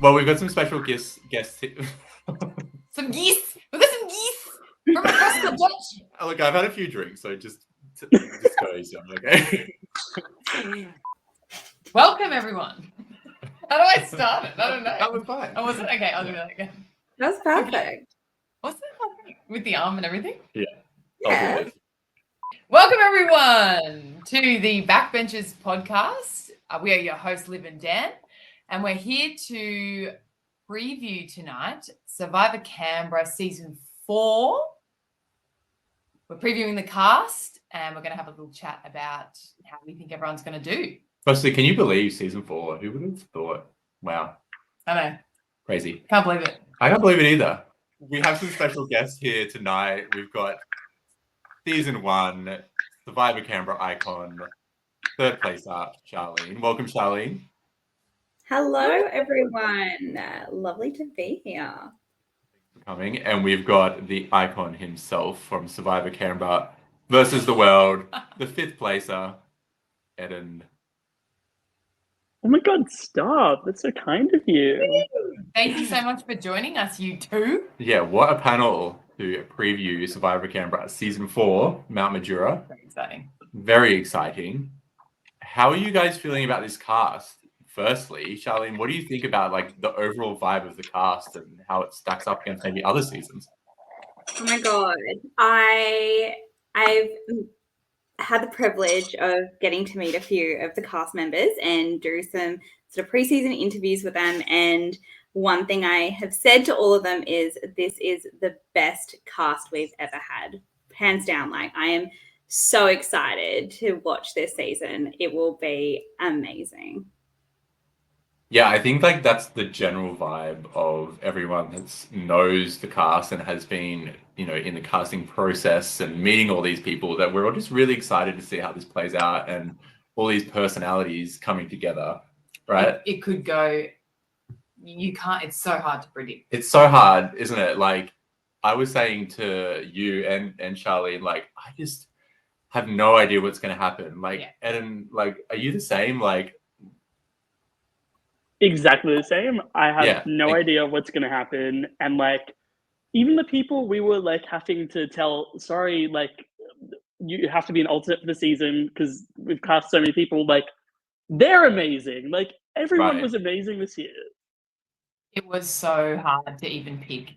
Well, we've got some special guests. Some geese. We've got some geese from across the ditch. Look, I've had a few drinks, so just go easy on me, okay? Welcome, everyone. How do I start it? I don't know. That was fine. Oh, was it? Okay, I'll do that again. That's perfect. What's that with the arm and everything? Yeah. Yeah. Welcome, everyone, to the Backbenchers podcast. We are your hosts, Liv and Dan, and we're here to preview tonight Survivor Canberra Season 4. We're previewing the cast, and we're going to have a little chat about how we think everyone's going to do. Firstly, can you believe Season 4? Who would have thought? Wow. I know. Crazy. Can't believe it. I can't believe it either. We have some special guests here tonight. We've got Season 1, Survivor Canberra icon, third place up, Charlene. Welcome, Charlene. Hello, everyone. Lovely to be here. Thanks for coming. And we've got the icon himself from Survivor Canberra versus the world, the fifth placer, Adele. Oh my God, stop. That's so kind of you. Thank you so much for joining us, you two. Yeah, what a panel to preview Survivor Canberra Season 4, Mount Majura. Very exciting. Very exciting. How are you guys feeling about this cast? Firstly, Charlene, what do you think about like the overall vibe of the cast and how it stacks up against maybe other seasons? Oh my God. I've had the privilege of getting to meet a few of the cast members and do some sort of pre-season interviews with them. And one thing I have said to all of them is this is the best cast we've ever had. Hands down. Like, I am so excited to watch this season. It will be amazing. Yeah, I think like that's the general vibe of everyone that knows the cast and has been, you know, in the casting process and meeting all these people, that we're all just really excited to see how this plays out and all these personalities coming together, right? It could go, you can't, it's so hard to predict. It's so hard, isn't it? Like I was saying to you and Charlene, like I just have no idea what's going to happen. Like, Yeah. and like, are you the same? Like, Exactly the same. I have Yeah. no idea what's going to happen. And like, even the people we were like having to tell, sorry, like you have to be an alternate for the season because we've cast so many people, like they're amazing. Like everyone Right. was amazing this year. It was so hard to even pick.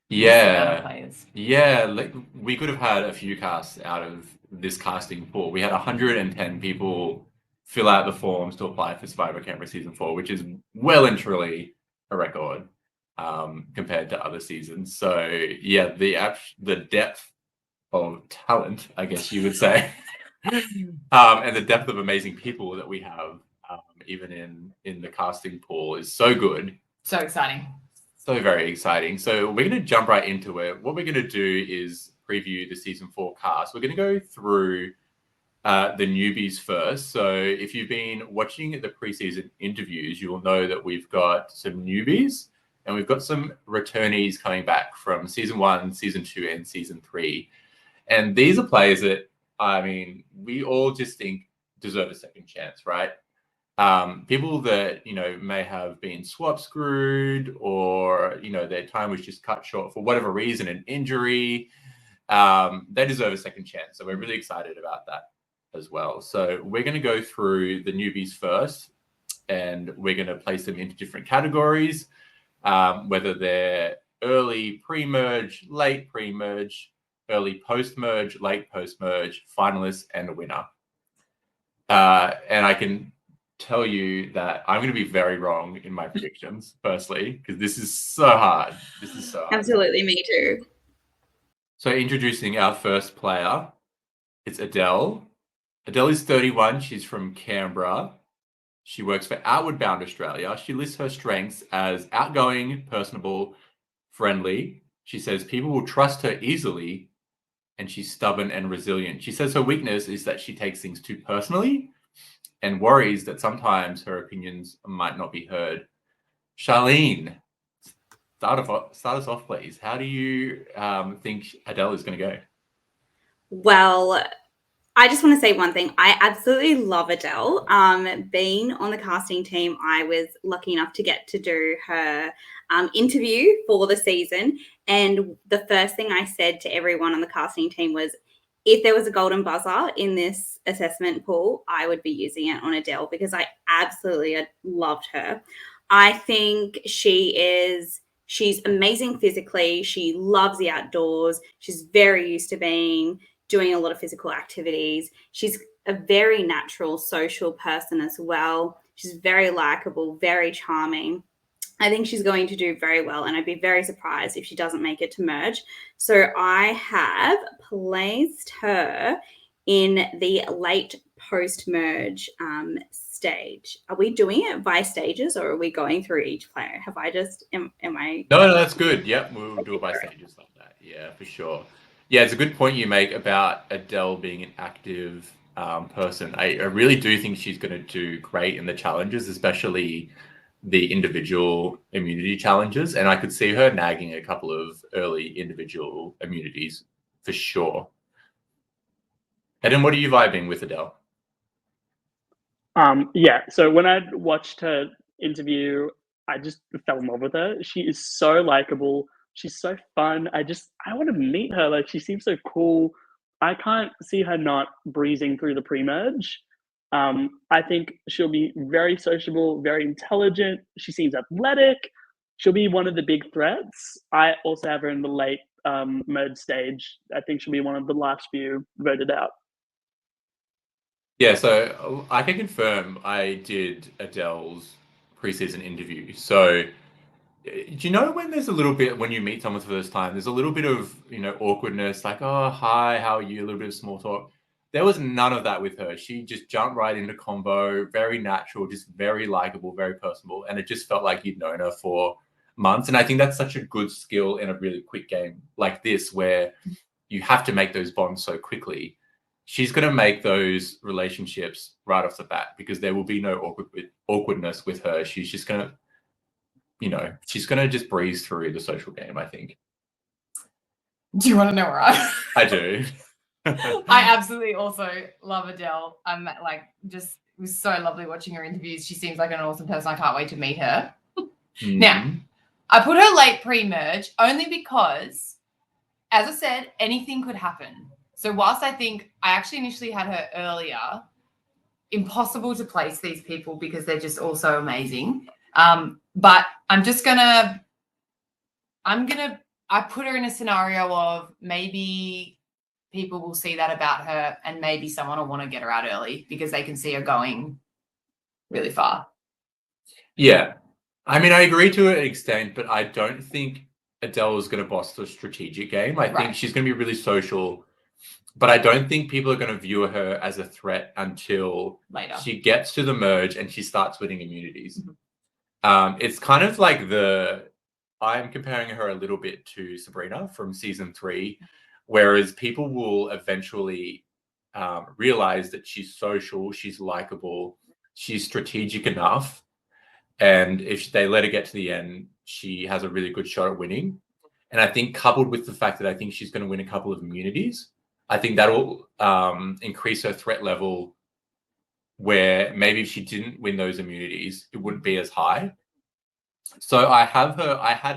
Yeah. Players. Yeah, like we could have had a few casts out of this casting pool. We had 110 people fill out the forms to apply for Survivor Canberra Season 4, which is well and truly a record compared to other seasons. So yeah, the depth of talent, I guess you would say, and the depth of amazing people that we have, even in the casting pool, is so good. So exciting. So very exciting. So we're going to jump right into it. What we're going to do is preview the Season 4 cast. We're going to go through the newbies first. So if you've been watching the preseason interviews, you will know that we've got some newbies and we've got some returnees coming back from Season 1, Season 2, and Season 3. And these are players that, I mean, we all just think deserve a second chance, right? People that, you know, may have been swap screwed or, you know, their time was just cut short for whatever reason, an injury, they deserve a second chance. So we're really excited about that as well. So we're going to go through the newbies first and we're going to place them into different categories, whether they're early pre-merge, late pre-merge, early post-merge, late post-merge, finalists, and a winner. And I can tell you that I'm going to be very wrong in my predictions, firstly, because this is so hard. This is so hard. Absolutely, me too. So introducing our first player, it's Adele. Adele is 31. She's from Canberra. She works for Outward Bound Australia. She lists her strengths as outgoing, personable, friendly. She says people will trust her easily, and she's stubborn and resilient. She says her weakness is that she takes things too personally and worries that sometimes her opinions might not be heard. Charlene, start us off, please. How do you think Adele is going to go? Well, I just want to say one thing. I absolutely love Adele. Being on the casting team, I was lucky enough to get to do her interview for the season. And the first thing I said to everyone on the casting team was, if there was a golden buzzer in this assessment pool, I would be using it on Adele because I absolutely loved her. I think she's amazing physically. She loves the outdoors. She's very used to doing a lot of physical activities. She's a very natural social person as well. She's very likable, very charming. I think she's going to do very well, and I'd be very surprised if she doesn't make it to merge. So I have placed her in the late post-merge stage. Are we doing it by stages, or are we going through each player? Have I just, am I? No, that's good. Yep, we'll do it by stages like that. Yeah, for sure. Yeah, it's a good point you make about Adele being an active person. I really do think she's going to do great in the challenges, especially the individual immunity challenges. And I could see her nagging a couple of early individual immunities for sure. Eden, what are you vibing with Adele? Yeah, so when I watched her interview, I just fell in love with her. She is so likable. She's so fun. I want to meet her. Like, she seems so cool. I can't see her not breezing through the pre-merge. I think she'll be very sociable, very intelligent. She seems athletic. She'll be one of the big threats. I also have her in the late merge stage. I think she'll be one of the last few voted out. Yeah, so I can confirm I did Adele's preseason interview. So do you know when there's a little bit, when you meet someone for the first time, there's a little bit of, awkwardness, like, oh, hi, how are you? A little bit of small talk. There was none of that with her. She just jumped right into combo, very natural, just very likable, very personable. And it just felt like you'd known her for months. And I think that's such a good skill in a really quick game like this, where you have to make those bonds so quickly. She's going to make those relationships right off the bat because there will be no awkwardness with her. She's just going to, she's going to just breeze through the social game, I think. Do you want to know where I do. I absolutely also love Adele. It was so lovely watching her interviews. She seems like an awesome person. I can't wait to meet her. Mm-hmm. Now, I put her late pre-merge only because, as I said, anything could happen. So whilst I think I actually initially had her earlier, impossible to place these people because they're just all so amazing. But I put her in a scenario of maybe people will see that about her and maybe someone will want to get her out early because they can see her going really far. Yeah. I mean, I agree to an extent, but I don't think Adele is going to boss the strategic game. I think she's going to be really social, but I don't think people are going to view her as a threat until later she gets to the merge and she starts winning immunities. Mm-hmm. It's kind of like I'm comparing her a little bit to Sabrina from season 3, whereas people will eventually realize that she's social, she's likable, she's strategic enough. And if they let her get to the end, she has a really good shot at winning. And I think coupled with the fact that I think she's going to win a couple of immunities, I think that'll increase her threat level where maybe if she didn't win those immunities, it wouldn't be as high. So I had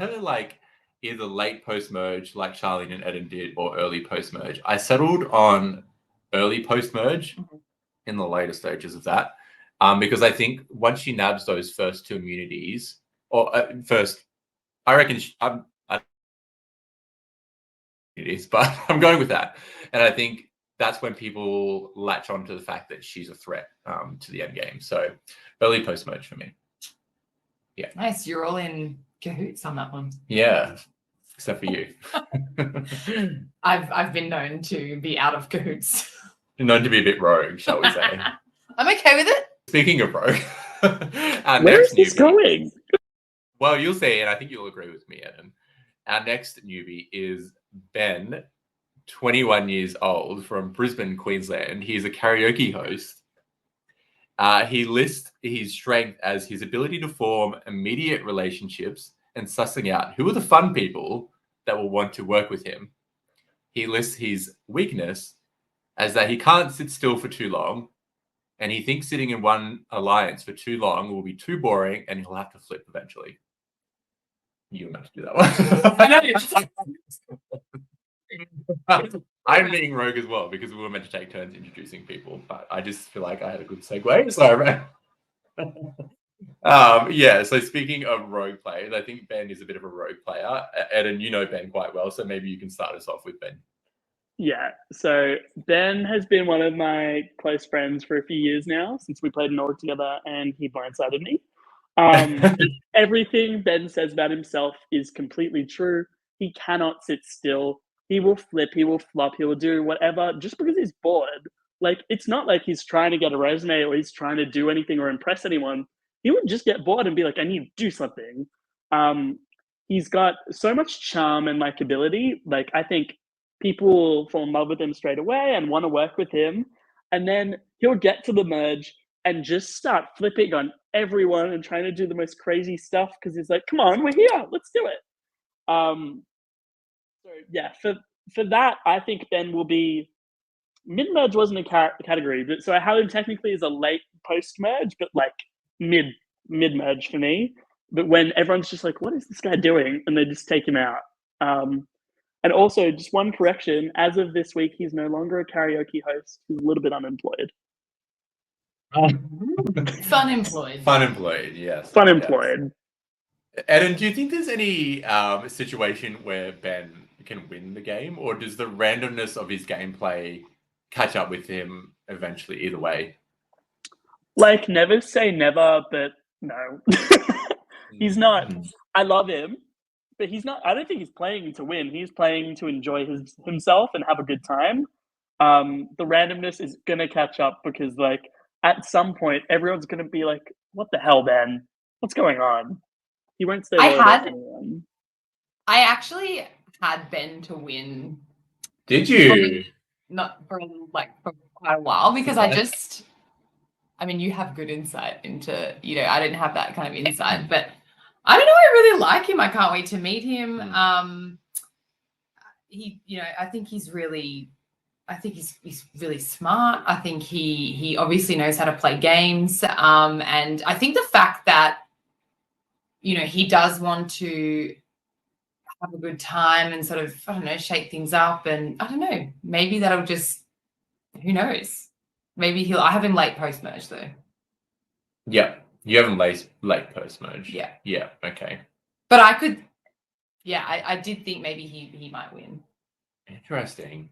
her like either late post-merge like Charlene and Eden did or early post-merge. I settled on early post-merge in the later stages of that because I think once she nabs those first 2 immunities, or first, I reckon it is, but I'm going with that. And I think that's when people latch on to the fact that she's a threat to the end game. So early post-merge for me. Yeah. Nice. You're all in cahoots on that one. Yeah. Except for you. I've been known to be out of cahoots. Known to be a bit rogue, shall we say. I'm okay with it. Speaking of rogue. Where is this going? Well, you'll see, and I think you'll agree with me, Eden. Our next newbie is Ben, 21 years old, from Brisbane, Queensland. He's a karaoke host. He lists his strength as his ability to form immediate relationships and sussing out who are the fun people that will want to work with him. He lists his weakness as that he can't sit still for too long, and he thinks sitting in one alliance for too long will be too boring, and he'll have to flip eventually. You were meant to do that one. I know. I'm being rogue as well because we were meant to take turns introducing people, but I just feel like I had a good segue, so I ran. Yeah, so speaking of rogue players, I think Ben is a bit of a rogue player. Eden, you know Ben quite well, so maybe you can start us off with Ben. Yeah, so Ben has been one of my close friends for a few years now, since we played in Org together, and he blindsided me. Everything Ben says about himself is completely true. He cannot sit still. He will flip, he will flop, he will do whatever just because he's bored. Like, it's not like he's trying to get a resume or he's trying to do anything or impress anyone. He would just get bored and be like, I need to do something. He's got so much charm and likability. Like, I think people will fall in love with him straight away and want to work with him. And then he'll get to the merge and just start flipping on everyone and trying to do the most crazy stuff because he's like, come on, we're here, let's do it. So yeah, for that, I think Ben will be, mid-merge wasn't a category, but so I have him technically as a late post-merge, but like mid-merge for me. But when everyone's just like, what is this guy doing? And they just take him out. And also, just one correction, as of this week, he's no longer a karaoke host. He's a little bit unemployed. Fun employed. Fun employed, yes. Fun employed. Yes. Eden, do you think there's any situation where Ben can win the game, or does the randomness of his gameplay catch up with him eventually either way? Like, never say never, but no. He's not. I love him, but he's not. I don't think he's playing to win. He's playing to enjoy himself and have a good time. The randomness is going to catch up because, like, at some point, everyone's going to be like, what the hell, Ben? What's going on? He won't stay loyal to anyone. I actually had Ben to win. Did you? Not for quite a while because I mean, you have good insight into, I didn't have that kind of insight, but I don't know. I really like him. I can't wait to meet him. I think he's really smart. I think he obviously knows how to play games. And I think the fact that, he does want to have a good time and sort of, I don't know, shake things up. And I don't know, maybe that'll just, who knows? Maybe I have him late post-merge though. Yeah. You have him late post-merge. Yeah. Yeah, okay. But I did think maybe he might win. Interesting.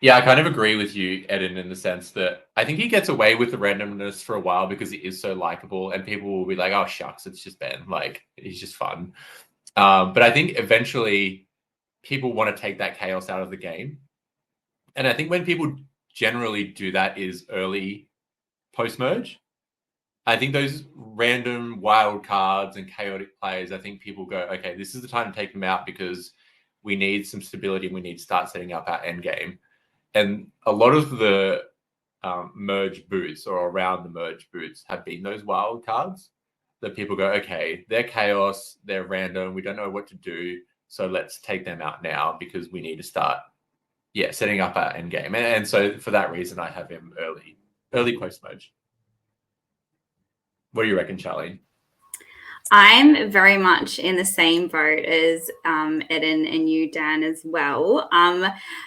Yeah, I kind of agree with you, Eden, in the sense that I think he gets away with the randomness for a while because he is so likable and people will be like, oh, shucks, it's just Ben. Like, he's just fun. But I think eventually people want to take that chaos out of the game. And I think when people generally do that is early post-merge. I think those random wild cards and chaotic players, I think people go, okay, this is the time to take them out because we need some stability and we need to start setting up our end game. And a lot of the merge boots or around the merge boots have been those wild cards that people go, okay, they're chaos, they're random, we don't know what to do, so let's take them out now because we need to start, setting up our end game. And so for that reason, I have him early post-merge. What do you reckon, Charlie? I'm very much in the same boat as Eden and you, Dan, as well.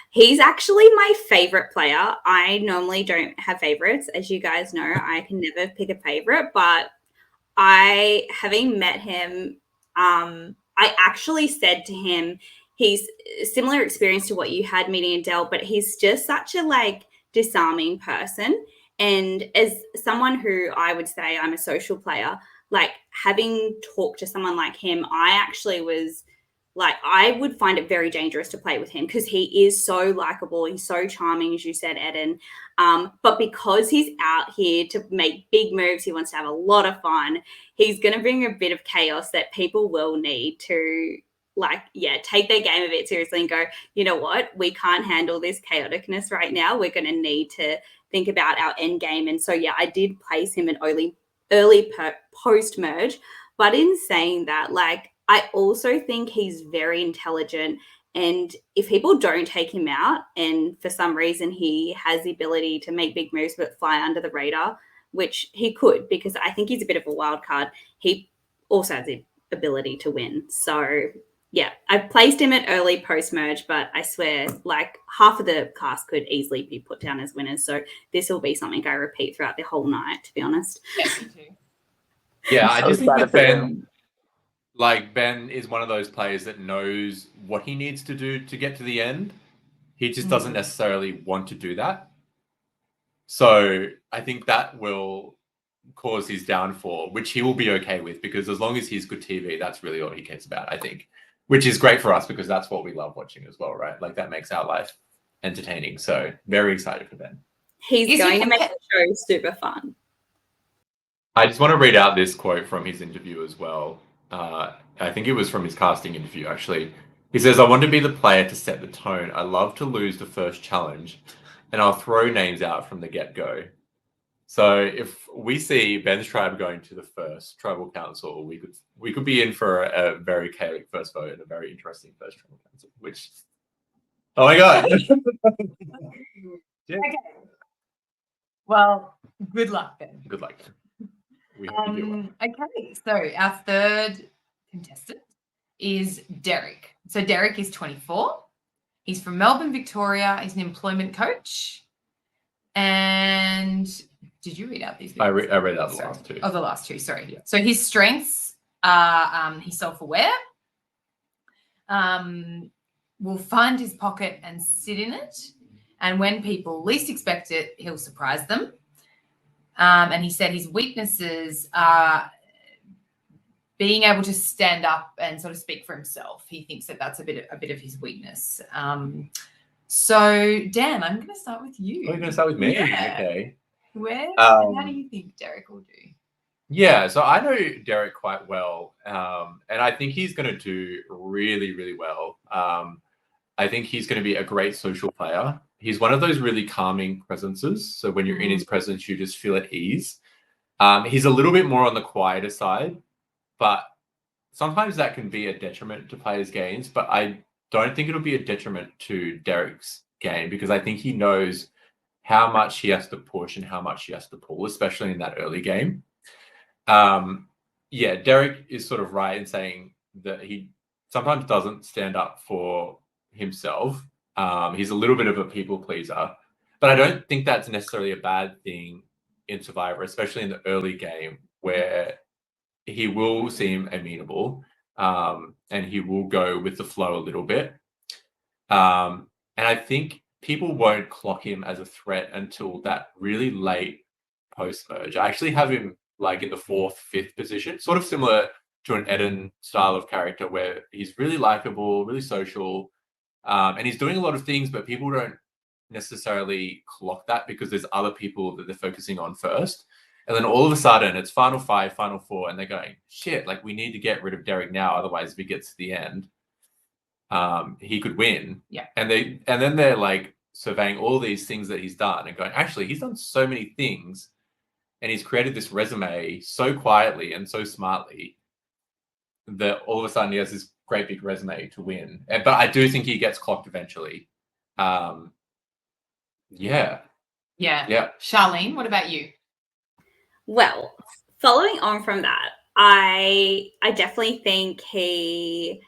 He's actually my favorite player. I normally don't have favorites. As you guys know, I can never pick a favorite, but having met him, I actually said to him, he's a similar experience to what you had meeting Adele, but he's just such a disarming person. And as someone who I would say I'm a social player, having talked to someone like him, I actually was I would find it very dangerous to play with him because he is so likable. He's so charming, as you said, Eden. But because he's out here to make big moves, he wants to have a lot of fun. He's going to bring a bit of chaos that people will need to take their game a bit seriously and go, you know what? We can't handle this chaoticness right now. We're going to need to think about our end game. And so, I did place him in early post-merge. But in saying that, I also think he's very intelligent And if people don't take him out, and for some reason he has the ability to make big moves but fly under the radar, which he could, because I think he's a bit of a wild card, he also has the ability to win. So yeah, I've placed him at early post-merge, but I swear like half of the cast could easily be put down as winners. So this will be something I repeat throughout the whole night, to be honest. Yeah, me too. Yeah, I So just think excited that for Ben, him. like Ben is one of those players that knows what he needs to do to get to the end. He just doesn't necessarily want to do that. So I think that will cause his downfall, which he will be okay with, because as long as he's good TV, that's really all he cares about, I think, which is great for us because that's what we love watching as well, right? Like that makes our life entertaining. So very excited for Ben. He's Is he going to make the show super fun. I just want to read out this quote from his interview as well. I think it was from his casting interview, actually. He says, "I want to be the player to set the tone. I love to lose the first challenge, and I'll throw names out from the get-go." So if we see Ben's tribe going to the first tribal council, we could be in for a very chaotic first vote and a very interesting first tribal council, which, oh my God. Yeah. Okay. Well, good luck, Ben. Good luck. We hope you do well. Okay, so our third contestant is Derek. So Derek is 24. He's from Melbourne, Victoria. He's an employment coach. And did you read out these? I read out the last two. Oh, the last two, sorry. Yeah. So his strengths are he's self-aware, will find his pocket and sit in it. And when people least expect it, he'll surprise them. And he said his weaknesses are being able to stand up and sort of speak for himself. He thinks that that's a bit of his weakness. So Dan, I'm going to start with you. Oh, you're going to start with me? Yeah. Okay. And how do you think Derek will do? Yeah, so I know Derek quite well, and I think he's going to do really, really well. I think he's going to be a great social player. He's one of those really calming presences. So when you're in his presence, you just feel at ease. He's a little bit more on the quieter side, but sometimes that can be a detriment to players' games. But I don't think it'll be a detriment to Derek's game, because I think he knows how much he has to push and how much he has to pull, especially in that early game. Yeah, Derek is sort of right in saying that he sometimes doesn't stand up for himself. He's a little bit of a people pleaser, but I don't think that's necessarily a bad thing in Survivor, especially in the early game where he will seem amenable, and he will go with the flow a little bit. And I think people won't clock him as a threat until that really late post-merge. I actually have him like in the 4th, 5th position, sort of similar to an Eden style of character where he's really likable, really social, and he's doing a lot of things, but people don't necessarily clock that because there's other people that they're focusing on first. And then all of a sudden it's final 5, final 4, and they're going, shit, like we need to get rid of Derek now. Otherwise, if he gets to the end, he could win. Yeah. And then they're like surveying all these things that he's done and going, actually, he's done so many things and he's created this resume so quietly and so smartly that all of a sudden he has this great big resume to win. But I do think he gets clocked eventually. Yeah. Charlene, what about you? Well, following on from that, I definitely think he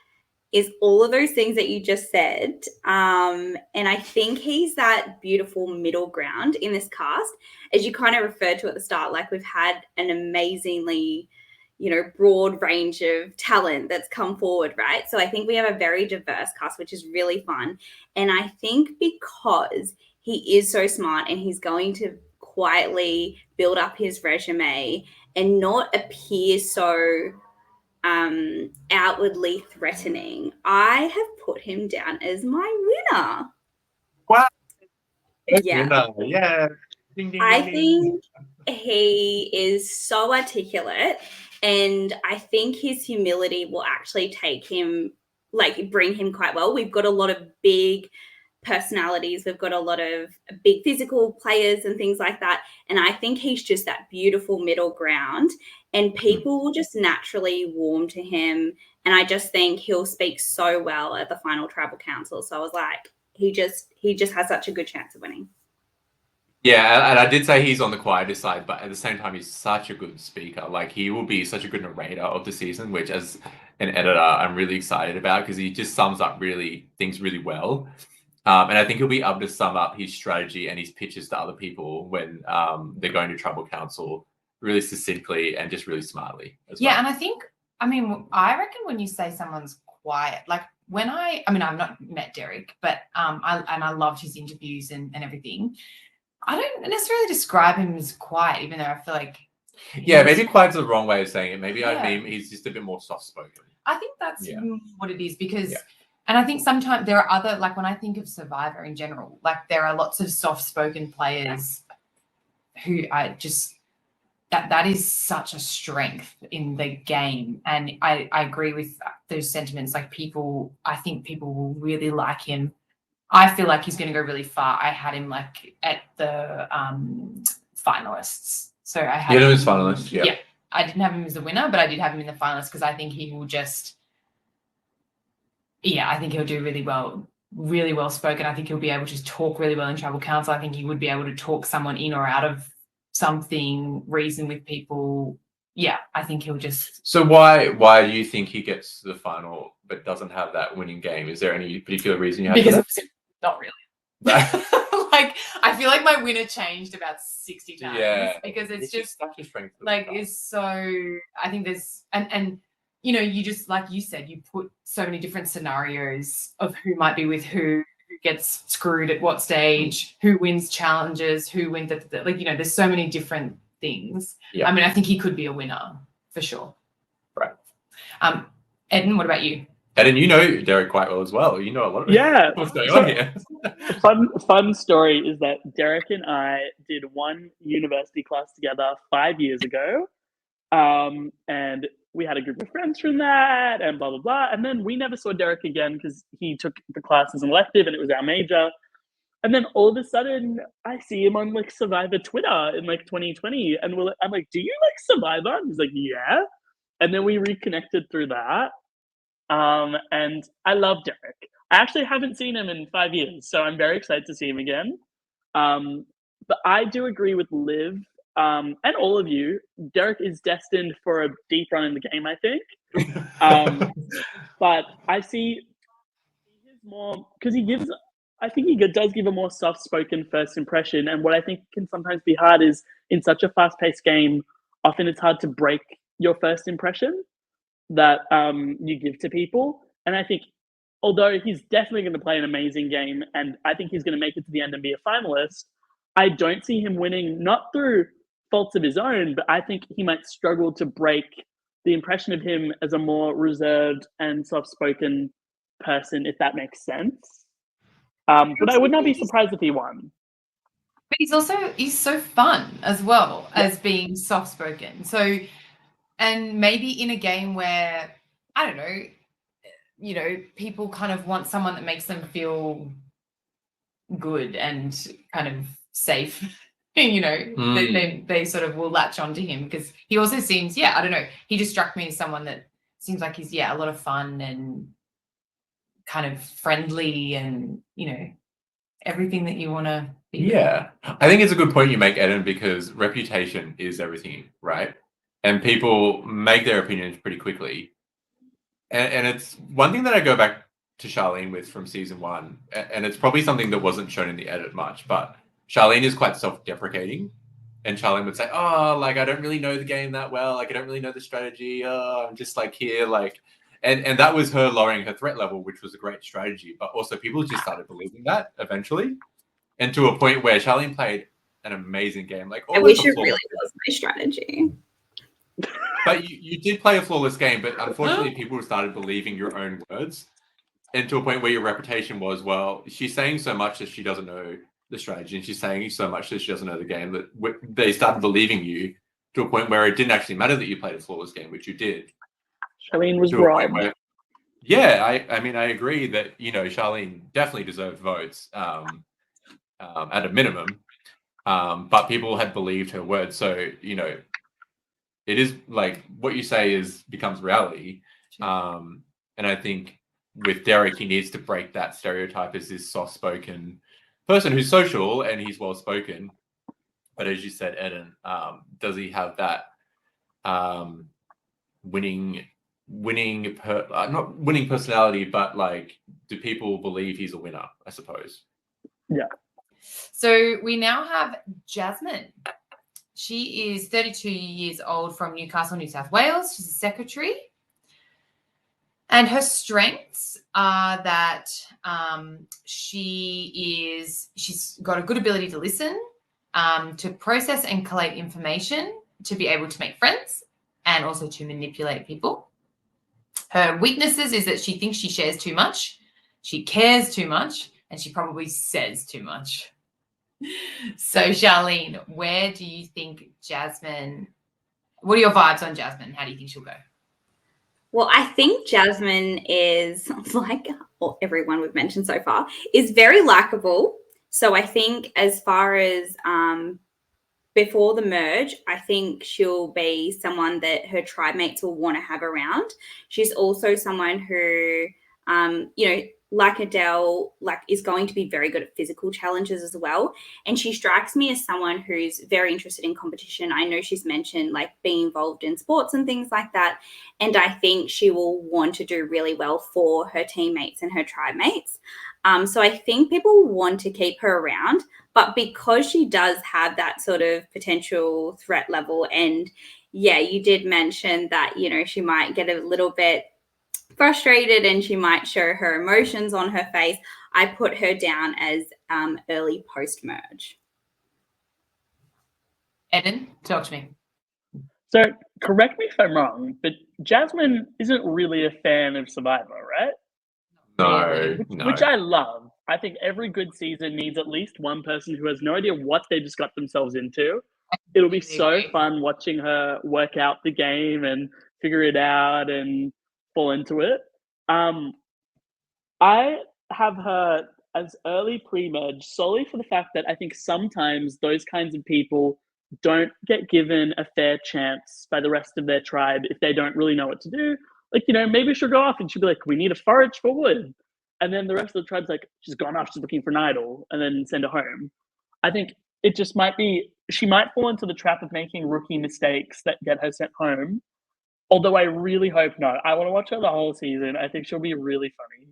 is all of those things that you just said. And I think he's that beautiful middle ground in this cast. As you kind of referred to at the start, like we've had an amazingly, broad range of talent that's come forward, right? So I think we have a very diverse cast, which is really fun. And I think because he is so smart and he's going to quietly build up his resume and not appear so outwardly threatening, I have put him down as my winner. Wow. Yeah. Yeah. Ding, ding, I think he is so articulate, and I think his humility will actually bring him quite well. We've got a lot of big personalities. We've got a lot of big physical players and things like that. And I think he's just that beautiful middle ground, and people will just naturally warm to him And I just think he'll speak so well at the final tribal council. So I was like, he just has such a good chance of winning. Yeah, and I did say he's on the quieter side, but at the same time, he's such a good speaker. Like, he will be such a good narrator of the season, which as an editor, I'm really excited about because he just sums up things really well. And I think he'll be able to sum up his strategy and his pitches to other people when they're going to tribal council really succinctly and just really smartly as well. Yeah, and I reckon when you say someone's quiet, like when I've not met Derek, but I loved his interviews and everything. I don't necessarily describe him as quiet, even though I feel like maybe quiet's the wrong way of saying it. Maybe Yeah. I'd mean he's just a bit more soft spoken. I think that's what it is because, Yeah. and I think sometimes there are other, like when I think of Survivor in general, like there are lots of soft spoken players who I just, that is such a strength in the game. And I agree with those sentiments. Like I think people will really like him. I feel like he's going to go really far. I had him like at the finalists. So I had him as finalist. Yeah. I didn't have him as a winner, but I did have him in the finalists because I think he will just, I think he'll do really well spoken. I think he'll be able to talk really well in tribal council. I think he would be able to talk someone in or out of something, reason with people. Yeah, I think he'll just. So why do you think he gets to the final but doesn't have that winning game? Is there any particular reason you have? Because not really. Like I feel like my winner changed about 60 times because it's just such a strength. Like it's so. I think there's and you just like you said, you put so many different scenarios of who might be with who gets screwed at what stage, who wins challenges, who wins there's so many different things. Yeah. I mean, I think he could be a winner for sure. Right. Eden, what about you? Eden, you know Derek quite well as well. You know a lot of what's going on here. Fun story is that Derek and I did one university class together 5 years ago. And we had a group of friends from that and blah, blah, blah. And then we never saw Derek again because he took the class as an elective and it was our major. And then all of a sudden I see him on like Survivor Twitter in like 2020. And I'm like, do you like Survivor? And he's like, yeah. And then we reconnected through that. And I love Derek. I actually haven't seen him in 5 years, so I'm very excited to see him again. But I do agree with Liv and all of you. Derek is destined for a deep run in the game, I think. But I see his more because I think he does give a more soft-spoken first impression. And what I think can sometimes be hard is in such a fast-paced game, often it's hard to break your first impression that you give to people. And I think although he's definitely going to play an amazing game and I think he's going to make it to the end and be a finalist, I don't see him winning, not through faults of his own, but I think he might struggle to break the impression of him as a more reserved and soft-spoken person, if that makes sense. But I would not be surprised if he won. But he's so fun as well as being soft-spoken. So, and maybe in a game where, I don't know, people kind of want someone that makes them feel good and kind of safe. They sort of will latch onto him because he also seems, I don't know, he just struck me as someone that seems like he's, a lot of fun and kind of friendly and, everything that you want to be. Yeah. I think it's a good point you make, Eden, because reputation is everything, right? And people make their opinions pretty quickly. And it's one thing that I go back to Charlene with from season 1, and it's probably something that wasn't shown in the edit much, but Charlene is quite self-deprecating, and Charlene would say, I don't really know the game that well. I don't really know the strategy. I'm just here, and that was her lowering her threat level, which was a great strategy. But also people just started believing that eventually, and to a point where Charlene played an amazing game. I wish it really was my strategy. But you did play a flawless game, but unfortunately people started believing your own words, and to a point where your reputation was, well, she's saying so much that she doesn't know the strategy, and she's saying so much that she doesn't know the game, that they started believing you to a point where it didn't actually matter that you played a flawless game, which you did. Charlene was wrong. I agree that Charlene definitely deserved votes at a minimum, but people had believed her words, so it is like what you say becomes reality. And I think with Derek, he needs to break that stereotype as this soft-spoken person who's social and he's well-spoken. But as you said, Eden, does he have that not winning personality, but like, do people believe he's a winner, I suppose? Yeah. So we now have Jasmine. She is 32 years old from Newcastle, New South Wales. She's a secretary. And her strengths are that she's got a good ability to listen, to process and collate information, to be able to make friends, and also to manipulate people. Her weaknesses is that she thinks she shares too much, she cares too much, and she probably says too much. So, Charlene, where do you think Jasmine, what are your vibes on Jasmine? How do you think she'll go? Well, I think Jasmine is, like everyone we've mentioned so far, is very likable. So I think as far as before the merge, I think she'll be someone that her tribe mates will want to have around. She's also someone who, like Adele, is going to be very good at physical challenges as well. And she strikes me as someone who's very interested in competition. I know she's mentioned being involved in sports and things like that. And I think she will want to do really well for her teammates and her tribe mates. So I think people want to keep her around, but because she does have that sort of potential threat level, and yeah, you did mention that, she might get a little bit frustrated and she might show her emotions on her face, I put her down as early post-merge. Eden, talk to me. So correct me if I'm wrong, but Jasmine isn't really a fan of Survivor, right? No. Which I love. I think every good season needs at least one person who has no idea what they just got themselves into. It'll be so fun watching her work out the game and figure it out and fall into it. I have her as early pre-merge solely for the fact that I think sometimes those kinds of people don't get given a fair chance by the rest of their tribe if they don't really know what to do. Maybe she'll go off and she'll be like, we need to forage for wood. And then the rest of the tribe's like, she's gone off, she's looking for an idol, and then send her home. I think it just might be, she might fall into the trap of making rookie mistakes that get her sent home. Although I really hope not. I want to watch her the whole season. I think she'll be really funny.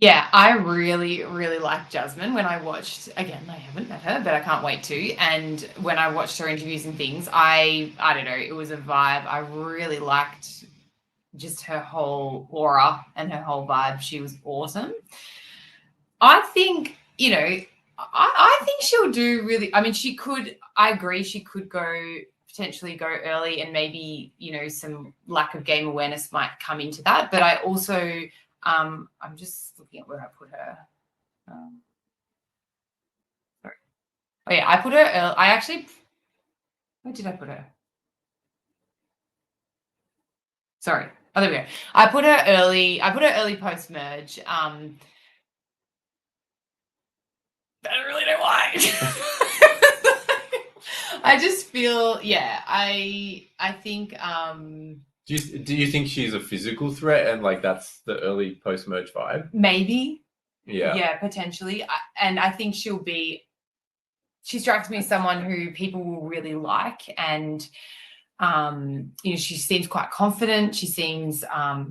Yeah, I really, really like Jasmine. When I watched, again, I haven't met her, but I can't wait to. And when I watched her interviews and things, I don't know, it was a vibe. I really liked just her whole aura and her whole vibe. She was awesome. I think, I think she'll do really, she could, I agree, she could potentially go early, and maybe, some lack of game awareness might come into that. But I also, I'm just looking at where I put her. Sorry. Oh yeah, I put her, where did I put her? Sorry. Oh, there we go. I put her early post-merge. I don't really know why. I just feel, I think. Do you think she's a physical threat and that's the early post-merge vibe? Maybe. Yeah. Yeah, potentially. And I think she strikes me as someone who people will really like, and she seems quite confident. She seems a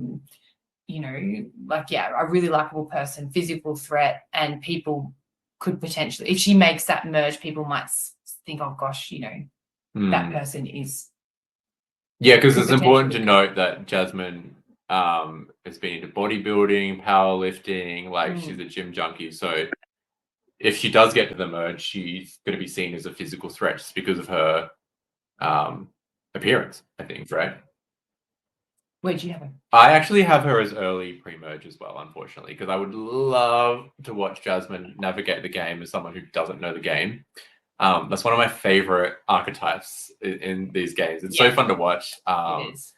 really likable person, physical threat, and people could potentially, if she makes that merge, people might think, oh gosh, that person is. Yeah, because it's important to note that Jasmine has been into bodybuilding, powerlifting, she's a gym junkie. So if she does get to the merge, she's going to be seen as a physical threat just because of her appearance, I think, right? Where'd you have her? I actually have her as early pre-merge as well, unfortunately, because I would love to watch Jasmine navigate the game as someone who doesn't know the game. That's one of my favorite archetypes in these games. It's so fun to watch. It is.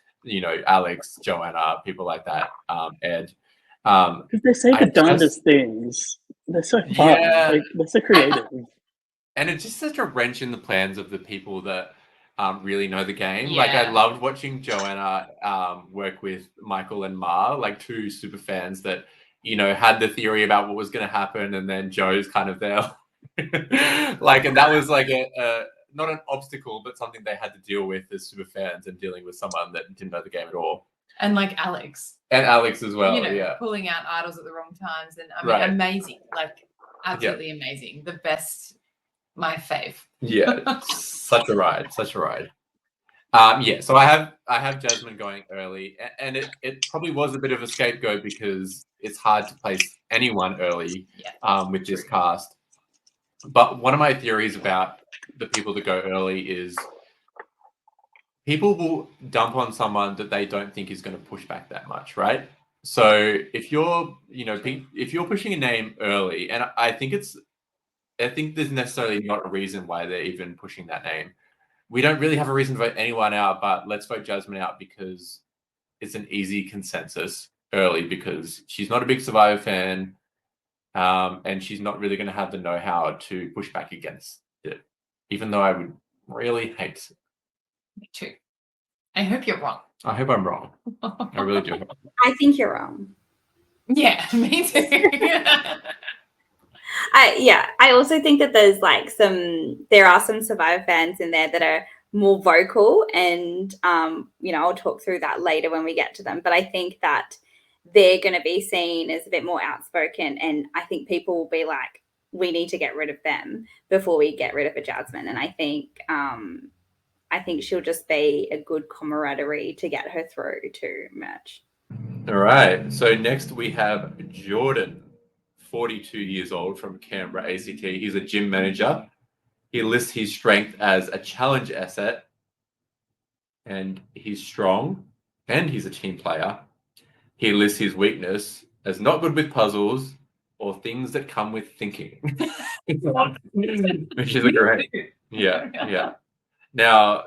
Alex, Joanna, people like that, Ed. Because they say the darndest things. They're so fun. Yeah. They're so creative. And it's just such a wrench in the plans of the people that really know the game. Like I Yeah. loved watching Joanna work with Michael and Ma, like two super fans that, had the theory about what was going to happen, and then Joe's kind of there. Like, and that was like a not an obstacle, but something they had to deal with as super fans and dealing with someone that didn't know the game at all. And like Alex. And Alex as well, yeah. Pulling out idols at the wrong times. And I mean, Right. amazing. Like, absolutely amazing. The best, my fave. Yeah, such a ride. So I have Jasmine going early, and it probably was a bit of a scapegoat because it's hard to place anyone early with this cast. But one of my theories about the people that go early is people will dump on someone that they don't think is going to push back that much, right? So if you're pushing a name early, and I think there's necessarily not a reason why they're even pushing that name. We don't really have a reason to vote anyone out, but let's vote Jasmine out because it's an easy consensus early because she's not a big Survivor fan, and she's not really going to have the know-how to push back against it, even though I would really hate it. Me too. I hope you're wrong. I hope I'm wrong. I really do. I think you're wrong. Yeah, me too. I also think that there are some Survivor fans in there that are more vocal, and I'll talk through that later when we get to them. But I think that they're going to be seen as a bit more outspoken, and I think people will be like, we need to get rid of them before we get rid of a Jasmine. And I think she'll just be a good camaraderie to get her through to merch. All right. So next we have Jordan, 42 years old, from Canberra, ACT. He's a gym manager. He lists his strength as a challenge asset, and he's strong, and he's a team player. He lists his weakness as not good with puzzles or things that come with thinking. Which is a great. Yeah. Now,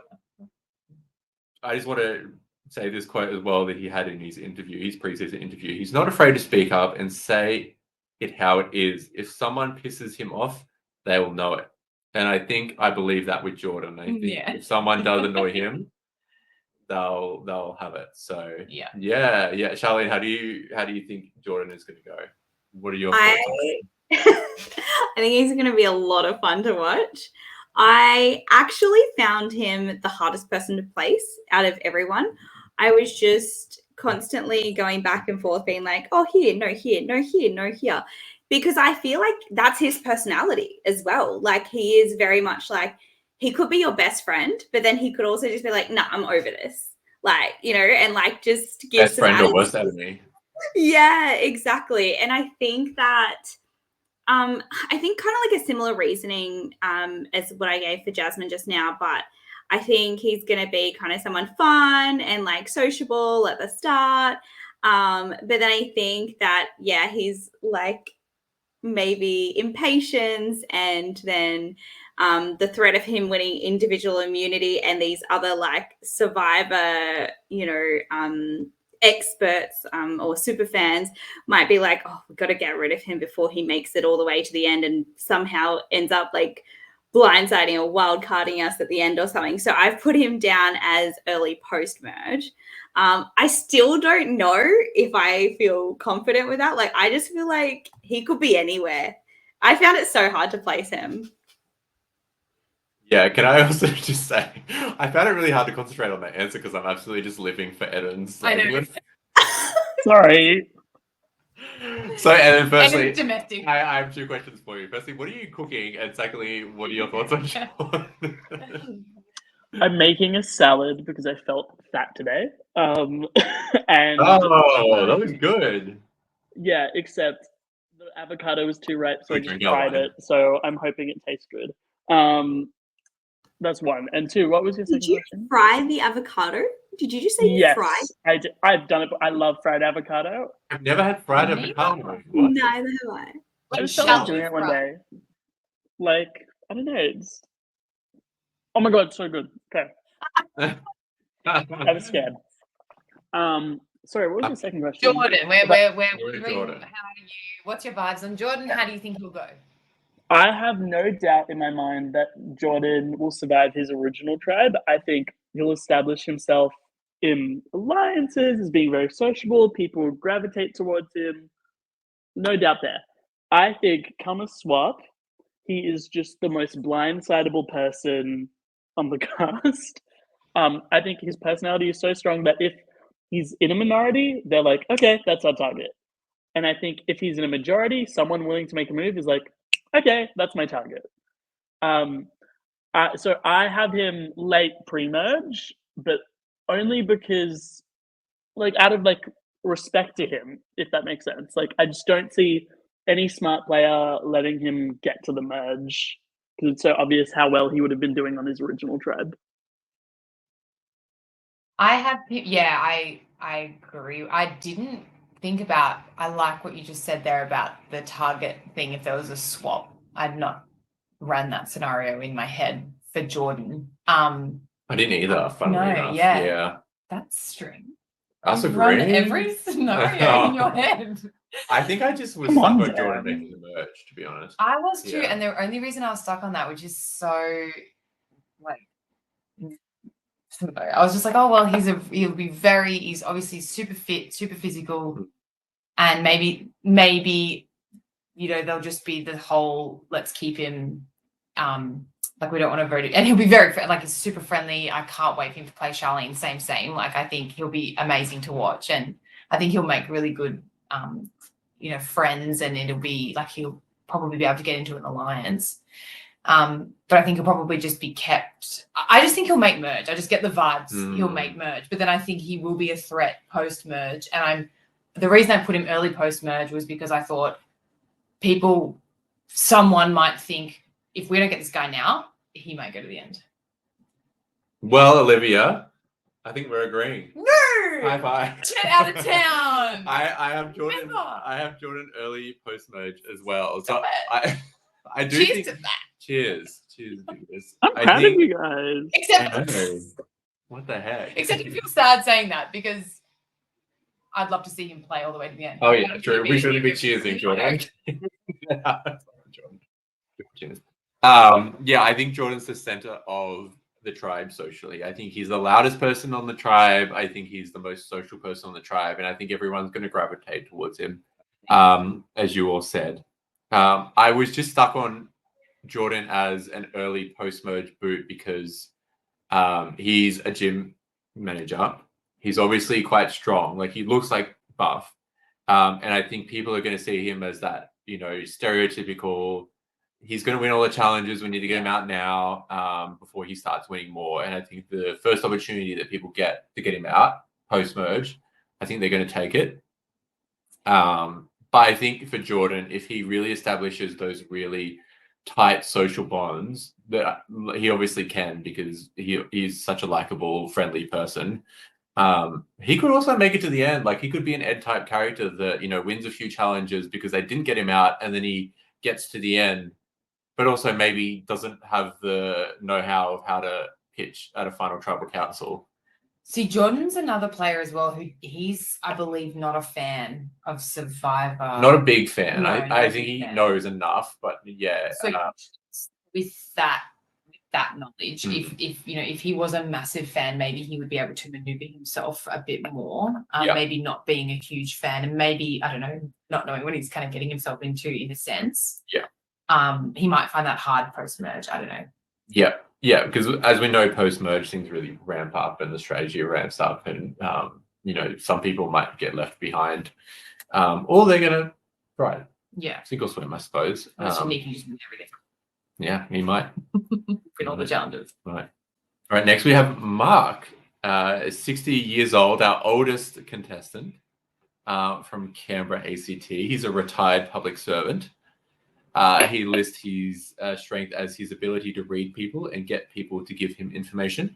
I just want to say this quote as well that he had in his preseason interview. He's not afraid to speak up and say it how it is. If someone pisses him off, they will know it. And I believe that with Jordan. I think if someone does annoy him, they'll have it. So yeah. Charlene, how do you think Jordan is going to go? What are your thoughts? I think he's going to be a lot of fun to watch. I actually found him the hardest person to place out of everyone. I was just constantly going back and forth being like, oh, here, no, here, no, here, no, here. Because I feel like that's his personality as well. Like, he is very much like, he could be your best friend, but then he could also just be like, nah, I'm over this. Like, and like just give best friend or worst enemy. Yeah, exactly. And I think that kind of like a similar reasoning as what I gave for Jasmine just now, but I think he's going to be kind of someone fun and like sociable at the start. But then I think that, he's like maybe impatience, and then the threat of him winning individual immunity and these other like Survivor, experts or super fans might be like, oh, we've got to get rid of him before he makes it all the way to the end and somehow ends up like blindsiding or wild carding us at the end or something. So I've put him down as early post-merge. I still don't know if I feel confident with that. Like, I just feel like he could be anywhere. I found it so hard to place him. Yeah, can I also just say, I found it really hard to concentrate on that answer because I'm absolutely just living for Eden's. I know. Sorry. So, Eden, firstly, domestic. I have two questions for you. Firstly, what are you cooking? And secondly, what are your thoughts on Sean? I'm making a salad because I felt fat today. And that was good. Yeah, except the avocado was too ripe, so I just fried it. So I'm hoping it tastes good. That's one. And two, what was your second question? Did you fry the avocado? Did you just say yes, you fried? I've done it, but I love fried avocado. I've never had fried avocado. Neither have I. I just felt like doing it one day. Like, I don't know. It's... Oh my god, it's so good. Okay. I was scared. Sorry, what was your second question? Jordan, Jordan. what's your vibes on Jordan? How do you think he'll go? I have no doubt in my mind that Jordan will survive his original tribe. I think he'll establish himself in alliances as being very sociable. People will gravitate towards him. No doubt there. I think come a swap, he is just the most blindsidable person on the cast. I think his personality is so strong that if he's in a minority, they're like, okay, that's our target. And I think if he's in a majority, someone willing to make a move is like, okay, that's my target. So I have him late pre-merge, but only because, like, out of like respect to him, if that makes sense. Like, I just don't see any smart player letting him get to the merge because it's so obvious how well he would have been doing on his original tribe. I agree. I didn't think about, I like what you just said there about the target thing. If there was a swap, I'd not ran that scenario in my head for Jordan. I didn't either, funnily enough. Yeah. That's strange. Us You run agreeing? every scenario in your head. I think I just was Come stuck on, on Jordan Dan. making the merge, to be honest. I was too, Yeah. and the only reason I was stuck on that, which is so like, I was just like, oh well, he's obviously super fit, super physical, and maybe there'll just be the whole let's keep him like we don't want to vote, and he'll be very like he's super friendly. I can't wait for him to play Charlene. Same. Like I think he'll be amazing to watch, and I think he'll make really good friends, and it'll be like he'll probably be able to get into an alliance. But I think he'll probably just be kept. I just think he'll make merge. I just get the vibes he'll make merge, but then I think he will be a threat post merge. And the reason I put him early post merge was because I thought someone might think if we don't get this guy now, he might go to the end. Well, Olivia, I think we're agreeing. No, High five. Get out of town. I have Jordan. Never. I have Jordan early post merge as well. So Stop it. I do Cheers think. to that. Cheers, viewers. I'm proud of you guys. Except, what the heck? except if you're sad saying that because I'd love to see him play all the way to the end. Oh yeah, true. We shouldn't be cheersing Jordan. Cheers. Yeah, I think Jordan's the center of the tribe socially. I think he's the loudest person on the tribe. I think he's the most social person on the tribe, and I think everyone's going to gravitate towards him, as you all said. I was just stuck on Jordan as an early post-merge boot because he's a gym manager. He's obviously quite strong. Like he looks like buff. And I think people are going to see him as that, stereotypical, he's going to win all the challenges. We need to get him out now before he starts winning more. And I think the first opportunity that people get to get him out post-merge, I think they're going to take it. But I think for Jordan, if he really establishes those really tight social bonds that he obviously can because he's such a likable, friendly person. He could also make it to the end. Like he could be an Ed type character that, wins a few challenges because they didn't get him out and then he gets to the end, but also maybe doesn't have the know-how of how to pitch at a final tribal council. See, Jordan's another player as well who he's, I believe, not a fan of Survivor. Not a big fan. No, I think he knows enough, but yeah. So with that knowledge, if he was a massive fan, maybe he would be able to maneuver himself a bit more. Maybe not being a huge fan, and maybe I don't know, not knowing what he's kind of getting himself into in a sense. Yeah. He might find that hard post merge. I don't know. Yeah. Yeah, because as we know, post-merge, things really ramp up and the strategy ramps up and, some people might get left behind or they're going to, right, sink or swim, I suppose. Nick can just win everything. Yeah, he might. Win all the challenges. Right. All right, next we have Mark, 60 years old, our oldest contestant from Canberra, ACT. He's a retired public servant. He lists his strength as his ability to read people and get people to give him information.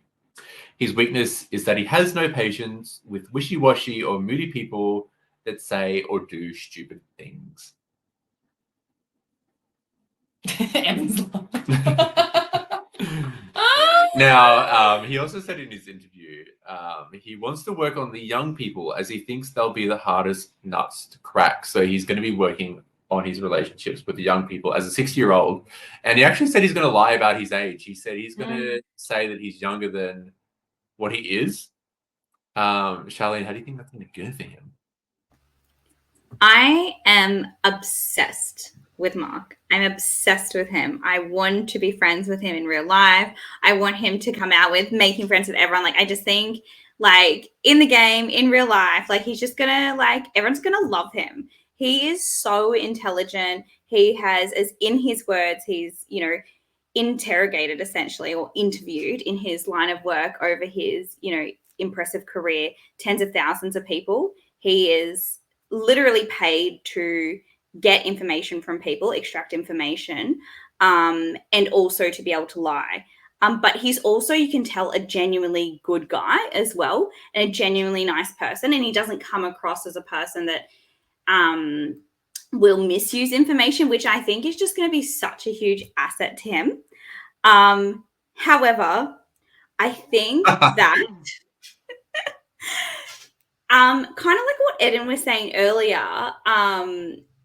His weakness is that he has no patience with wishy-washy or moody people that say or do stupid things. Now, he also said in his interview, he wants to work on the young people as he thinks they'll be the hardest nuts to crack. So he's going to be working on his relationships with the young people as a 60-year-old. And he actually said he's going to lie about his age. He said he's going to say that he's younger than what he is. Charlene, how do you think that's going to go for him? I am obsessed with Mark. I'm obsessed with him. I want to be friends with him in real life. I want him to come out with making friends with everyone. Like, I just think, like, in the game, in real life, like, he's just gonna, like, everyone's gonna love him. He is so intelligent. He has, as in his words, he's, you know, interrogated essentially or interviewed in his line of work over his, you know, impressive career, tens of thousands of people. He is literally paid to get information from people, extract information, and also to be able to lie. But he's also, you can tell, a genuinely good guy as well, and a genuinely nice person. And he doesn't come across as a person that will misuse information, which I think is just going to be such a huge asset to him. However, I think that kind of like what Eden was saying earlier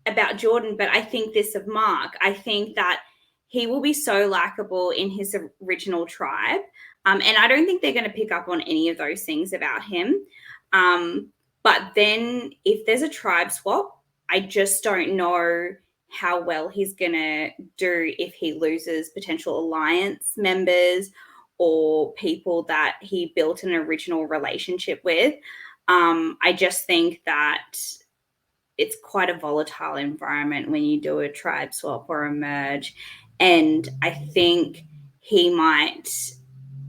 about Jordan, but I think this of Mark, I think that he will be so likable in his original tribe. And I don't think they're going to pick up on any of those things about him. But then if there's a tribe swap, I just don't know how well he's going to do if he loses potential alliance members or people that he built an original relationship with. I just think that it's quite a volatile environment when you do a tribe swap or a merge. And I think he might,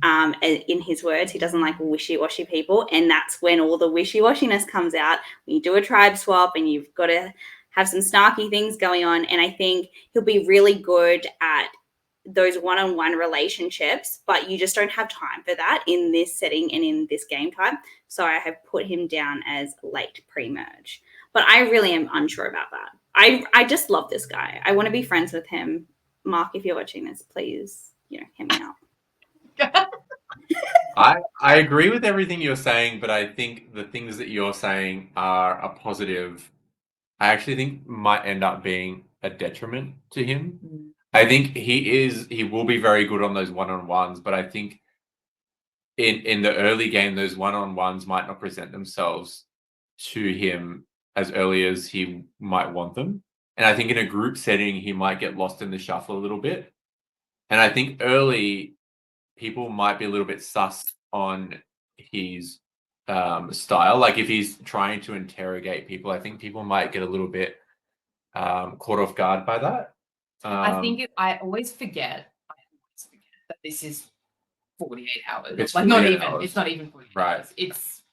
in his words, he doesn't like wishy-washy people. And that's when all the wishy-washiness comes out. When you do a tribe swap and you've got to have some snarky things going on. And I think he'll be really good at those one-on-one relationships, but you just don't have time for that in this setting and in this game type. So I have put him down as late pre-merge. But I really am unsure about that. I just love this guy. I want to be friends with him. Mark, if you're watching this, please, you know, hit me out. I agree with everything you're saying, but I think the things that you're saying are a positive. I actually think might end up being a detriment to him. I think he will be very good on those one-on-ones, but I think in the early game, those one-on-ones might not present themselves to him as early as he might want them. And I think in a group setting, he might get lost in the shuffle a little bit. And I think early, people might be a little bit sus on his style. Like if he's trying to interrogate people, I think people might get a little bit caught off guard by that. I always forget that this is 48 hours. It's like not 48 even. hours. It's not even 48 Right. hours. It's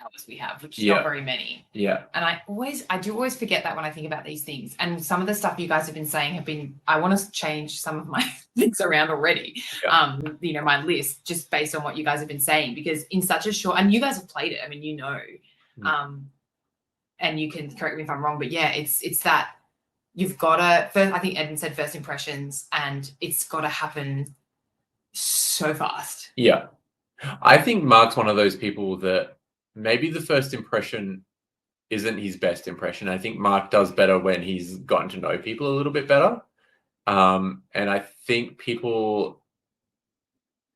hours we have, which is not very many. Yeah. And I do always forget that when I think about these things. And some of the stuff you guys have been saying I want to change some of my things around already. Yeah. You know, my list just based on what you guys have been saying, because in such a short, and you guys have played it. I mean, you know, and you can correct me if I'm wrong, but yeah, it's that you've got to first, I think Eden said first impressions, and it's got to happen so fast. Yeah. I think Mark's one of those people that maybe the first impression isn't his best impression. I think Mark does better when he's gotten to know people a little bit better. And I think people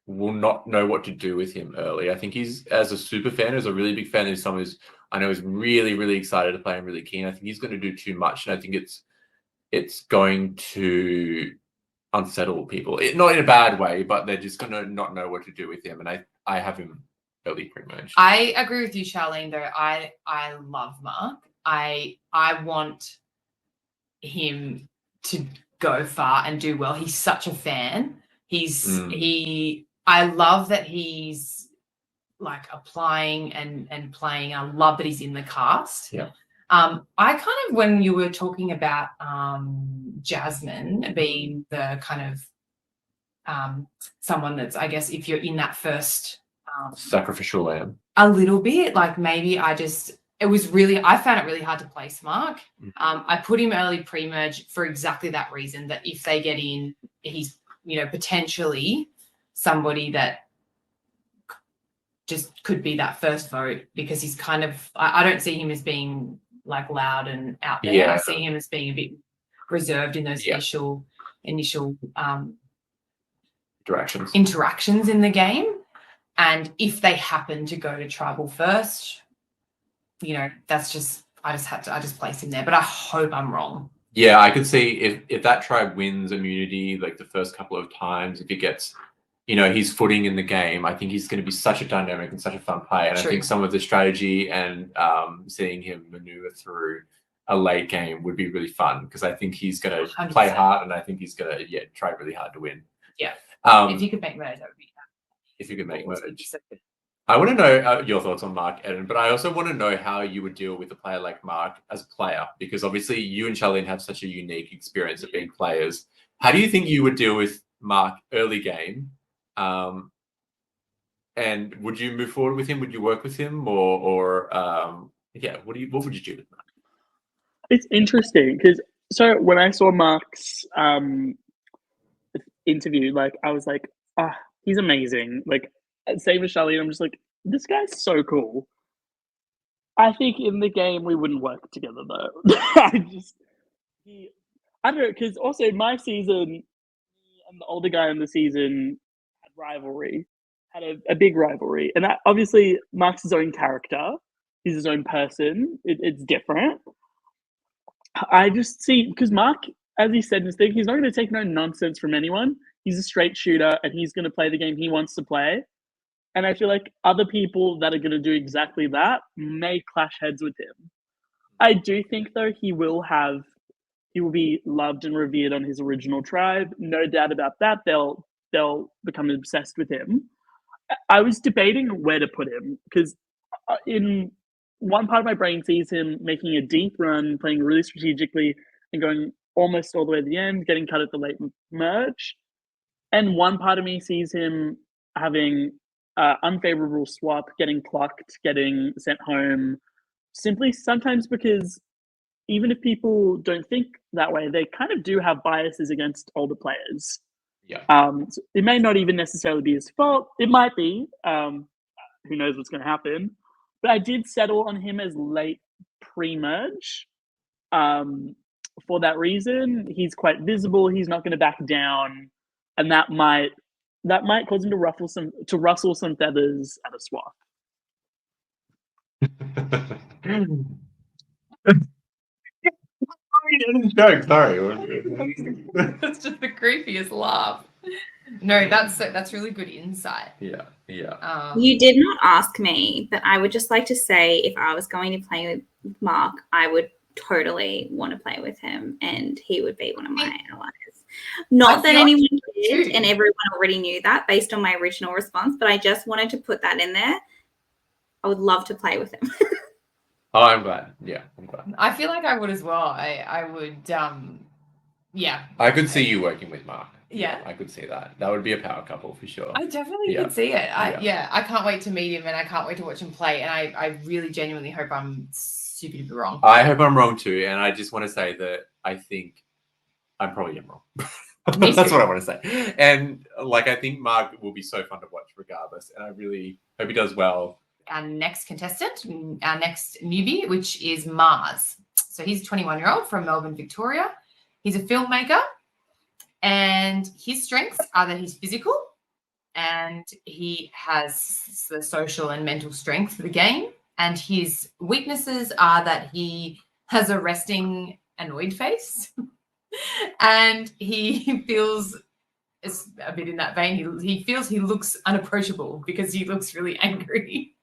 will not know what to do with him early. I think he's, as a super fan, as a really big fan, is someone who's, I know, is really, really excited to play and really keen. I think he's going to do too much. And I think it's going to unsettle people. Not in a bad way, but they're just going to not know what to do with him. And I have him early pre-merge. I agree with you, Charlene, though. I love Mark. I want him to go far and do well. He's such a fan. I love that he's like applying and playing. I love that he's in the cast. Yeah. I kind of, when you were talking about Jasmine being the kind of someone that's, I guess, if you're in that first sacrificial lamb, a little bit, like maybe I found it really hard to place Mark. I put him early pre-merge for exactly that reason, that if they get in, he's, you know, potentially somebody that just could be that first vote, because he's kind of, I don't see him as being like loud and out there. Yeah. I see him as being a bit reserved in those initial interactions in the game. And if they happen to go to tribal first, you know, that's just I just place him there. But I hope I'm wrong. Yeah, I could see if that tribe wins immunity like the first couple of times, if he gets, you know, his footing in the game, I think he's going to be such a dynamic and such a fun player. And I think some of the strategy and seeing him maneuver through a late game would be really fun, because I think he's going to play hard, and I think he's going to try really hard to win. Yeah. If you could make merge, that would be. If you could make merge. I want to know your thoughts on Mark, Eden, but I also want to know how you would deal with a player like Mark as a player, because obviously you and Charlene have such a unique experience of being players. How do you think you would deal with Mark early game? And would you move forward with him? Would you work with him, or what would you do with Mark? It's interesting because when I saw Mark's interview, like I was like, he's amazing. Like, same as Charlene, I'm just like, this guy's so cool. I think in the game we wouldn't work together though. I don't know, because also my season, me and the older guy in the season had a big rivalry, and that obviously Mark's his own character. He's his own person. It's different. I just see, because Mark, as he said in his thing, he's not going to take no nonsense from anyone. He's a straight shooter, and he's going to play the game he wants to play. And I feel like other people that are going to do exactly that may clash heads with him. I do think, though, he will be loved and revered on his original tribe. No doubt about that. They'll become obsessed with him. I was debating where to put him, because in one part of my brain sees him making a deep run, playing really strategically, and going almost all the way to the end, getting cut at the late merge. And one part of me sees him having unfavorable swap, getting clocked, getting sent home, simply sometimes because even if people don't think that way, they kind of do have biases against older players. Yeah. So it may not even necessarily be his fault. It might be. Who knows what's going to happen? But I did settle on him as late pre-merge. For that reason, he's quite visible. He's not going to back down, and that might cause him to rustle some feathers at a swap. Sorry. That's just the creepiest laugh. No, that's really good insight. Yeah. You did not ask me, but I would just like to say, if I was going to play with Mark, I would totally want to play with him, and he would be one of my allies. Not that anyone did, and everyone already knew that based on my original response, but I just wanted to put that in there. I would love to play with him. Oh, I'm glad. Yeah, I'm glad. I feel like I would as well. I would, yeah. I could see you working with Mark. Yeah. I could see that. That would be a power couple for sure. I definitely could see it. I can't wait to meet him, and I can't wait to watch him play. And I really genuinely hope I'm super duper wrong. I hope I'm wrong too. And I just want to say that I think I'm probably wrong. That's what I want to say. And I think Mark will be so fun to watch regardless. And I really hope he does well. Our next contestant, our next newbie, which is Mars. So he's a 21-year-old from Melbourne, Victoria. He's a filmmaker, and his strengths are that he's physical, and he has the social and mental strength for the game. And his weaknesses are that he has a resting, annoyed face, and he feels, it's a bit in that vein, he feels he looks unapproachable because he looks really angry.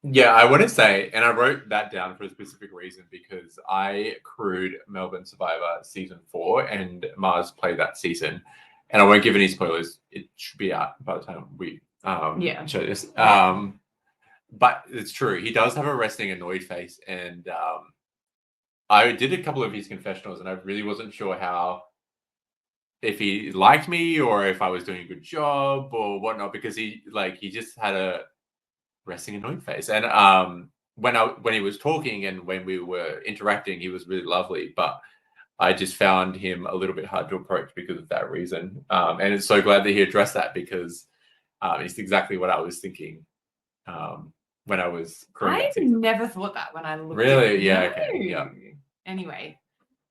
Yeah, I want to say, and I wrote that down for a specific reason, because I crewed Melbourne Survivor season 4, and Mars played that season. And I won't give any spoilers. It should be out by the time we show this. But it's true. He does have a resting, annoyed face. And I did a couple of his confessionals, and I really wasn't sure if he liked me or if I was doing a good job or whatnot, because he just had a resting, annoyed face. And when he was talking and when we were interacting, he was really lovely, but I just found him a little bit hard to approach because of that reason. And it's so glad that he addressed that, because it's exactly what I was thinking. when I was crewing I that season. never thought that when I looked. Really? At Yeah, No. okay, yeah. Anyway,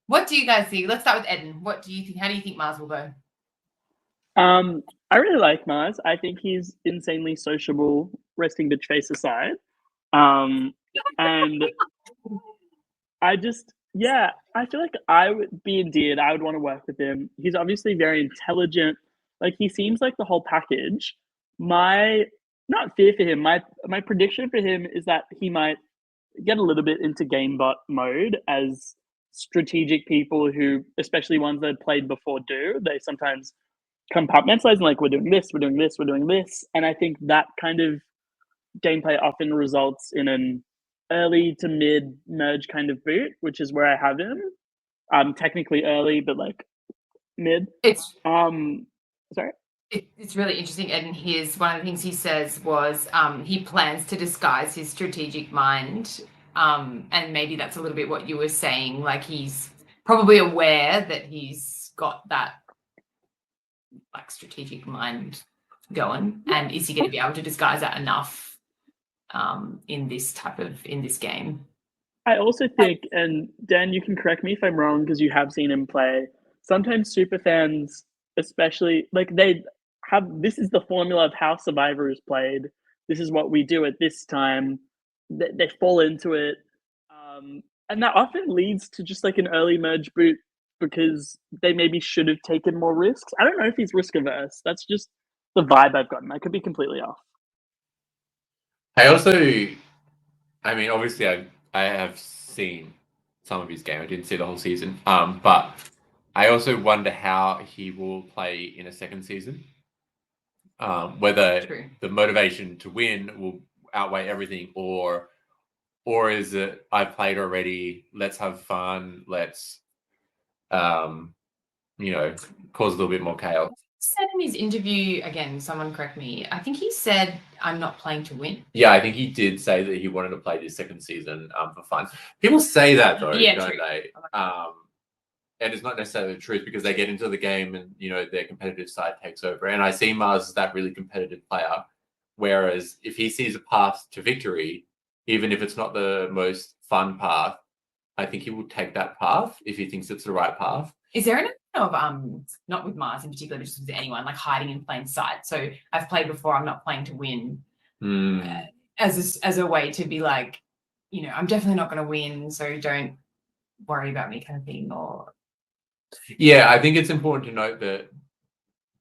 what do you guys think? Let's start with Eden. What do you think? How do you think Mars will go? I really like Mars. I think he's insanely sociable, resting bitch face aside. And I just, yeah, I feel like I would be endeared. I would want to work with him. He's obviously very intelligent. Like he seems like the whole package. My not fear for him. My prediction for him is that he might get a little bit into gamebot mode as strategic people who, especially ones that have played before, do. They sometimes compartmentalize and like we're doing this, we're doing this, we're doing this, and I think that kind of gameplay often results in an early to mid merge kind of boot, which is where I have him. Technically early, but like mid. It's Sorry. It's really interesting. And here's one of the things he says was he plans to disguise his strategic mind. And maybe that's a little bit what you were saying. Like he's probably aware that he's got that like strategic mind going. And is he going to be able to disguise that enough in this game? I also think, and Dan, you can correct me if I'm wrong because you have seen him play. Sometimes super fans, especially, like they have this is the formula of how Survivor is played. This is what we do at this time. They fall into it, and that often leads to just like an early merge boot because they maybe should have taken more risks. I don't know if he's risk averse. That's just the vibe I've gotten. I could be completely off. I mean, obviously, I have seen some of his game. I didn't see the whole season. But I also wonder how he will play in a second season. Whether True. the motivation to win will outweigh everything, or is it I've played already? Let's have fun. Let's, cause a little bit more chaos. Said in his interview, again, someone correct me, I think he said, I'm not playing to win. Yeah, I think he did say that he wanted to play this second season for fun. People say that though, don't true. they? And it's not necessarily the truth because they get into the game and, their competitive side takes over. And I see Mars as that really competitive player. Whereas if he sees a path to victory, even if it's not the most fun path, I think he will take that path if he thinks it's the right path. Is there an of not with Mars in particular, but just with anyone, like hiding in plain sight? So I've played before, I'm not playing to win, as a way to be like, I'm definitely not going to win, so don't worry about me, kind of thing. Or yeah, I think it's important to note that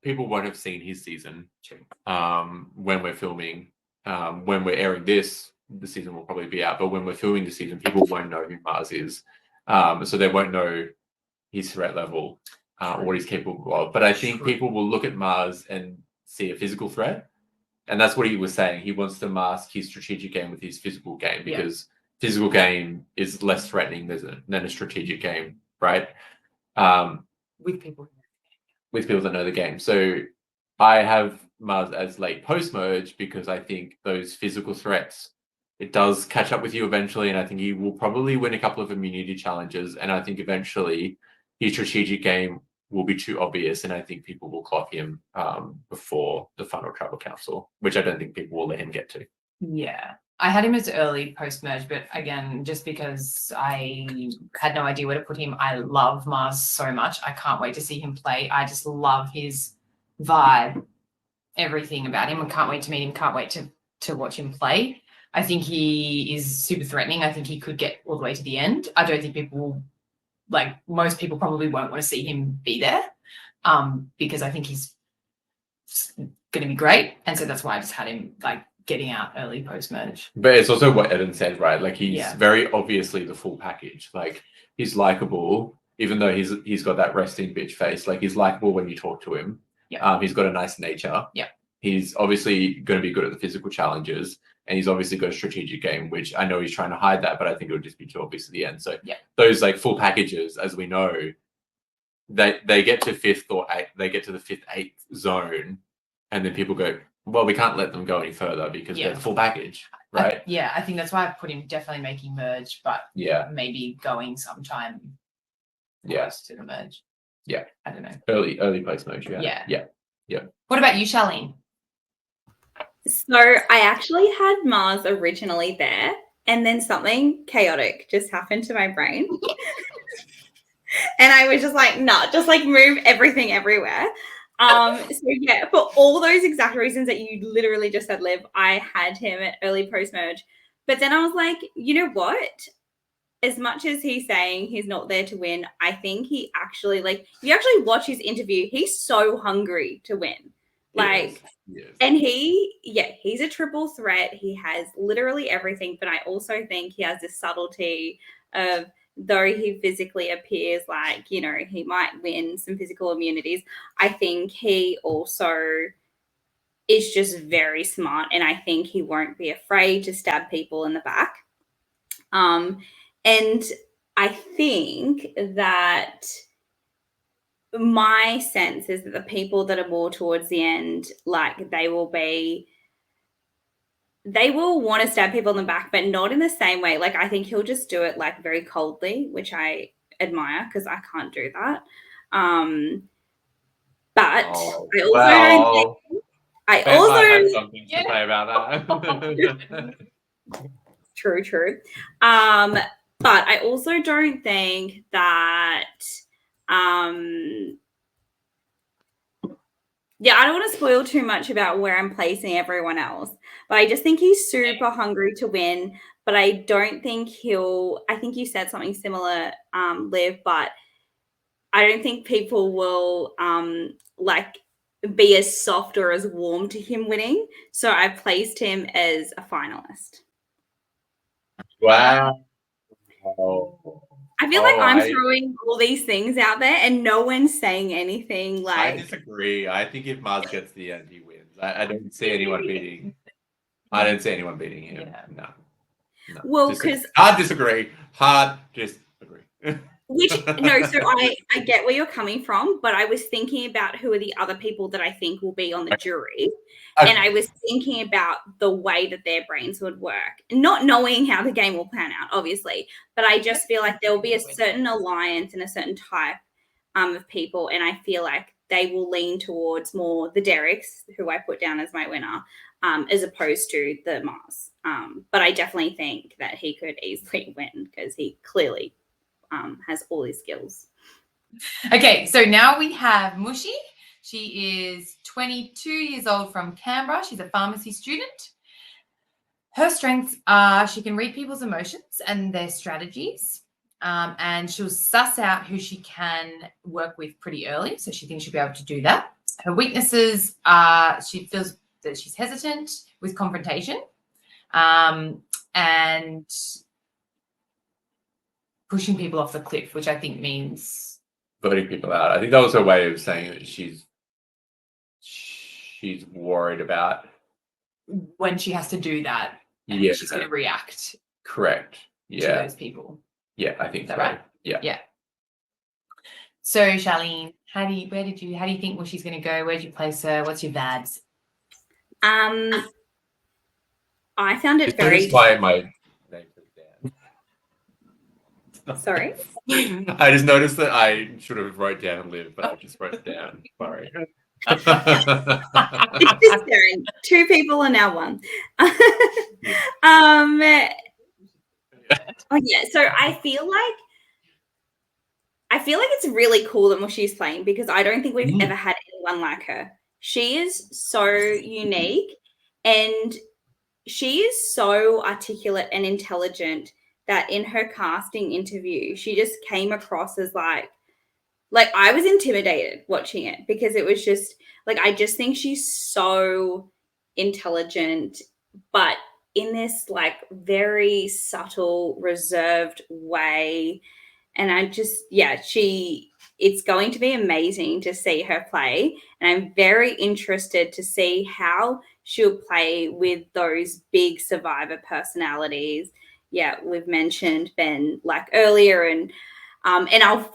people won't have seen his season. True. When we're filming, when we're airing this, the season will probably be out. But when we're filming the season, people won't know who Mars is, so they won't know his threat level. What he's capable of. But I think people will look at Mars and see a physical threat. And that's what he was saying. He wants to mask his strategic game with his physical game because physical game is less threatening than a strategic game, right? With people that know the game. So I have Mars as late post-merge because I think those physical threats, it does catch up with you eventually. And I think he will probably win a couple of immunity challenges. And I think eventually his strategic game will be too obvious, and I think people will clock him before the final travel council, which I don't think people will let him get to. Yeah, I had him as early post-merge, but again, just because I had no idea where to put him, I love Mars so much. I can't wait to see him play. I just love his vibe, everything about him. I can't wait to meet him. Can't wait to watch him play. I think he is super threatening. I think he could get all the way to the end. I don't think people will, like most people probably won't want to see him be there because I think he's going to be great. And so that's why I just had him like getting out early post-merge. But it's also what Eden said, right? Like he's very obviously the full package. Like he's likable, even though he's got that resting bitch face. Like he's likable when you talk to him. Yeah. He's got a nice nature. Yeah. He's obviously going to be good at the physical challenges. And he's obviously got a strategic game, which I know he's trying to hide that, but I think it would just be too obvious at the end. So those like full packages, as we know, they get to fifth or eighth, they get to the 5th, 8th zone, and then people go, well, we can't let them go any further because they're the full package, right? I think that's why I put him definitely making merge, but maybe going sometime close to the merge. Yeah. I don't know. Early post merge, yeah. What about you, Charlene? So I actually had Mars originally there, and then something chaotic just happened to my brain. And I was just like, nah, just like move everything everywhere. So yeah, for all those exact reasons that you literally just said, Liv, I had him at early post-merge. But then I was like, you know what? As much as he's saying he's not there to win, I think he actually, like, if you actually watch his interview, he's so hungry to win. Like, Yes. and he's a triple threat. He has literally everything, but I also think he has this subtlety of, though he physically appears like, you know, he might win some physical immunities, I think he also is just very smart, and I think he won't be afraid to stab people in the back. And I think that my sense is that the people that are more towards the end, like they will want to stab people in the back, but not in the same way. Like I think he'll just do it like very coldly, which I admire because I can't do that. But I also have something to say about that. True. But I also don't think that I don't want to spoil too much about where I'm placing everyone else, but I just think he's super hungry to win. But I don't think I think you said something similar, Liv, but I don't think people will like be as soft or as warm to him winning. So I placed him as a finalist. Wow. I feel like I'm throwing all these things out there and no one's saying anything. Like, I disagree. I think if Mars gets to the end, he wins. I don't see anyone beating. I don't see anyone beating him. Yeah. No. Well, because hard disagree. Which no, so I get where you're coming from, but I was thinking about who are the other people that I think will be on the jury. And I was thinking about the way that their brains would work, not knowing how the game will pan out, obviously. But I just feel like there will be a certain alliance and a certain type of people. And I feel like they will lean towards more the Derricks, who I put down as my winner, as opposed to the Mars. But I definitely think that he could easily win because he clearly has all his skills. Okay, so now we have Mushy. She is 22 years old from Canberra. She's a pharmacy student. Her strengths are she can read people's emotions and their strategies, and she'll suss out who she can work with pretty early, so she thinks she'll be able to do that. Her weaknesses are she feels that she's hesitant with confrontation, and pushing people off the cliff, which I think means voting people out. I think that was her way of saying that she's worried about when she has to do that. Yeah, she's going to react. Correct. To those people. Yeah, I think is that so. Right? Yeah. So, Charlene, how do you think Mushy's going to go? Where'd you place her? What's your vibes? I found it very. That's why my name is Dan. Sorry. I just noticed that I should have wrote down Liv, but I just wrote down. Sorry. It's just Dan. Two people are now one. Oh yeah. So I feel like it's really cool that Mushy's playing because I don't think we've ever had anyone like her. She is so unique and she is so articulate and intelligent that in her casting interview, she just came across as like I was intimidated watching it because it was just like, I just think she's so intelligent, but in this like very subtle, reserved way. And I just, it's going to be amazing to see her play. And I'm very interested to see how she'll play with those big survivor personalities. Yeah, we've mentioned Ben like earlier, and I'll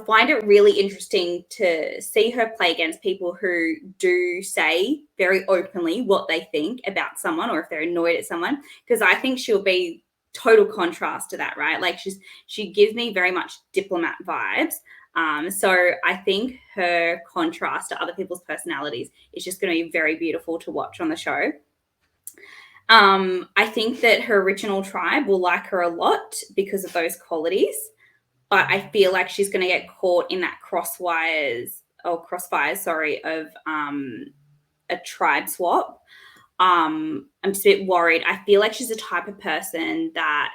find it really interesting to see her play against people who do say very openly what they think about someone or if they're annoyed at someone, because I think she'll be total contrast to that, right? Like she gives me very much diplomat vibes. So I think her contrast to other people's personalities is just going to be very beautiful to watch on the show. I think that her original tribe will like her a lot because of those qualities, but I feel like she's going to get caught in that crossfires, of a tribe swap. I'm just a bit worried. I feel like she's the type of person that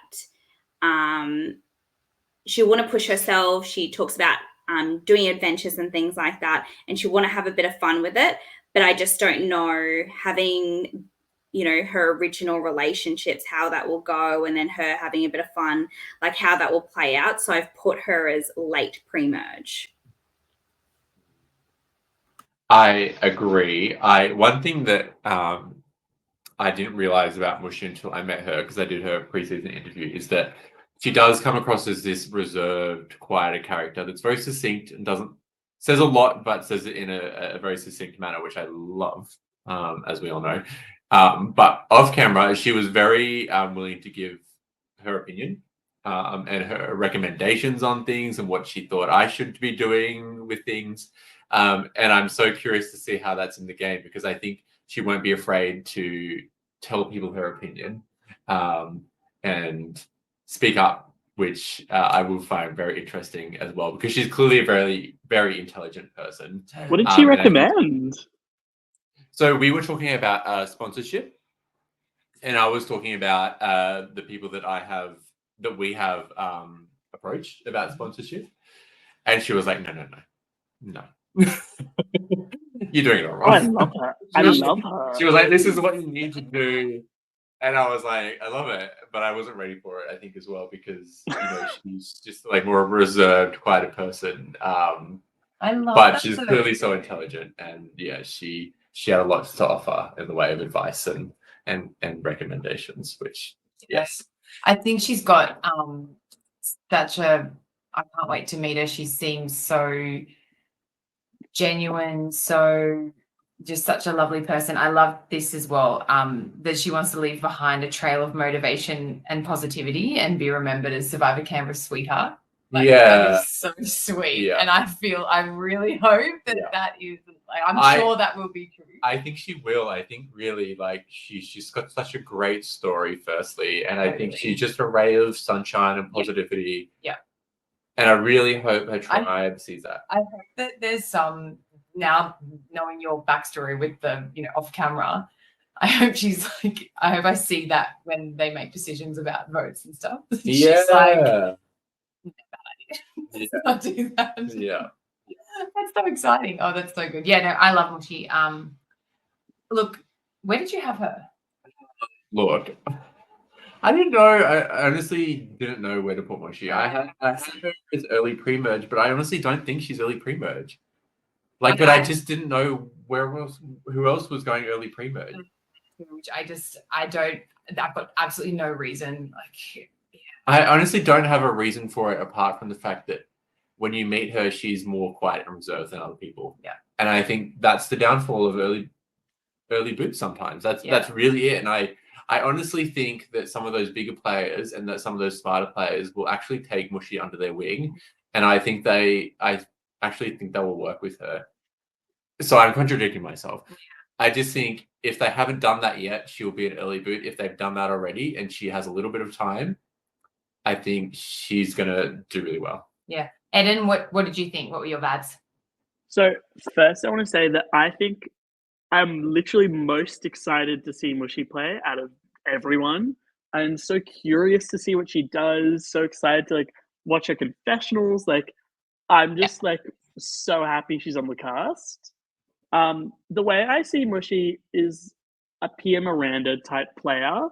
she'll want to push herself. She talks about doing adventures and things like that, and she'll want to have a bit of fun with it. But I just don't know, having, her original relationships, how that will go, and then her having a bit of fun, like how that will play out. So I've put her as late pre-merge. I agree. One thing that I didn't realize about Mushy until I met her, because I did her preseason interview, is that she does come across as this reserved, quieter character that's very succinct and says a lot, but says it in a very succinct manner, which I love, as we all know. But off camera, she was very willing to give her opinion and her recommendations on things and what she thought I should be doing with things. And I'm so curious to see how that's in the game, because I think she won't be afraid to tell people her opinion and speak up, which I will find very interesting as well, because she's clearly a very, very intelligent person. What did she recommend? So we were talking about sponsorship, and I was talking about the people that we have approached about sponsorship, and she was like, no. You're doing it all wrong. Oh, I love her. I love her. She was like, this is what you need to do. And I was like, I love it. But I wasn't ready for it, I think, as well, because she's just like more reserved, quieter person. I love but that. She's clearly so intelligent, and yeah, she had a lot to offer in the way of advice and recommendations, which yes. I think she's got such a, I can't wait to meet her. She seems so genuine, so just such a lovely person. I love this as well, that she wants to leave behind a trail of motivation and positivity and be remembered as Survivor Canberra's sweetheart. Like, that is so sweet. Yeah. And I really hope that is, like, I'm sure that will be true. I think she will. I think really, like, she's got such a great story, firstly, and I think she's just a ray of sunshine and positivity. Yeah. And I really hope her tribe sees that. I hope that there's some, now knowing your backstory with the, off camera, I hope I see that when they make decisions about votes and stuff. Yeah. She's like, bad idea. Let's not do that. Yeah. That's so exciting. Oh, that's so good. Yeah, no, I love Mushy. Look, where did you have her? Look, I didn't know. I honestly didn't know where to put Mushy. I had her as early pre-merge, but I honestly don't think she's early pre-merge. Like, but I just didn't know who else was going early pre-merge. Which I've got absolutely no reason. Like, yeah. I honestly don't have a reason for it apart from the fact that when you meet her, she's more quiet and reserved than other people. Yeah. And I think that's the downfall of early boots sometimes. That's really it. And I honestly think that some of those bigger players and that some of those smarter players will actually take Mushy under their wing. And I actually think they will work with her. So I'm contradicting myself. Yeah. I just think if they haven't done that yet, she'll be an early boot. If they've done that already and she has a little bit of time, I think she's going to do really well. Yeah. Eden, what did you think? What were your vibes? So first, I want to say that I think I'm literally most excited to see Mushy play out of everyone. I'm so curious to see what she does. So excited to watch her confessionals. I'm just so happy she's on the cast. The way I see Mushy is a Pia Miranda type player.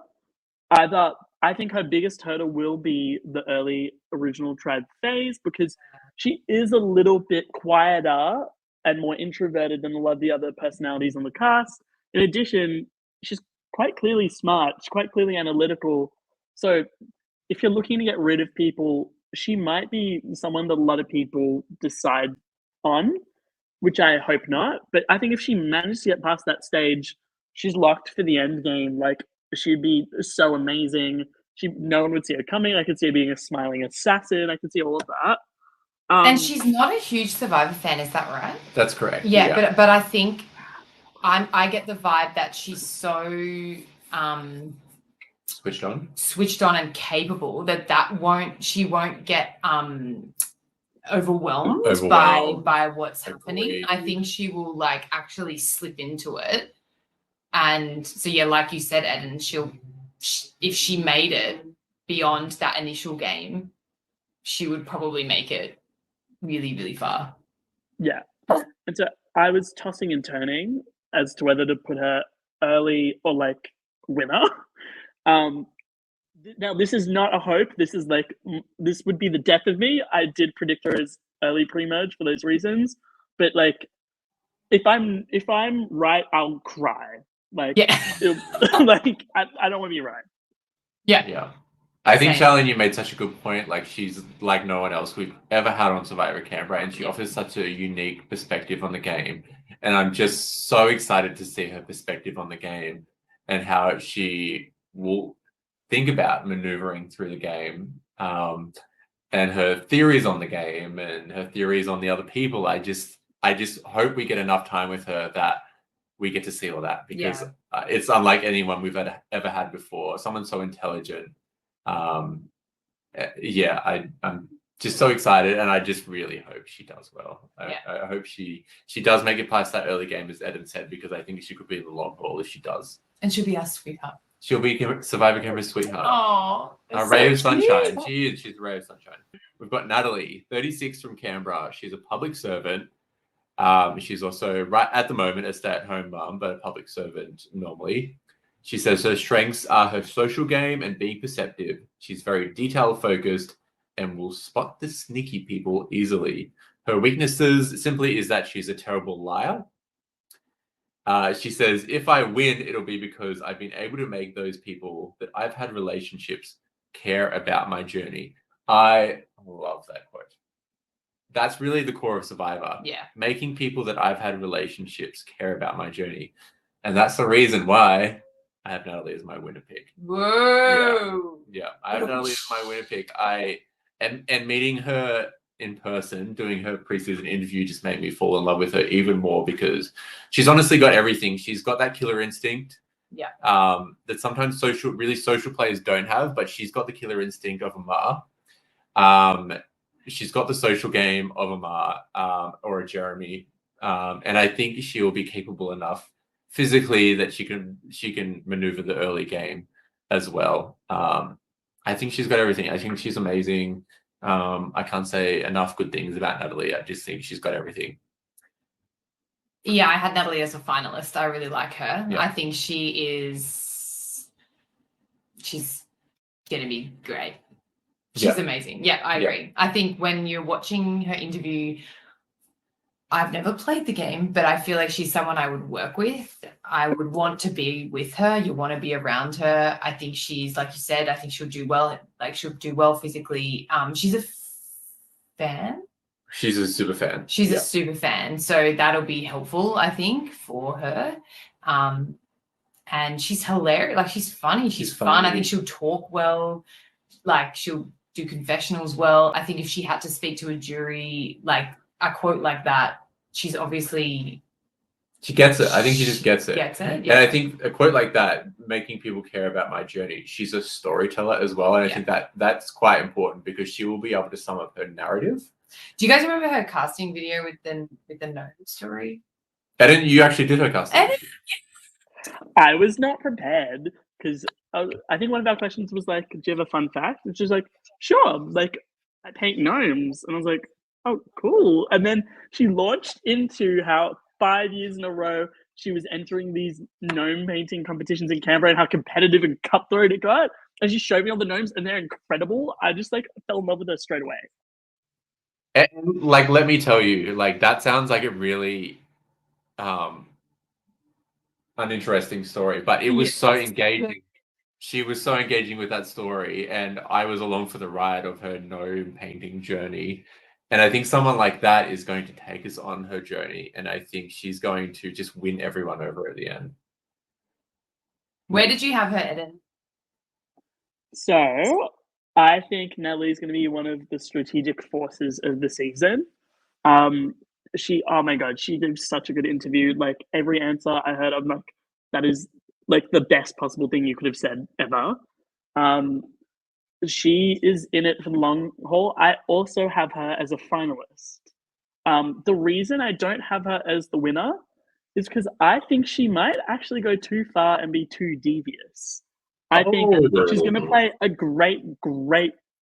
I think her biggest hurdle will be the early original tribe phase, because she is a little bit quieter and more introverted than a lot of the other personalities on the cast. In addition, she's quite clearly smart. She's quite clearly analytical. So if you're looking to get rid of people, she might be someone that a lot of people decide on, which I hope not. But I think if she manages to get past that stage, she's locked for the end game. She'd be so amazing. No one would see her coming. I could see her being a smiling assassin. I could see all of that. And she's not a huge Survivor fan, is that right? That's correct. Yeah. But I think I get the vibe that she's so Switched on and capable, she won't get overwhelmed by what's happening. I think she will like actually slip into it. And so yeah, like you said, Eden, if she made it beyond that initial game, she would probably make it really, really far. Yeah. And so I was tossing and turning as to whether to put her early or like winner. Now this is not a hope. This is like this would be the death of me. I did predict her as early pre-merge for those reasons, but like if I'm right, I'll cry. Like like I don't want to be right. Yeah. I think, Charlene, you made such a good point. Like, she's like no one else we've ever had on Survivor Canberra, and she offers such a unique perspective on the game. And I'm just so excited to see her perspective on the game and how she will think about maneuvering through the game, and her theories on the game and her theories on the other people. I just hope we get enough time with her that we get to see all that, because it's unlike anyone we've ever had before. Someone so intelligent. I'm just so excited, and I just really hope she does well. I hope she does make it past that early game, as Eden said, because I think she could be in the long haul if she does. And she'll be our sweetheart. She'll be Survivor Canberra's sweetheart. Oh, a ray of sunshine. She's a ray of sunshine. We've got Natalie, 36 from Canberra. She's a public servant. She's also, right at the moment, a stay-at-home mum, but a public servant normally. She says her strengths are her social game and being perceptive. She's very detail-focused and will spot the sneaky people easily. Her weaknesses simply is that she's a terrible liar. She says, if I win, it'll be because I've been able to make those people that I've had relationships care about my journey. I love that quote. That's really the core of Survivor. Yeah. Making people that I've had relationships care about my journey. And that's the reason why I have Natalie as my winner pick. Whoa. Yeah. I have Natalie as my winner pick. And meeting her in person, doing her preseason interview just made me fall in love with her even more, because she's honestly got everything. She's got that killer instinct. Yeah. That sometimes really social players don't have, but she's got the killer instinct of Amar. She's got the social game of Amar, or a Jeremy. And I think she will be capable enough physically that she can maneuver the early game as well. I think she's got everything. I think she's amazing. I can't say enough good things about Natalie. I just think she's got everything. Yeah, I had Natalie as a finalist. I really like her. Yeah. I think she's going to be great. She's amazing. Yeah, I agree. I think when you're watching her interview, I've never played the game, but I feel like she's someone I would work with. I would want to be with her. You want to be around her. I think she's, like you said, I think she'll do well. Like, she'll do well physically. She's a fan. She's a super fan. She's a super fan. So that'll be helpful, I think, for her. And she's hilarious. Like, she's funny. She's fun. I think she'll talk well. Like, she'll do confessionals well. I think if she had to speak to a jury, like a quote like that, she's obviously... She gets it. I think she just gets it. Gets it, yeah. And I think a quote like that, making people care about my journey, she's a storyteller as well. And I think that's quite important, because she will be able to sum up her narrative. Do you guys remember her casting video with the gnome story? Eden, you actually did her casting. I was not prepared, because I think one of our questions was like, do you have a fun fact? And she's like, sure, like, I paint gnomes. And I was like, oh, cool. And then she launched into how 5 years in a row she was entering these gnome painting competitions in Canberra and how competitive and cutthroat it got. And she showed me all the gnomes, and they're incredible. I just like fell in love with her straight away. And like, let me tell you, like, that sounds like a really uninteresting story, but it was so engaging. She was so engaging with that story, and I was along for the ride of her gnome painting journey. And I think someone like that is going to take us on her journey, and I think she's going to just win everyone over at the end. Where did you have her, Eden? So I think Natalie's going to be one of the strategic forces of the season. Oh my God, she did such a good interview. Like, every answer I heard, I'm like, that is like the best possible thing you could have said ever. She is in it for the long haul. I also have her as a finalist. The reason I don't have her as the winner is because I think she might actually go too far and be too devious. I think she's going to play a great,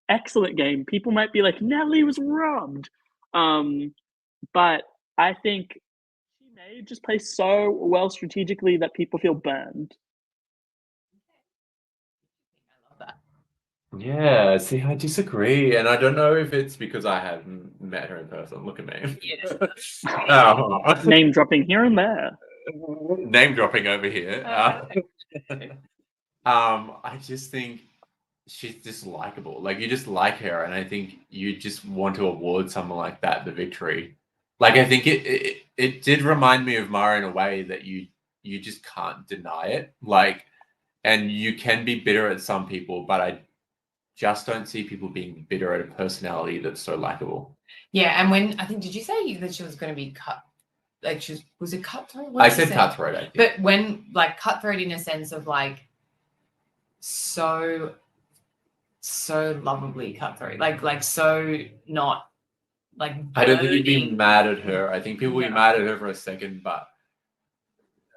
excellent game. People might be like, Natalie was robbed. But I think she may just play so well strategically that people feel burned. I love that. Yeah, see, I disagree, and I don't know if it's because I haven't met her in person. Look at me. Yeah. Name dropping here and there. Name dropping over here. I just think she's just likable. Like, you just like her, and I think you just want to award someone like that the victory. Like, I think it did remind me of Mara in a way that you just can't deny it. Like, and you can be bitter at some people, but I just don't see people being bitter at a personality that's so likable. Yeah, and when I think, did you say that she was going to be cut? Like, was it cutthroat? I said cutthroat, I think. But when, like, cutthroat in a sense of like so lovably cutthroat, like so not like. I don't think you'd be burning. mad at her. I think people will be No. mad at her for a second, but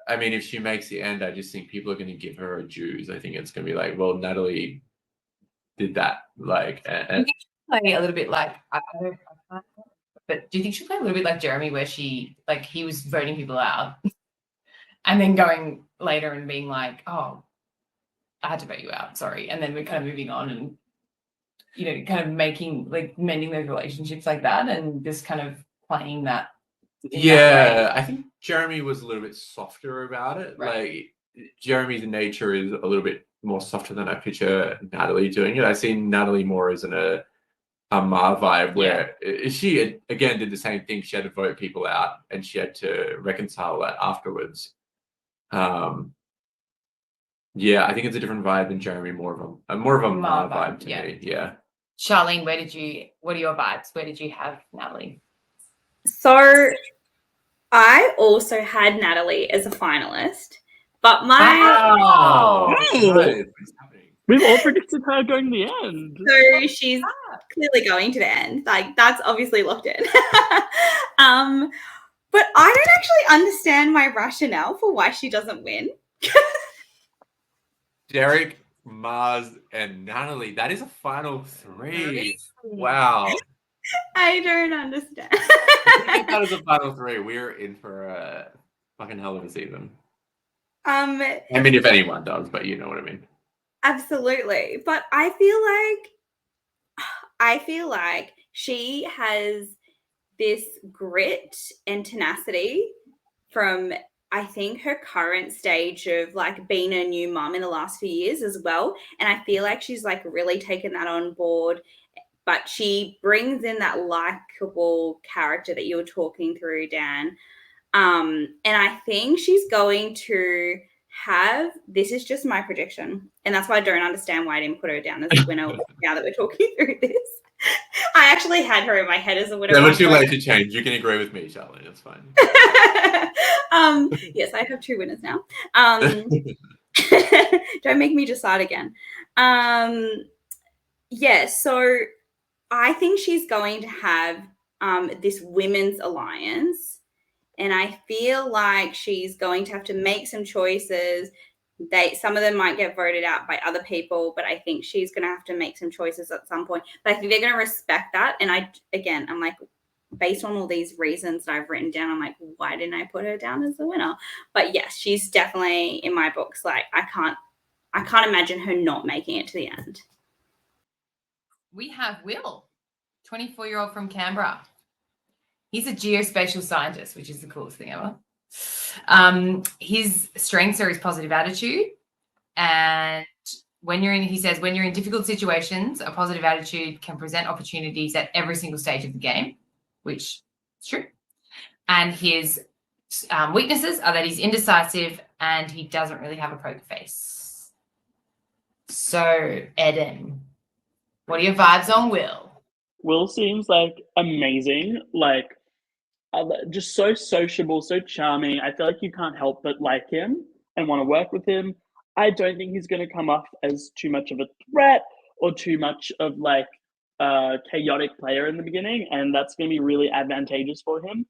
I mean, if she makes the end, I just think people are going to give her a dues. I think it's going to be like, well, Natalie did that. Like, Do you think she'll play a little bit like, I can't, but do you think she'll play a little bit like Jeremy, where she, like, he was voting people out and then going later and being like, oh, I had to vote you out, sorry. And then we're kind of moving on and, you know, kind of mending those relationships like that and just kind of playing that. Yeah, I think Jeremy was a little bit softer about it. Right. Like, Jeremy's nature is a little bit more softer than I picture Natalie doing it. I see Natalie more as a Ma vibe, where she again did the same thing. She had to vote people out, and she had to reconcile that afterwards. Yeah, I think it's a different vibe than Jeremy. More of a Ma vibe to me. Yeah. Charlene, what are your vibes? Where did you have Natalie? So I also had Natalie as a finalist, but We've all predicted her going to the end. So she's clearly going to the end. Like, that's obviously locked in. But I don't actually understand my rationale for why she doesn't win. Derek, Mars, and Natalie. That is a final three. Wow. I don't understand. If that is a final three, we're in for a fucking hell of a season. I mean, if anyone does, but you know what I mean. Absolutely. But I feel like she has this grit and tenacity from, I think, her current stage of like being a new mum in the last few years as well. And I feel like she's like really taken that on board, but she brings in that likable character that you were talking through, Dan. And I think she's going to have, this is just my prediction, and that's why I don't understand why I didn't put her down as a winner now that we're talking through this. I actually had her in my head as a winner. Never too late to change. You can agree with me, Charlie. That's fine. Yes, I have two winners now. Don't make me decide again. Yeah, so I think she's going to have this women's alliance. And I feel like she's going to have to make some choices. Some of them might get voted out by other people, but I think she's going to have to make some choices at some point. But I think they're going to respect that. And I'm like, based on all these reasons that I've written down, I'm like, why didn't I put her down as the winner? But yes, she's definitely in my books. Like, I can't imagine her not making it to the end. We have Will, 24-year-old from Canberra. He's a geospatial scientist, which is the coolest thing ever. His strengths are his positive attitude. And he says, when you're in difficult situations, a positive attitude can present opportunities at every single stage of the game, which is true. And his weaknesses are that he's indecisive and he doesn't really have a poker face. So, Eden, what are your vibes on Will? Will seems like amazing. Like, just so sociable, so charming. I feel like you can't help but like him. and want to work with him. I don't think he's going to come off as too much of a threat or too much of like a chaotic player in the beginning, and that's going to be really advantageous for him.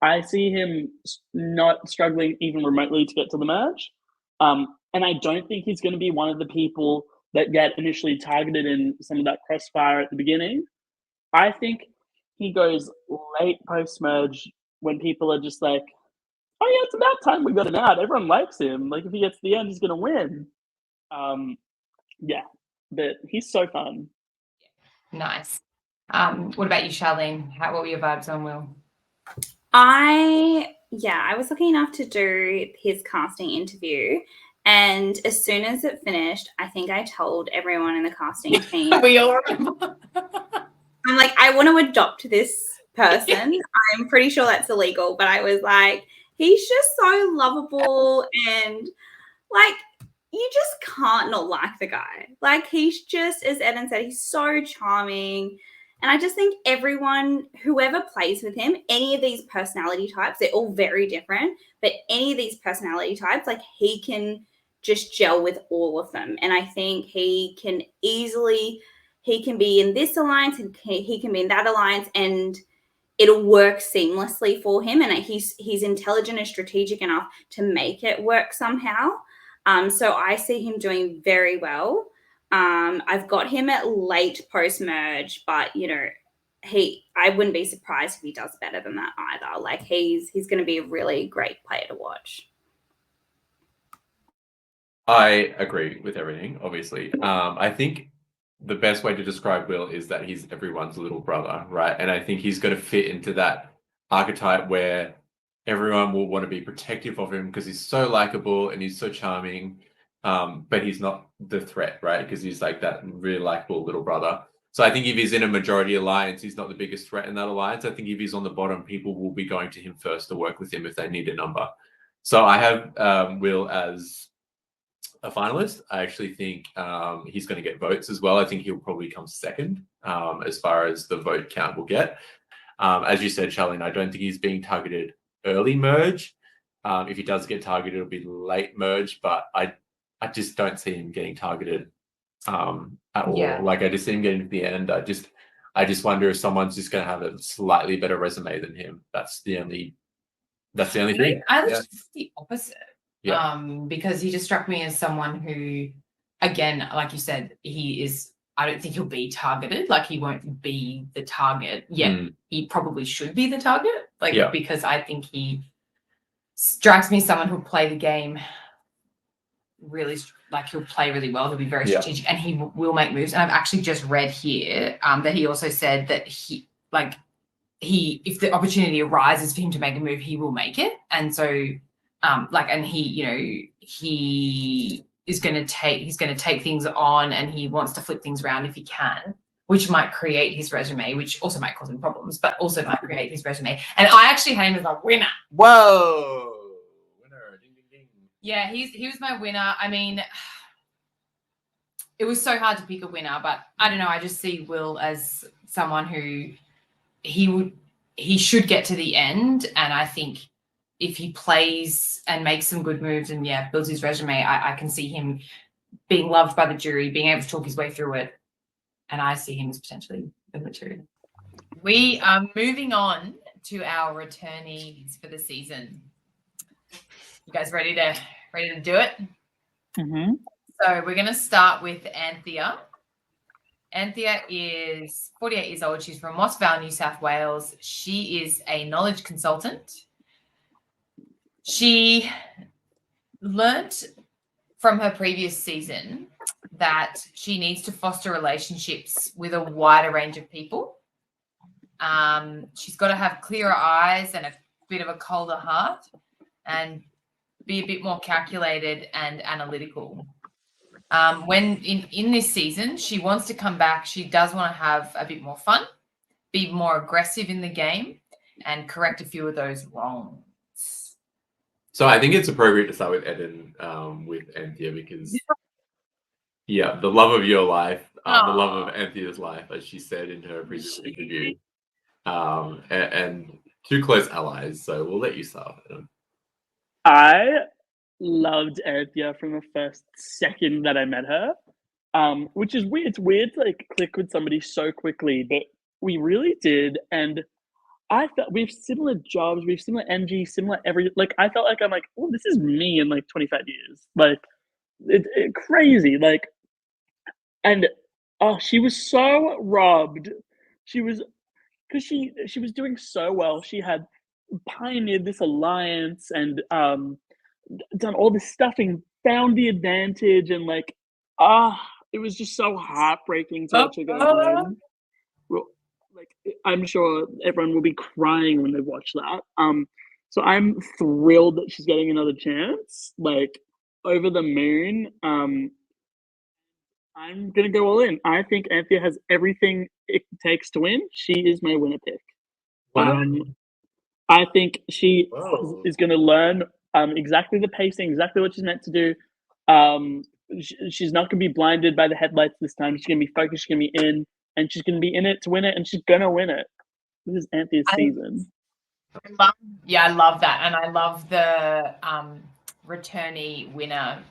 I see him not struggling even remotely to get to the merge. And I don't think he's going to be one of the people that get initially targeted in some of that crossfire at the beginning. I think he goes late post-merge when people are just like, oh yeah, it's about time we got him out. Everyone likes him. Like if he gets to the end, he's going to win. Yeah, but he's so fun. Nice. What about you, Charlene? What were your vibes on Will? I was lucky enough to do his casting interview, and as soon as it finished, I think I told everyone in the casting team. We all remember. I'm like, I want to adopt this person. I'm pretty sure that's illegal, but I was like, he's just so lovable, and like you just can't not like the guy. Like he's just, as Eden said, he's so charming. And I just think everyone, whoever plays with him, any of these personality types, they're all very different, but any of these personality types, like he can just gel with all of them. And I think he can be in this alliance and he can be in that alliance, and it'll work seamlessly for him. And he's intelligent and strategic enough to make it work somehow. So I see him doing very well. I've got him at late post-merge, but, I wouldn't be surprised if he does better than that either. Like, he's going to be a really great player to watch. I agree with everything, obviously. I think the best way to describe Will is that he's everyone's little brother, right? And I think he's going to fit into that archetype where everyone will want to be protective of him because he's so likable and he's so charming. But he's not the threat, right? Because he's like that really likable little brother. So I think if he's in a majority alliance, he's not the biggest threat in that alliance. I think if he's on the bottom, people will be going to him first to work with him if they need a number. So I have Will as a finalist. I actually think he's going to get votes as well. I think he'll probably come second as far as the vote count will get. As you said, Charlene, I don't think he's being targeted early merge. If he does get targeted, it'll be late merge, but I just don't see him getting targeted at all. Yeah. Like I just see him getting to the end. I just wonder if someone's just going to have a slightly better resume than him. That's the only thing. I just the opposite. Yeah. Because he just struck me as someone who, again, like you said, I don't think he'll be targeted. Like he won't be the target yet. He probably should be the target. Because I think he strikes me as someone who'll play the game really, like he'll play really well. He'll be very strategic and he will make moves. And I've actually just read here that he also said that if the opportunity arises for him to make a move, he will make it. And so he is going to take things on, and he wants to flip things around if he can, which might create his resume, which also might cause him problems, but also might create his resume. And I actually had him as a winner. Whoa. Yeah, he was my winner. I mean, it was so hard to pick a winner, but I don't know. I just see Will as someone who he should get to the end, and I think if he plays and makes some good moves and builds his resume, I can see him being loved by the jury, being able to talk his way through it, and I see him as potentially the material. We are moving on to our returnees for the season. You guys ready to do it? Mm-hmm. So we're going to start with Anthia. Anthia is 48 years old. She's from Moss Vale, New South Wales. She is a knowledge consultant. She learnt from her previous season that she needs to foster relationships with a wider range of people. She's got to have clearer eyes and a bit of a colder heart and be a bit more calculated and analytical. When in this season, she wants to come back. She does want to have a bit more fun, be more aggressive in the game, and correct a few of those wrongs. So I think it's appropriate to start with Eden with Anthia because, the love of your life, the love of Anthia's life, as she said in her previous interview, and two close allies. So we'll let you start. I loved Anthia from the first second that I met her, which is weird. It's weird to like click with somebody so quickly, but we really did. And I felt we have similar jobs, we have similar energy, similar like I felt like I'm like, oh, this is me in like 25 years. Like it crazy. Like, and oh, she was so robbed. She was because she was doing so well. She had pioneered this alliance and done all this stuff and found the advantage, and like it was just so heartbreaking to watch her go home. Well, like I'm sure everyone will be crying when they watch that. So I'm thrilled that she's getting another chance, like over the moon. I'm gonna go all in. I think Anthea has everything it takes to win. She is my winner pick. I think she is going to learn exactly the pacing, exactly what she's meant to do. She's not going to be blinded by the headlights this time. She's going to be focused. She's going to be in, and she's going to be in it to win it, and she's going to win it. This is Anthea's season. I love that, and I love the returnee winner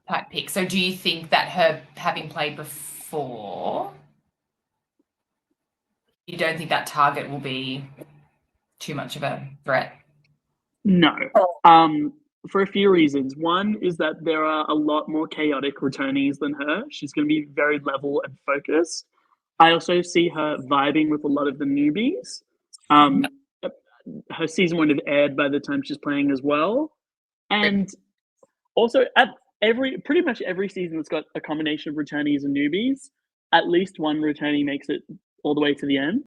type pick. So, do you think that her having played before, you don't think that target will be too much of a threat? No. For a few reasons. One is that there are a lot more chaotic returnees than her. She's going to be very level and focused. I also see her vibing with a lot of the newbies. Her season won't have aired by the time she's playing as well. And also at pretty much every season that's got a combination of returnees and newbies, at least one returnee makes it all the way to the end.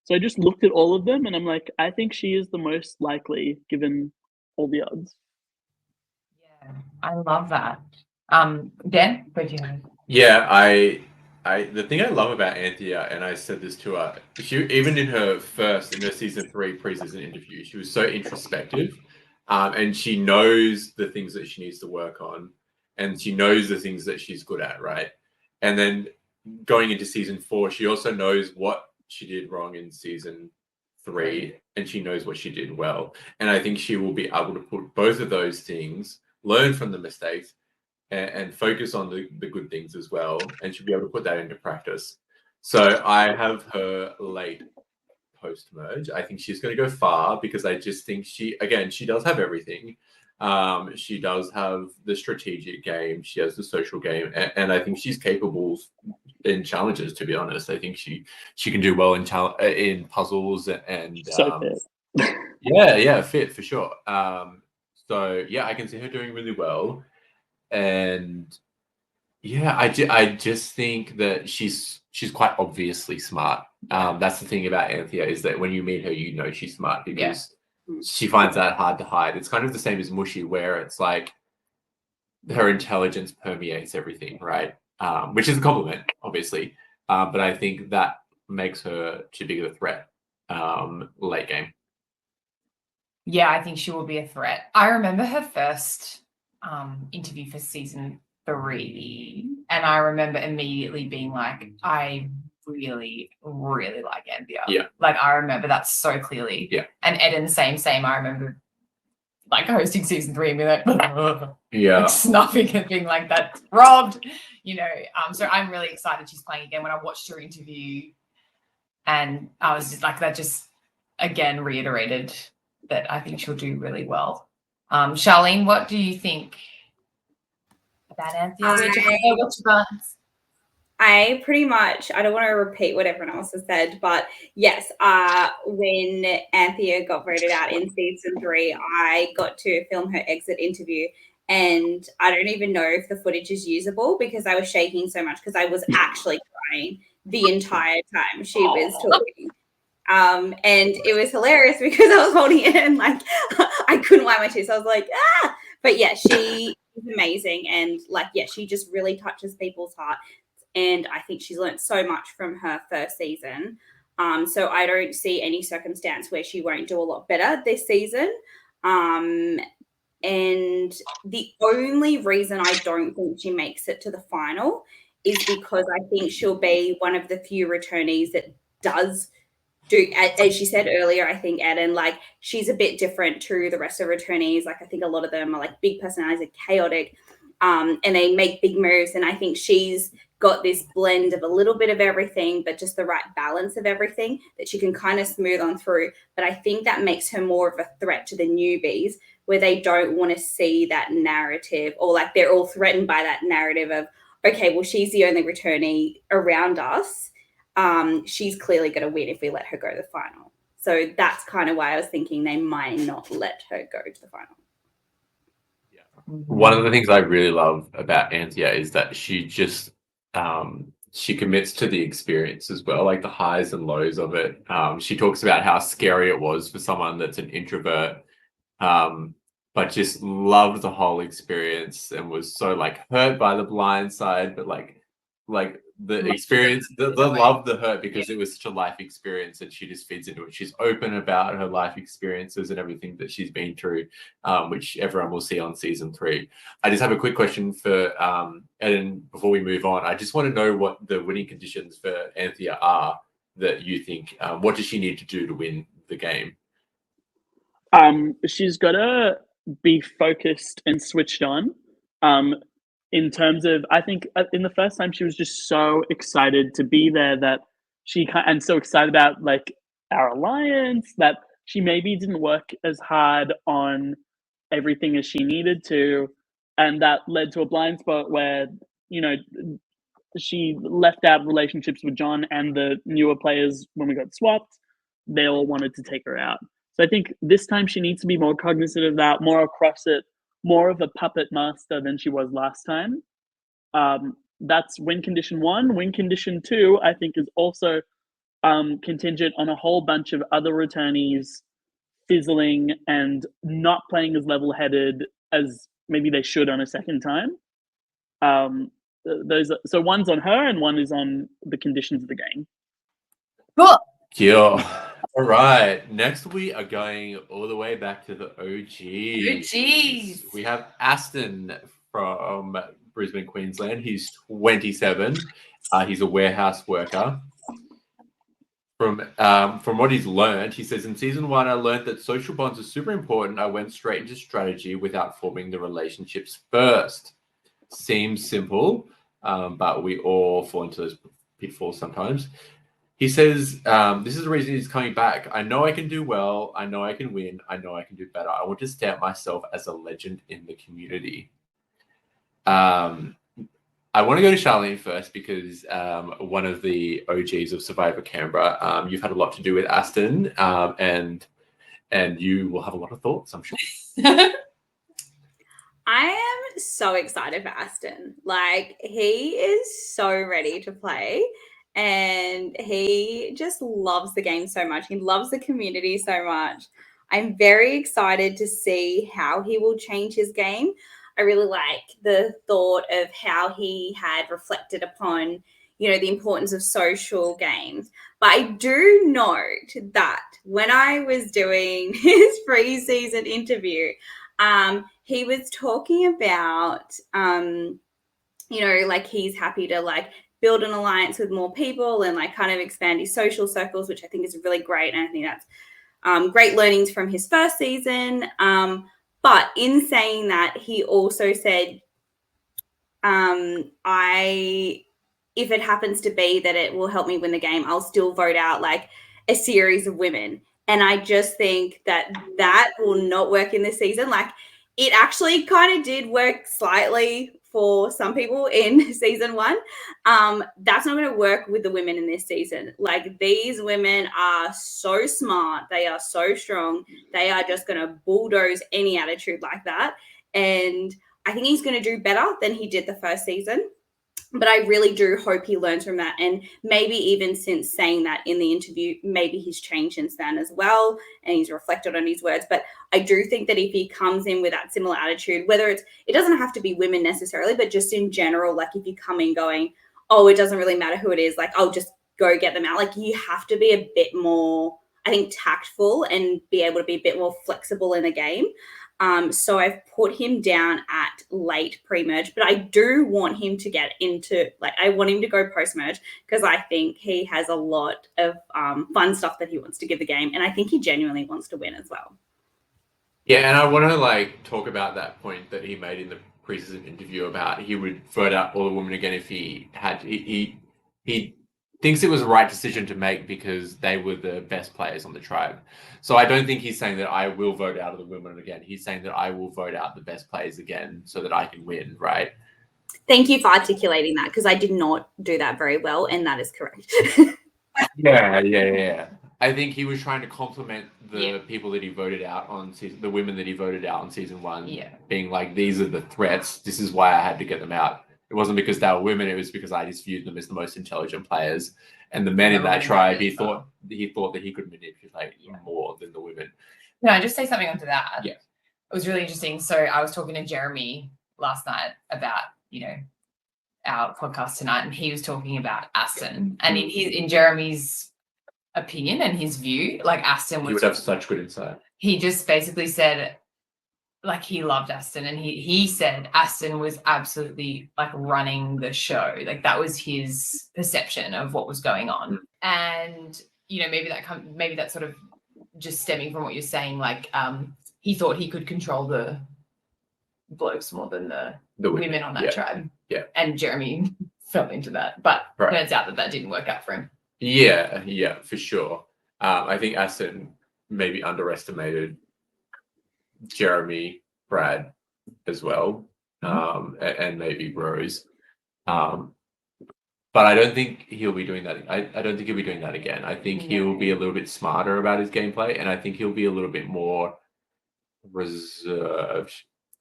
So I just looked at all of them and I'm like, I think she is the most likely given all the odds. Yeah, I love that. Dan, what do you have? Yeah, I the thing I love about Anthea, and I said this to her, even in her season 3 preseason interview, she was so introspective, and she knows the things that she needs to work on, and she knows the things that she's good at, right? And then going into season 4, she also knows what she did wrong in season 3, and she knows what she did well. And I think she will be able to put both of those things, learn from the mistakes, and focus on the good things as well, and she'll be able to put that into practice. So I have her late post-merge. I think she's going to go far because I just think she does have everything. She does have the strategic game. She has the social game, and I think she's capable in challenges. To be honest, I think she can do well in puzzles and so fit. Fit for sure. So yeah, I can see her doing really well. And yeah, I just think that she's quite obviously smart. That's the thing about Anthea, is that when you meet her, you know she's smart because she finds that hard to hide. It's kind of the same as Mushy, where it's like her intelligence permeates everything, right? Which is a compliment, obviously. But I think that makes her too big of a threat late game. Yeah, I think she will be a threat. I remember her first interview for season 3, and I remember immediately being like, I really, really like Anthea. Yeah. Like, I remember that so clearly. Yeah. And Eden, same. I remember like hosting season 3 and being like, like snuffing and being like, that's robbed, so I'm really excited she's playing again. When I watched her interview, and I was just like, that just again reiterated that I think she'll do really well. Charlene, what do you think about Anthea? What's your thoughts? I pretty much, I don't want to repeat what everyone else has said, but yes, when Anthea got voted out in season 3, I got to film her exit interview, and I don't even know if the footage is usable because I was shaking so much because I was actually crying the entire time she was talking. And it was hilarious because I was holding it and like I couldn't wipe my tears. So I was like, ah! But yeah, she is amazing, and like, yeah, she just really touches people's heart. And I think she's learned so much from her first season. So I don't see any circumstance where she won't do a lot better this season. And the only reason I don't think she makes it to the final is because I think she'll be one of the few returnees that does as she said earlier, I think, Eden, like, she's a bit different to the rest of returnees. Like, I think a lot of them are like big personalities, chaotic, and they make big moves. And I think she's got this blend of a little bit of everything, but just the right balance of everything that she can kind of smooth on through. But I think that makes her more of a threat to the newbies, where they don't want to see that narrative, or like they're all threatened by that narrative of, okay, well, she's the only returnee around us. She's clearly going to win if we let her go to the final. So that's kind of why I was thinking they might not let her go to the final. Yeah. One of the things I really love about Anthia is that she just she commits to the experience as well, like the highs and lows of it. She talks about how scary it was for someone that's an introvert, but just loved the whole experience and was so like hurt by the blind side, but like the experience, the love, the hurt, because it was such a life experience, and she just feeds into it. She's open about her life experiences and everything that she's been through, which everyone will see on season 3. I just have a quick question for Eden before we move on. I just want to know what the winning conditions for Anthia are that you think. What does she need to do to win the game? She's got to be focused and switched on. In terms of, I think in the first time she was just so excited to be there that and so excited about like our alliance that she maybe didn't work as hard on everything as she needed to, and that led to a blind spot where, you know, she left out relationships with John and the newer players when we got swapped. They all wanted to take her out. So I think this time she needs to be more cognizant of that, more across it, more of a puppet master than she was last time. That's win condition 1. Win condition 2, I think, is also contingent on a whole bunch of other returnees fizzling and not playing as level-headed as maybe they should on a second time. So one's on her and one is on the conditions of the game. Cool. Yeah. All right. Next, we are going all the way back to the OGs. OGs. We have Aston from Brisbane, Queensland. He's 27. He's a warehouse worker. From what he's learned, he says, in season 1, I learned that social bonds are super important. I went straight into strategy without forming the relationships first. Seems simple, but we all fall into those pitfalls sometimes. He says, this is the reason he's coming back. I know I can do well. I know I can win. I know I can do better. I want to stamp myself as a legend in the community. I want to go to Charlene first because one of the OGs of Survivor Canberra, you've had a lot to do with Aston, and you will have a lot of thoughts, I'm sure. I am so excited for Aston. Like, he is so ready to play. And he just loves the game so much. He loves the community so much. I'm very excited to see how he will change his game. I really like the thought of how he had reflected upon, you know, the importance of social games. But I do note that when I was doing his pre-season interview, he was talking about, you know, like he's happy to like build an alliance with more people and like kind of expand his social circles, which I think is really great. And I think that's great learnings from his first season. But in saying that, he also said, if it happens to be that it will help me win the game, I'll still vote out like a series of women. And I just think that will not work in this season. Like, it actually kind of did work slightly for some people in season 1. That's not going to work with the women in this season. Like, these women are so smart. They are so strong. They are just going to bulldoze any attitude like that. And I think he's going to do better than he did the first season. But I really do hope he learns from that. And maybe even since saying that in the interview, maybe he's changed since then as well. And he's reflected on his words. But I do think that if he comes in with that similar attitude, whether it doesn't have to be women necessarily, but just in general, like if you come in going, oh, it doesn't really matter who it is, like I'll just go get them out. Like, you have to be a bit more, I think, tactful and be able to be a bit more flexible in the game. So I've put him down at late pre-merge, but I do want him to get into, like, I want him to go post-merge because I think he has a lot of fun stuff that he wants to give the game, and I think he genuinely wants to win as well. Yeah, and I want to like talk about that point that he made in the preseason interview about he would vote out all the women again if he had. He thinks it was the right decision to make because they were the best players on the tribe. So I don't think he's saying that I will vote out of the women again. He's saying that I will vote out the best players again so that I can win, right? Thank you for articulating that because I did not do that very well, and that is correct. Yeah. I think he was trying to compliment the people that he voted out on the women that he voted out on season 1, being like, these are the threats. This is why I had to get them out. It wasn't because they were women. It was because I just viewed them as the most intelligent players. And the men in that tribe, he thought that he could manipulate more than the women. Can I just say something onto that? Yeah. It was really interesting. So I was talking to Jeremy last night about, our podcast tonight, and he was talking about Aston. And in Jeremy's opinion and his view, like Aston would have such good insight. He just basically said, like, he loved Aston, and he said Aston was absolutely like running the show. Like that was his perception of what was going on. And maybe that sort of just stemming from what you're saying, like he thought he could control the blokes more than the women on that tribe. Yeah. And Jeremy fell into that, but turns out that didn't work out for him. Yeah, for sure. I think Aston maybe underestimated Jeremy, Brad as well, and maybe Rose. But I don't think he'll be doing that. I don't think he'll be doing that again. I think he'll be a little bit smarter about his gameplay, and I think he'll be a little bit more reserved.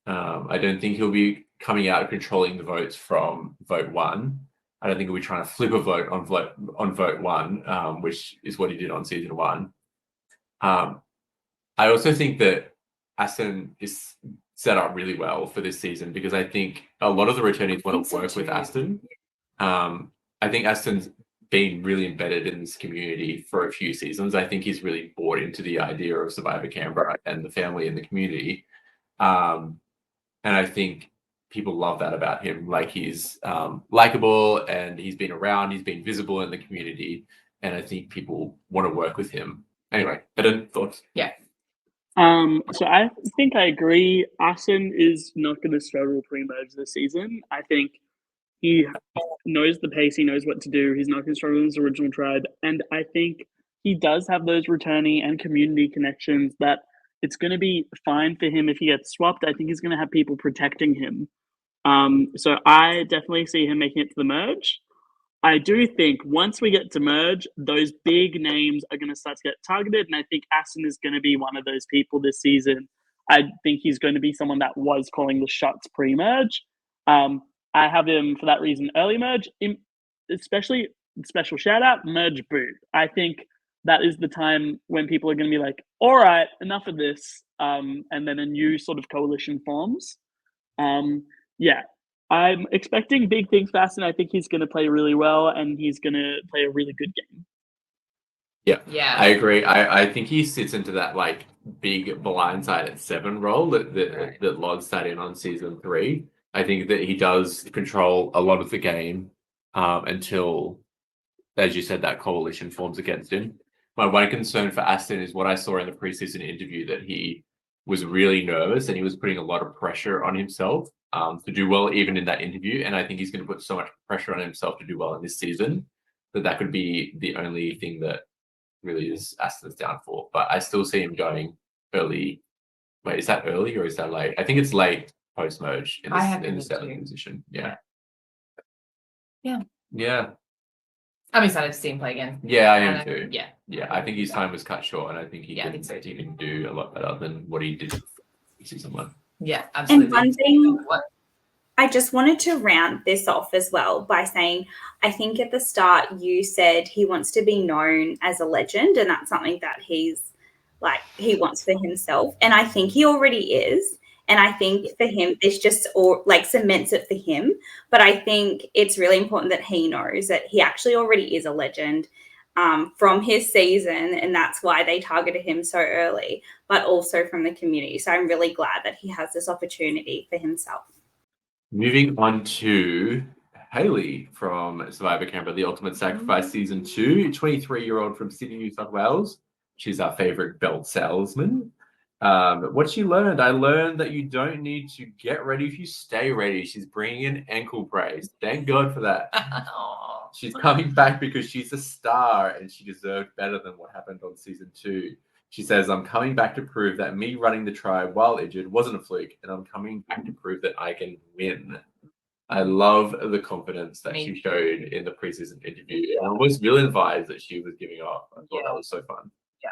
I don't think he'll be coming out and controlling the votes from vote 1. I don't think he'll be trying to flip a vote on vote 1, which is what he did on season 1. I also think that Aston is set up really well for this season because I think a lot of the returnees want to work with Aston. I think Aston's been really embedded in this community for a few seasons. I think he's really bought into the idea of Survivor Canberra and the family and the community. And I think people love that about him. Like he's likable and he's been around, he's been visible in the community. And I think people want to work with him. Anyway, Adele, thoughts? Yeah. So I think I agree. Aston is not going to struggle pre-merge this season. I think he knows the pace. He knows what to do. He's not going to struggle in his original tribe. And I think he does have those returnee and community connections that it's going to be fine for him if he gets swapped. I think he's going to have people protecting him. So I definitely see him making it to the merge. I do think once we get to merge, those big names are going to start to get targeted. And I think Aston is going to be one of those people this season. I think he's going to be someone that was calling the shots pre-merge. I have him for that reason early merge, especially special shout out, merge boot. I think that is the time when people are going to be like, all right, enough of this. And then a new sort of coalition forms. I'm expecting big things for Aston. I think he's going to play really well and he's going to play a really good game. Yeah, I agree. I think he sits into that like big blindside at 7 role that Lod sat in on season 3. I think that he does control a lot of the game until, as you said, that coalition forms against him. My one concern for Aston is what I saw in the preseason interview, that he was really nervous and he was putting a lot of pressure on himself to do well even in that interview. And I think he's going to put so much pressure on himself to do well in this season that could be the only thing that really is Aston's downfall. But I still see him going early. Wait, is that early or is that late? I think it's late post-merge in the 7th position. Yeah. I'm excited to see him play again. Yeah, I am too. Yeah. I think his time was cut short and I think he can do a lot better than what he did in season 1. Yeah, absolutely. And one thing, I just wanted to round this off as well by saying, I think at the start you said he wants to be known as a legend, and that's something that he wants for himself. And I think he already is. And I think for him, this just cements it for him. But I think it's really important that he knows that he actually already is a legend. from his season, and that's why they targeted him so early, but also from the community. So I'm really glad that he has this opportunity for himself. Moving on to Hayley from Survivor Canberra, The Ultimate Sacrifice Season 2, 23-year-old from Sydney, New South Wales. She's our favourite belt salesman. What she learned, I learned that you don't need to get ready if you stay ready. She's bringing an ankle brace. Thank God for that. She's coming back because she's a star and she deserved better than what happened on Season 2. She says, I'm coming back to prove that me running the tribe while injured wasn't a fluke, and I'm coming back to prove that I can win. I love the confidence that she showed in the preseason interview. And almost villain vibes that she was giving off. I thought that was so fun. Yeah.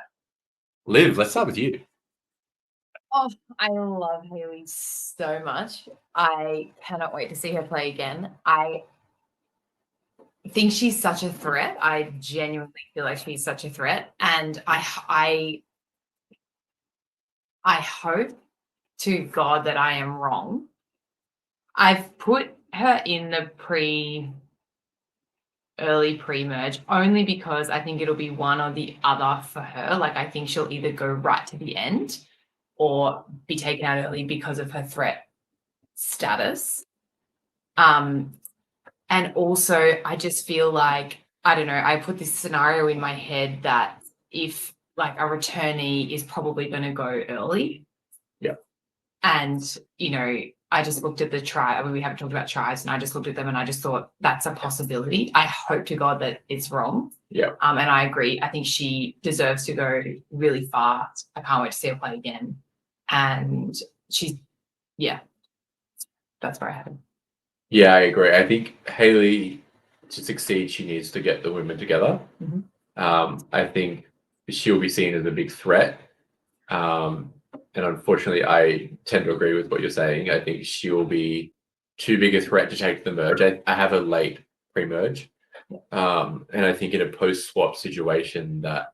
Liv, let's start with you. Oh, I love Hayley so much. I cannot wait to see her play again. I think she's such a threat. I genuinely feel like she's such a threat. And I hope to God that I am wrong. I've put her in the early pre-merge only because I think it'll be one or the other for her. Like, I think she'll either go right to the end or be taken out early because of her threat status. And also, I just feel like, I don't know, I put this scenario in my head that if like a returnee is probably going to go early. Yeah. And, you know, I just looked at the try. I mean, we haven't talked about tries, and I just looked at them and I just thought that's a possibility. I hope to God that it's wrong. Yeah. And I agree. I think she deserves to go really far. I can't wait to see her play again. And that's where I had her. Yeah, I agree. I think Hayley, to succeed, she needs to get the women together. Mm-hmm. I think she'll be seen as a big threat. And unfortunately, I tend to agree with what you're saying. I think she will be too big a threat to take the merge. I have a late pre-merge. And I think in a post-swap situation that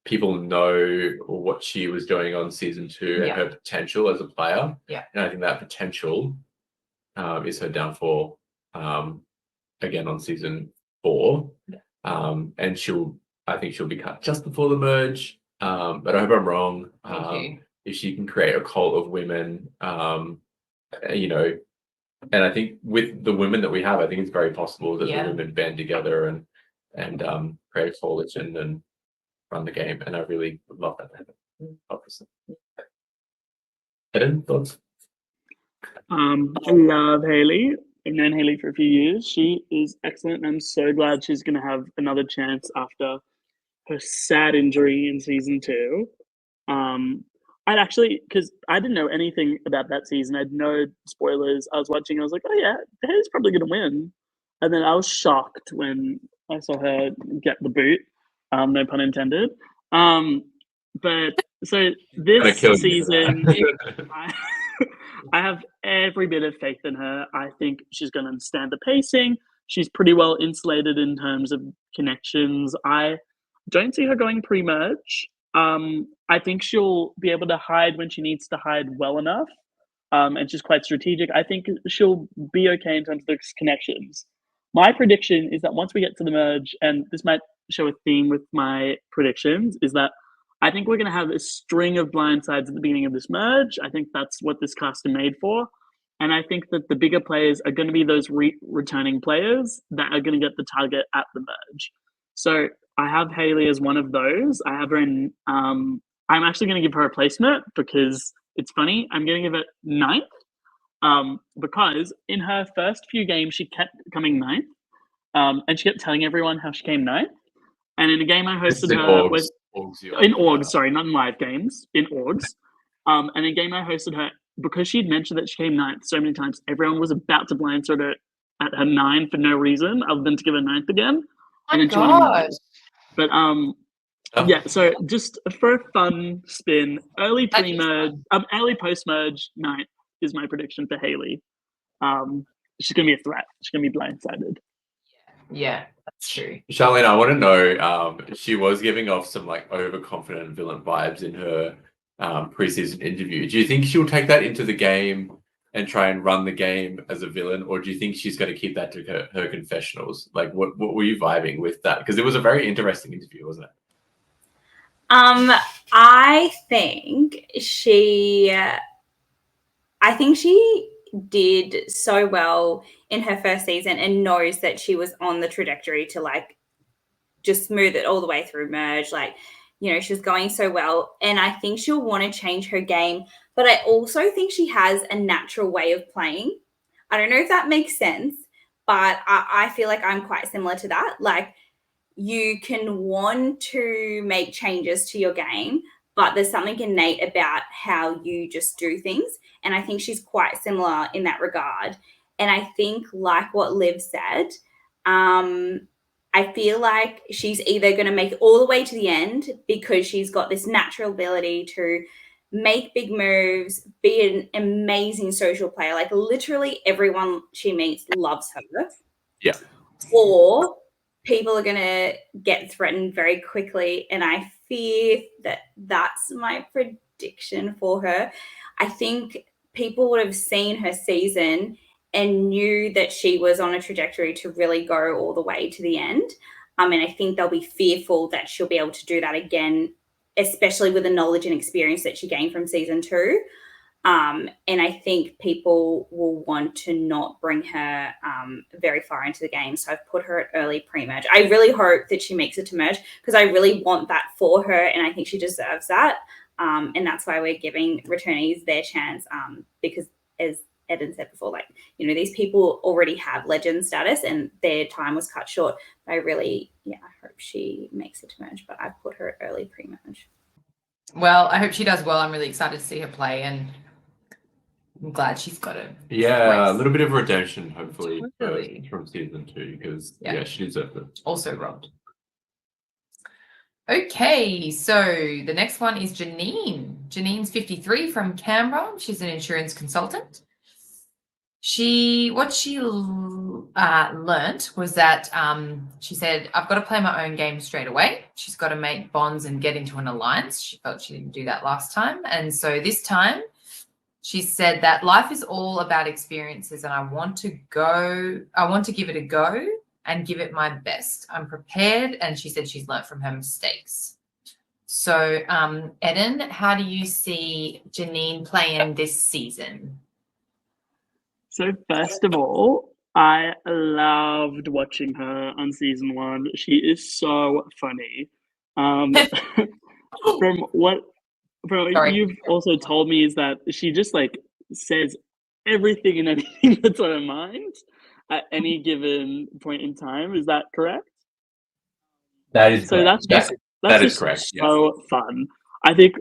people know what she was doing on Season 2 and her potential as a player. Yeah. And I think that potential is her downfall again on Season 4. Yeah. And I think she'll be cut just before the merge. But I hope I'm wrong. Thank you. If she can create a cult of women, you know, and I think with the women that we have, I think it's very possible that the women band together and create a coalition and run the game. And I really would love that to happen. Obviously. Eden, thoughts? I love Hayley. I've known Hayley for a few years. She is excellent, and I'm so glad she's going to have another chance after her sad injury in Season 2. I'd actually, because I didn't know anything about that season. I had no spoilers. I was watching. I was like, oh yeah, Hayley's probably going to win. And then I was shocked when I saw her get the boot. No pun intended. But so this season, I have every bit of faith in her. I think she's going to understand the pacing. She's pretty well insulated in terms of connections. I don't see her going pre-merge. I think she'll be able to hide when she needs to hide well enough. And she's quite strategic. I think she'll be okay in terms of those connections. My prediction is that once we get to the merge, and this might show a theme with my predictions, is that I think we're going to have a string of blindsides at the beginning of this merge. I think that's what this cast is made for. And I think that the bigger players are going to be those returning players that are going to get the target at the merge. So I have Hayley as one of those. I have her in, I'm actually going to give her a placement because it's funny. I'm going to give it 9th because in her first few games, she kept coming 9th. And she kept telling everyone how she came 9th. And in a game I hosted her with... In orgs, sorry, not in live games, in orgs. And in a game I hosted her, because she'd mentioned that she came 9th so many times, everyone was about to blindside her at her 9 for no reason other than to give her 9th again. And then she won. But yeah, so just for a fun spin, early pre-merge, early post-merge 9th is my prediction for Hayley. She's gonna be a threat. She's gonna be blindsided. Yeah, that's true. Charlene, I want to know, she was giving off some like overconfident villain vibes in her preseason interview. Do you think she'll take that into the game and try and run the game as a villain, or do you think she's going to keep that to her confessionals? Like, what were you vibing with that? Because it was a very interesting interview, wasn't it? I think she did so well in her first season and knows that she was on the trajectory to like just smooth it all the way through merge. Like, you know, she was going so well. And I think she'll want to change her game. But I also think she has a natural way of playing. I don't know if that makes sense, but I feel like I'm quite similar to that. Like, you can want to make changes to your game, but there's something innate about how you just do things. And I think she's quite similar in that regard. And I think, like what Liv said, I feel like she's either going to make it all the way to the end because she's got this natural ability to make big moves, be an amazing social player. Like, literally everyone she meets loves her. Yeah. Or people are going to get threatened very quickly. And I fear that that's my prediction for her. I think people would have seen her season and knew that she was on a trajectory to really go all the way to the end. And I think they'll be fearful that she'll be able to do that again, especially with the knowledge and experience that she gained from season 2. And I think people will want to not bring her very far into the game. So I've put her at early pre-merge. I really hope that she makes it to merge because I really want that for her, and I think she deserves that. And that's why we're giving returnees their chance because, as Eden said before, like, you know, these people already have legend status and their time was cut short. I really, I hope she makes it to merge, but I've put her at early pre-merge. Well, I hope she does well. I'm really excited to see her play, and I'm glad she's got it. Yeah, a little bit of redemption, hopefully, Totally. from season 2, because she deserved it. Also robbed. Okay, so the next one is Janine. Janine's 53 from Canberra. She's an insurance consultant. What she learnt was that she said, I've got to play my own game straight away. She's got to make bonds and get into an alliance. She felt she didn't do that last time. And so this time she said that life is all about experiences and I want to give it a go and give it my best. I'm prepared. And she said she's learnt from her mistakes. So, Eden, how do you see Janine playing this season? So first of all, I loved watching her on season 1. She is so funny. From you've also told me is that she just like says everything and anything that's on her mind at any given point in time. Is that correct? That is so. Correct. That is correct. So fun. I think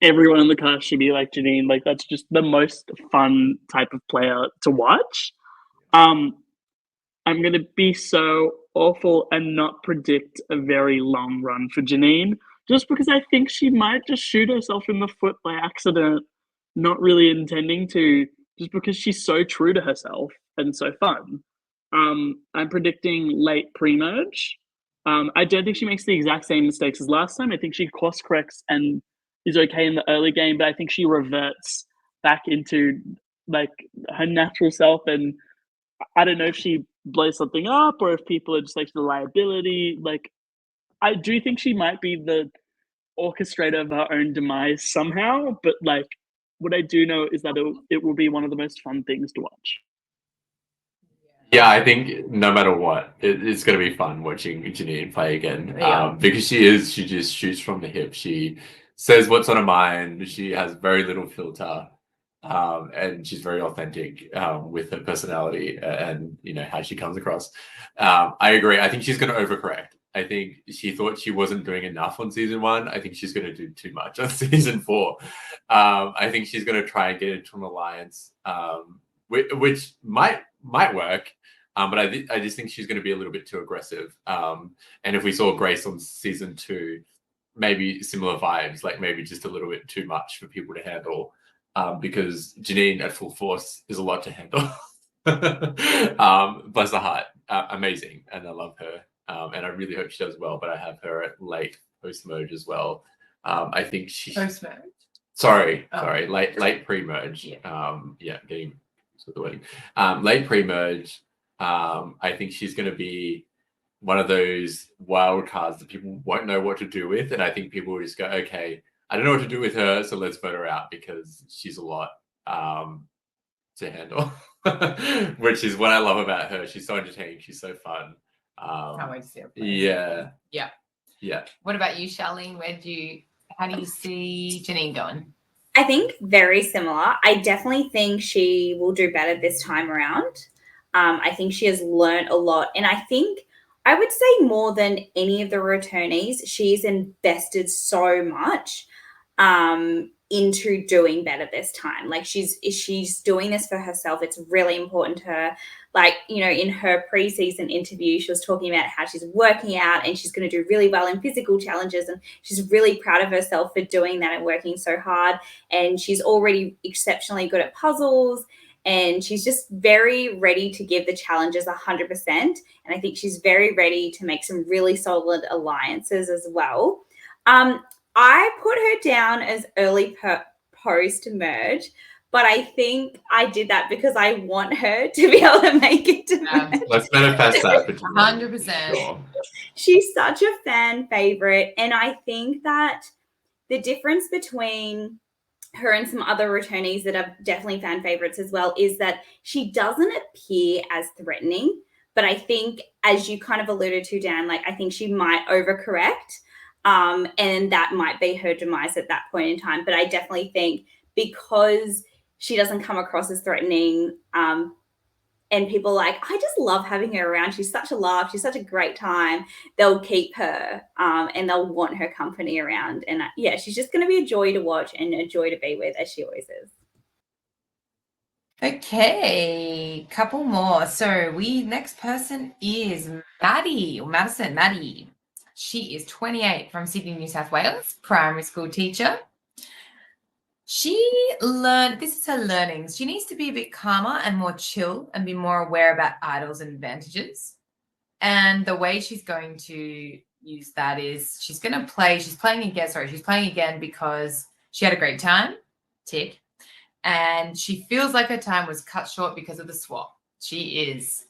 everyone in the cast should be like Janine. Like, that's just the most fun type of player to watch. I'm going to be so awful and not predict a very long run for Janine, just because I think she might just shoot herself in the foot by accident, not really intending to, just because she's so true to herself and so fun. I'm predicting late pre-merge. I don't think she makes the exact same mistakes as last time. I think she course corrects and is okay in the early game, but I think she reverts back into like her natural self. And I don't know if she blows something up or if people are just like the liability. Like, I do think she might be the orchestrator of her own demise somehow, but like, what I do know is that it will be one of the most fun things to watch. Yeah, I think no matter what, it's going to be fun watching Janine play again because she just shoots from the hip. She says what's on her mind. She has very little filter, and she's very authentic with her personality and, you know, how she comes across. I agree. I think she's going to overcorrect. I think she thought she wasn't doing enough on season 1. I think she's going to do too much on season 4. I think she's going to try and get into an alliance, which might work. But I just think she's going to be a little bit too aggressive. And if we saw Grace on season 2, maybe similar vibes, like maybe just a little bit too much for people to handle. Because Janine at full force is a lot to handle. Bless her heart, amazing, and I love her. And I really hope she does well. But I have her at late post-merge as well. I think she post-merge. Sorry, late pre-merge. Getting the wording. Late pre-merge. I think she's going to be one of those wild cards that people won't know what to do with, and I think people will just go, okay, I don't know what to do with her, so let's vote her out because she's a lot to handle, which is what I love about her. She's so entertaining. She's so fun. Can't wait to see her play. Yeah. What about you, Charlene? How do you see Janine going? I think very similar. I definitely think she will do better this time around. I think she has learned a lot. And I think I would say more than any of the returnees, she's invested so much into doing better this time. Like she's doing this for herself. It's really important to her. Like, you know, in her preseason interview, she was talking about how she's working out and she's going to do really well in physical challenges. And she's really proud of herself for doing that and working so hard. And she's already exceptionally good at puzzles. And she's just very ready to give the challenges 100%. And I think she's very ready to make some really solid alliances as well. I put her down as early post-merge, but I think I did that because I want her to be able to make it to merge. Let's manifest that. 100%. Sure. She's such a fan favorite, and I think that the difference between her and some other returnees that are definitely fan favorites as well is that she doesn't appear as threatening, but I think, as you kind of alluded to, Dan, like I think she might overcorrect. And that might be her demise at that point in time. But I definitely think because she doesn't come across as threatening, and people are like, I just love having her around. She's such a laugh. She's such a great time. They'll keep her and they'll want her company around. And yeah, she's just going to be a joy to watch and a joy to be with, as she always is. Okay, couple more. So next person is Maddie. She is 28 from Sydney, New South Wales, primary school teacher. This is her learnings. She needs to be a bit calmer and more chill and be more aware about idols and advantages. And the way she's going to use that is she's playing again because she had a great time, tick. And she feels like her time was cut short because of the swap. She is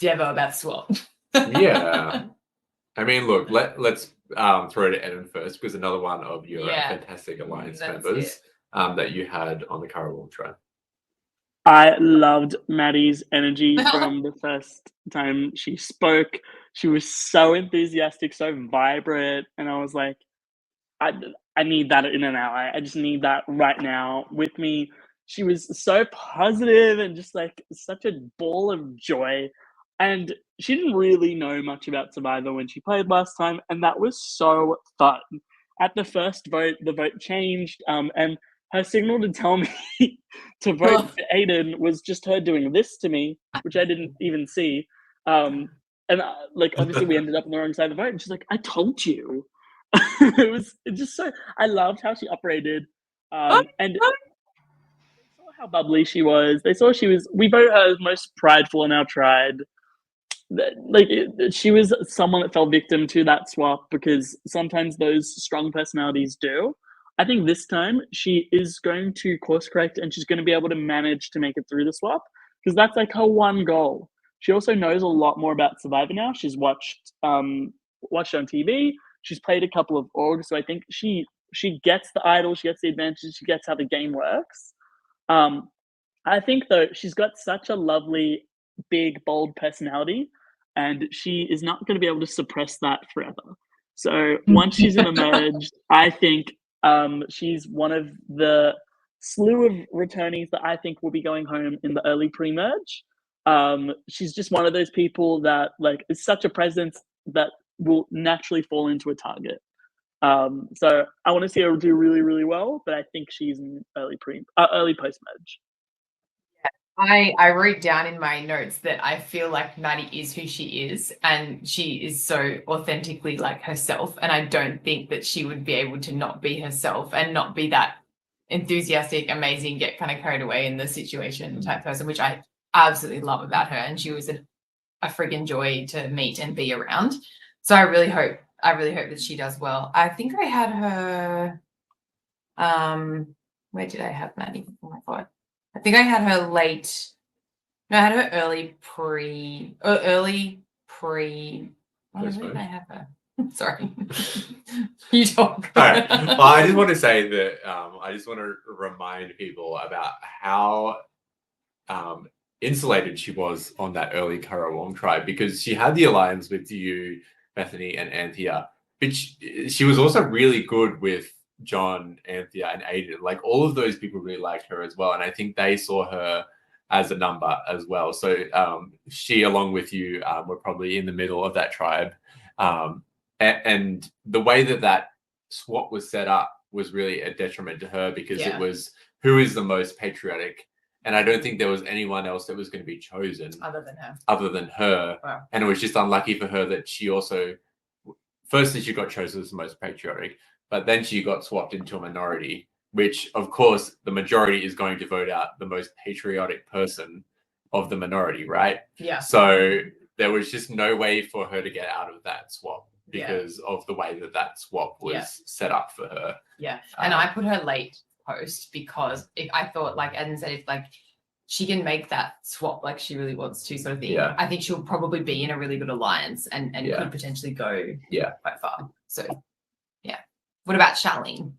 Devo about swap. Yeah. I mean, look, let's throw it to Eden first, because another one of your fantastic alliance members that you had on the Currawong train. I loved Maddie's energy from the first time she spoke. She was so enthusiastic, so vibrant, and I was like, I need that in an ally. I just need that right now with me. She was so positive and just like such a ball of joy. And she didn't really know much about Survivor when she played last time, and that was so fun. At the first vote, the vote changed, and her signal to tell me to vote for Aiden was just her doing this to me, which I didn't even see. And like, obviously, we ended up on the wrong side of the vote, and she's like, "I told you." It just so. I loved how she operated, and they saw how bubbly she was. They saw we voted her as most prideful in our tribe. Like she was someone that fell victim to that swap, because sometimes those strong personalities do. I think this time she is going to course correct, and she's going to be able to manage to make it through the swap, because that's like her one goal. She also knows a lot more about Survivor now. She's watched on TV. She's played a couple of orgs, so I think she gets the idol, she gets the advantages, she gets how the game works. I think though she's got such a lovely, big, bold personality, and she is not going to be able to suppress that forever. So once she's in a merge, I think she's one of the slew of returnees that I think will be going home in the early pre-merge. She's just one of those people that like is such a presence that will naturally fall into a target. So I want to see her do really, really well, but I think she's in early post-merge. I wrote down in my notes that I feel like Maddie is who she is, and she is so authentically like herself, and I don't think that she would be able to not be herself and not be that enthusiastic, amazing, get kind of carried away in the situation type person, which I absolutely love about her. And she was a friggin' joy to meet and be around. So I really hope that she does well. I think I had her where did I have Maddie? Oh my God. I think I had her late. No, I had her early pre. What did I have her? Sorry. You talk. All right. Well, I just want to say that I just want to remind people about how insulated she was on that early Currawong tribe, because she had the alliance with you, Bethany, and Anthia, but she was also really good with John, Anthia, and Aiden. Like, all of those people really liked her as well, and I think they saw her as a number as well. So she, along with you, were probably in the middle of that tribe. And the way that swap was set up was really a detriment to her, because it was who is the most patriotic. And I don't think there was anyone else that was going to be chosen other than her. Wow. And it was just unlucky for her that she also, firstly, she got chosen as the most patriotic, but then she got swapped into a minority, which, of course, the majority is going to vote out the most patriotic person of the minority, right? Yeah. So there was just no way for her to get out of that swap because of the way that swap was set up for her. Yeah. And I put her late post because if I thought, like Eden said, if like she can make that swap like she really wants to, sort of thing, I think she'll probably be in a really good alliance and could potentially go quite far. So what about Charlene?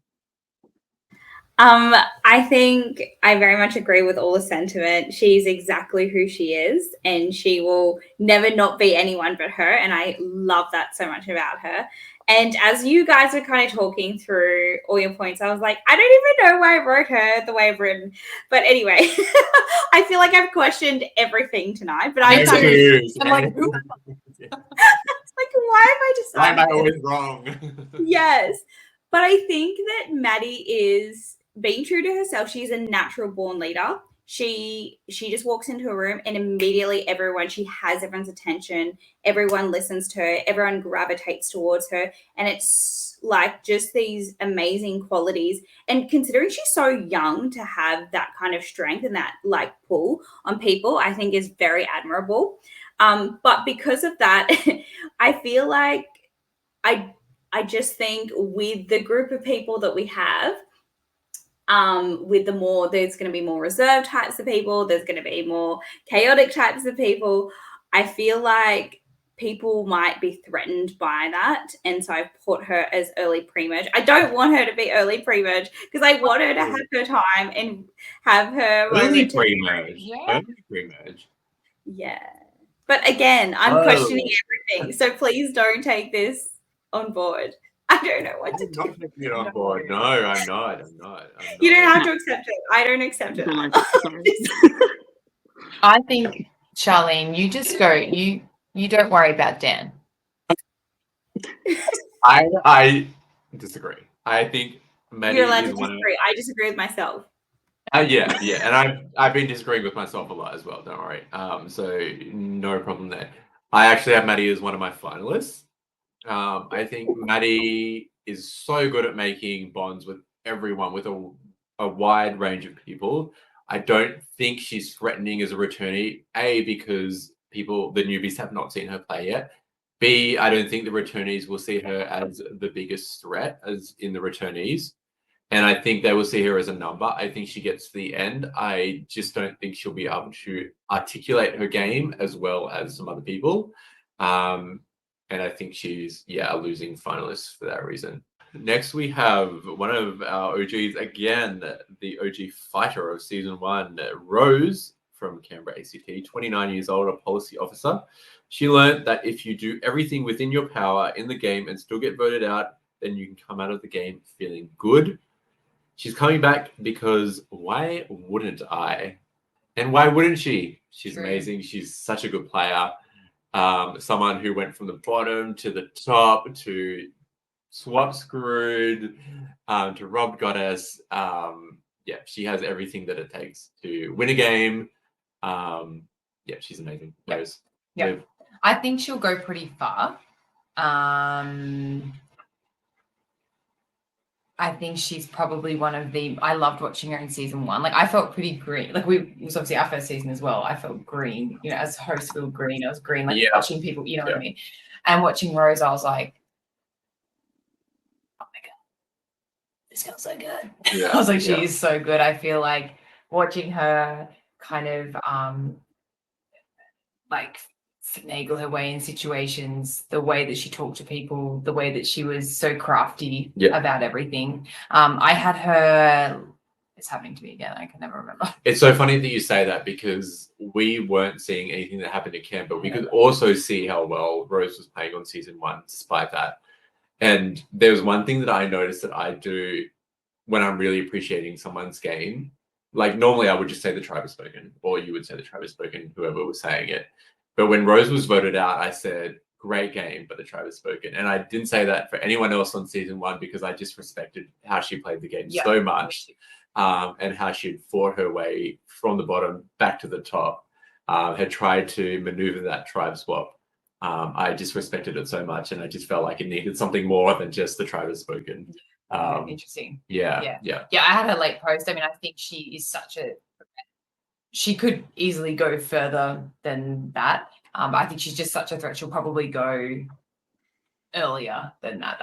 I think I very much agree with all the sentiment. She's exactly who she is, and she will never not be anyone but her. And I love that so much about her. And as you guys were kind of talking through all your points, I was like, I don't even know why I wrote her the way I've written. But anyway, I feel like I've questioned everything tonight. But I'm like, it's like, why have I decided? Why am I always wrong? Yes. But I think that Maddie is being true to herself. She's a natural born leader. She just walks into a room and immediately she has everyone's attention. Everyone listens to her. Everyone gravitates towards her. And it's like just these amazing qualities. And considering she's so young, to have that kind of strength and that like pull on people, I think is very admirable. But because of that, I feel like I just think with the group of people that we have, there's going to be more reserved types of people. There's going to be more chaotic types of people. I feel like people might be threatened by that. And so I've put her as early pre-merge. I don't want her to be early pre-merge because I want her to have her time and have her early pre-merge. Early pre-merge. Yeah. But again, I'm questioning everything. So please don't take this on board. I don't know what to do. I'm not taking it on board. No, I'm not. You don't have to accept it. I don't accept it. I think, Charlene, you just go. You don't worry about Dan. I disagree. I think Maddie You're allowed to disagree. I disagree with myself. Yeah, and I've been disagreeing with myself a lot as well. Don't worry. So no problem there. I actually have Maddie as one of my finalists. I think Maddie is so good at making bonds with everyone, with a wide range of people. I don't think she's threatening as a returnee, A, because the newbies have not seen her play yet. B, I don't think the returnees will see her as the biggest threat as in the returnees. And I think they will see her as a number. I think she gets to the end. I just don't think she'll be able to articulate her game as well as some other people. And I think she's, a losing finalist for that reason. Next, we have one of our OGs, again, the OG fighter of season 1, Rose from Canberra ACT, 29 years old, a policy officer. She learned that if you do everything within your power in the game and still get voted out, then you can come out of the game feeling good. She's coming back because why wouldn't I? And why wouldn't she? She's amazing. She's such a good player. Someone who went from the bottom to the top, to swap screwed, to rob goddess. She has everything that it takes to win a game. She's amazing. Rose. Yeah. I think she'll go pretty far. I think she's probably one of the. I loved watching her in season 1. Like, I felt pretty green. Like, it was obviously our first season as well. I felt green. As host, feel green. I was green. Like watching people. You know what I mean? And watching Rose, I was like, oh my god, this girl's so good. I was like, she is so good. I feel like watching her kind of like finagle her way in situations, the way that she talked to people, the way that she was so crafty about everything. I had her, it's happening to me again, I can never remember. It's so funny that you say that because we weren't seeing anything that happened in camp, but we could also see how well Rose was playing on season 1 despite that. And there was one thing that I noticed that I do when I'm really appreciating someone's game. Like normally I would just say the tribe has spoken, or you would say the tribe has spoken, whoever was saying it. But when Rose was voted out, I said, great game, but the tribe has spoken. And I didn't say that for anyone else on season 1 because I just respected how she played the game so much, and how she'd fought her way from the bottom back to the top, had tried to maneuver that tribe swap. I just respected it so much, and I just felt like it needed something more than just the tribe has spoken. Interesting. Yeah. I had her late post. I mean, I think she is she could easily go further than that. I think she's just such a threat. She'll probably go earlier than that.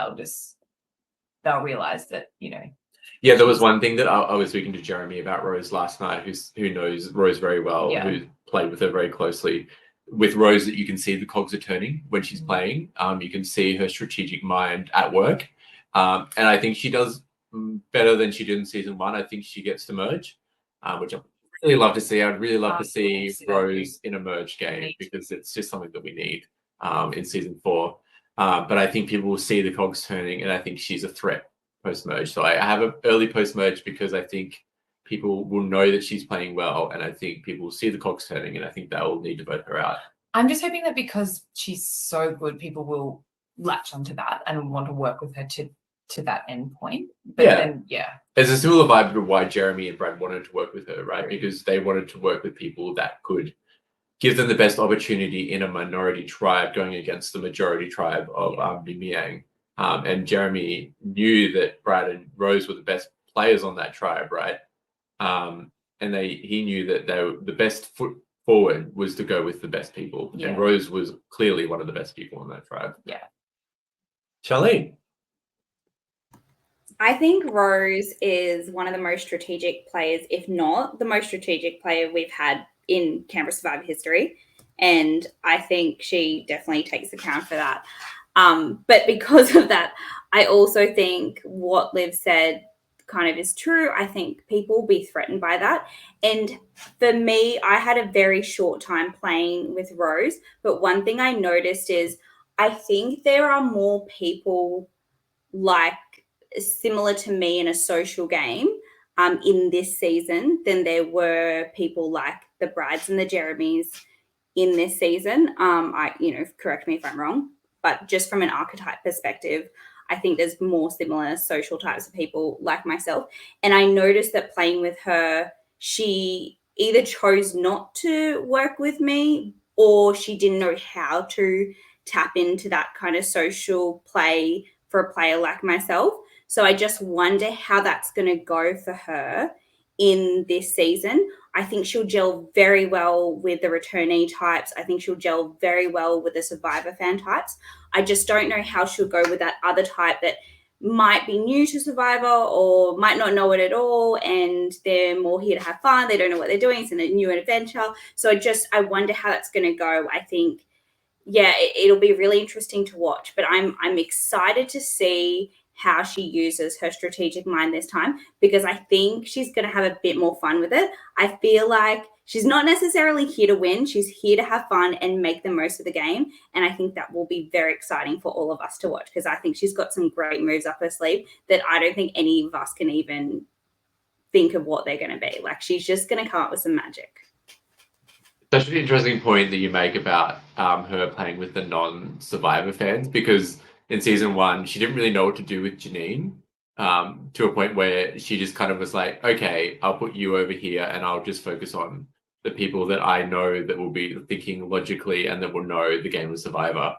They'll realize that, Yeah, there was one thing that I was speaking to Jeremy about Rose last night, who knows Rose very well, who played with her very closely. With Rose, that you can see the cogs are turning when she's playing. You can see her strategic mind at work. And I think she does better than she did in season 1. I think she gets to merge, which I really love to see. I'd really love to see Rose in a merge game because it's just something that we need in season 4. But I think people will see the cogs turning, and I think she's a threat post-merge. So I have an early post-merge because I think people will know that she's playing well, and I think people will see the cogs turning, and I think they will need to vote her out. I'm just hoping that because she's so good, people will latch onto that and want to work with her to that end point. But then, there's a similar vibe to why Jeremy and Brad wanted to work with her, right? Because they wanted to work with people that could give them the best opportunity in a minority tribe going against the majority tribe of Mimiang. And Jeremy knew that Brad and Rose were the best players on that tribe, right? And he knew that the best foot forward was to go with the best people. And Rose was clearly one of the best people on that tribe. Yeah. Charlene. I think Rose is one of the most strategic players, if not the most strategic player we've had in Canberra Survivor history. And I think she definitely takes account for that. But because of that, I also think what Liv said kind of is true. I think people will be threatened by that. And for me, I had a very short time playing with Rose. But one thing I noticed is I think there are more people like similar to me in a social game in this season than there were people like the Brads and the Jeremys in this season. Correct me if I'm wrong, but just from an archetype perspective, I think there's more similar social types of people like myself. And I noticed that playing with her, she either chose not to work with me or she didn't know how to tap into that kind of social play for a player like myself. So I just wonder how that's going to go for her in this season. I think she'll gel very well with the returnee types. I think she'll gel very well with the Survivor fan types. I just don't know how she'll go with that other type that might be new to Survivor or might not know it at all, and they're more here to have fun. They don't know what they're doing. It's a new adventure. So I wonder how that's going to go. I think, it'll be really interesting to watch, but I'm excited to see how she uses her strategic mind this time, because I think she's going to have a bit more fun with it. I feel like she's not necessarily here to win. She's here to have fun and make the most of the game. And I think that will be very exciting for all of us to watch, because I think she's got some great moves up her sleeve that I don't think any of us can even think of what they're going to be. Like, she's just going to come up with some magic. That's an interesting point that you make about her playing with the non-Survivor fans, because in season 1, she didn't really know what to do with Janine, to a point where she just kind of was like, okay, I'll put you over here and I'll just focus on the people that I know that will be thinking logically and that will know the game of Survivor.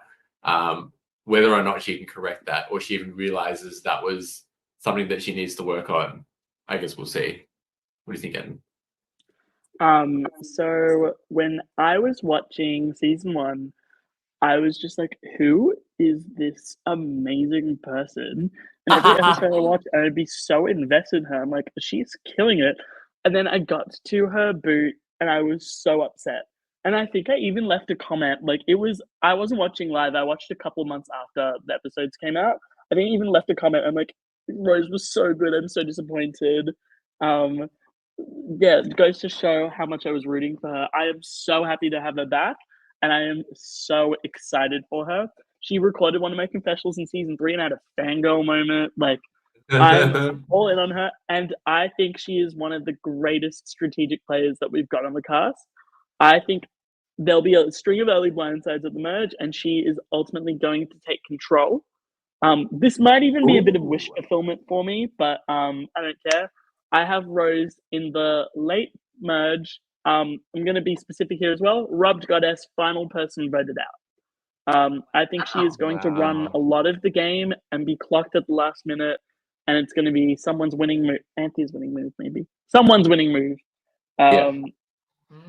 Whether or not she can correct that or she even realizes that was something that she needs to work on, I guess we'll see. What do you think, Eden? So when I was watching season 1, I was just like, who is this amazing person? And every episode I watch, I'd be so invested in her. I'm like, she's killing it. And then I got to her boot and I was so upset. And I think I even left a comment. Like, I wasn't watching live. I watched a couple months after the episodes came out. I think I even left a comment. I'm like, Rose was so good. I'm so disappointed. Yeah, it goes to show how much I was rooting for her. I am so happy to have her back, and I am so excited for her. She recorded one of my confessionals in season 3, and I had a fangirl moment. Like, I'm all in on her, and I think she is one of the greatest strategic players that we've got on the cast. I think there'll be a string of early blindsides at the merge, and she is ultimately going to take control. This might even be a bit of wish fulfillment for me, but I don't care. I have Rose in the late merge. I'm going to be specific here as well. Rubbed Goddess, final person voted out. I think she is going to run a lot of the game and be clocked at the last minute, and it's going to be someone's winning move. Anthia's winning move, maybe. Someone's winning move.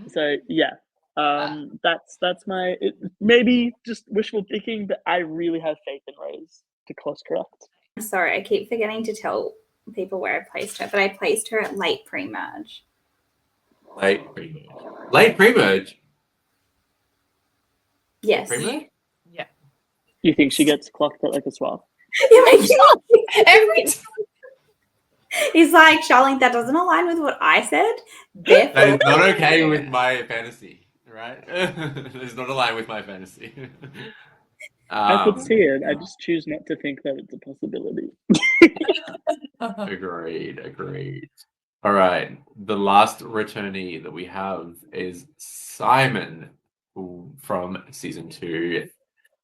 So, yeah. That's my maybe just wishful thinking, but I really have faith in Rose to course correct. Sorry, I keep forgetting to tell people where I placed her, but I placed her at late pre-merge. Late pre-merge? Yes. Pre-merge? Yeah. You think she gets clocked at like a swap? Every time. He's like, Charlene, that doesn't align with what I said. That is not okay with my fantasy, right? It's not aligned with my fantasy. I could see it. I just choose not to think that it's a possibility. Agreed. All right. The last returnee that we have is Simon from season 2,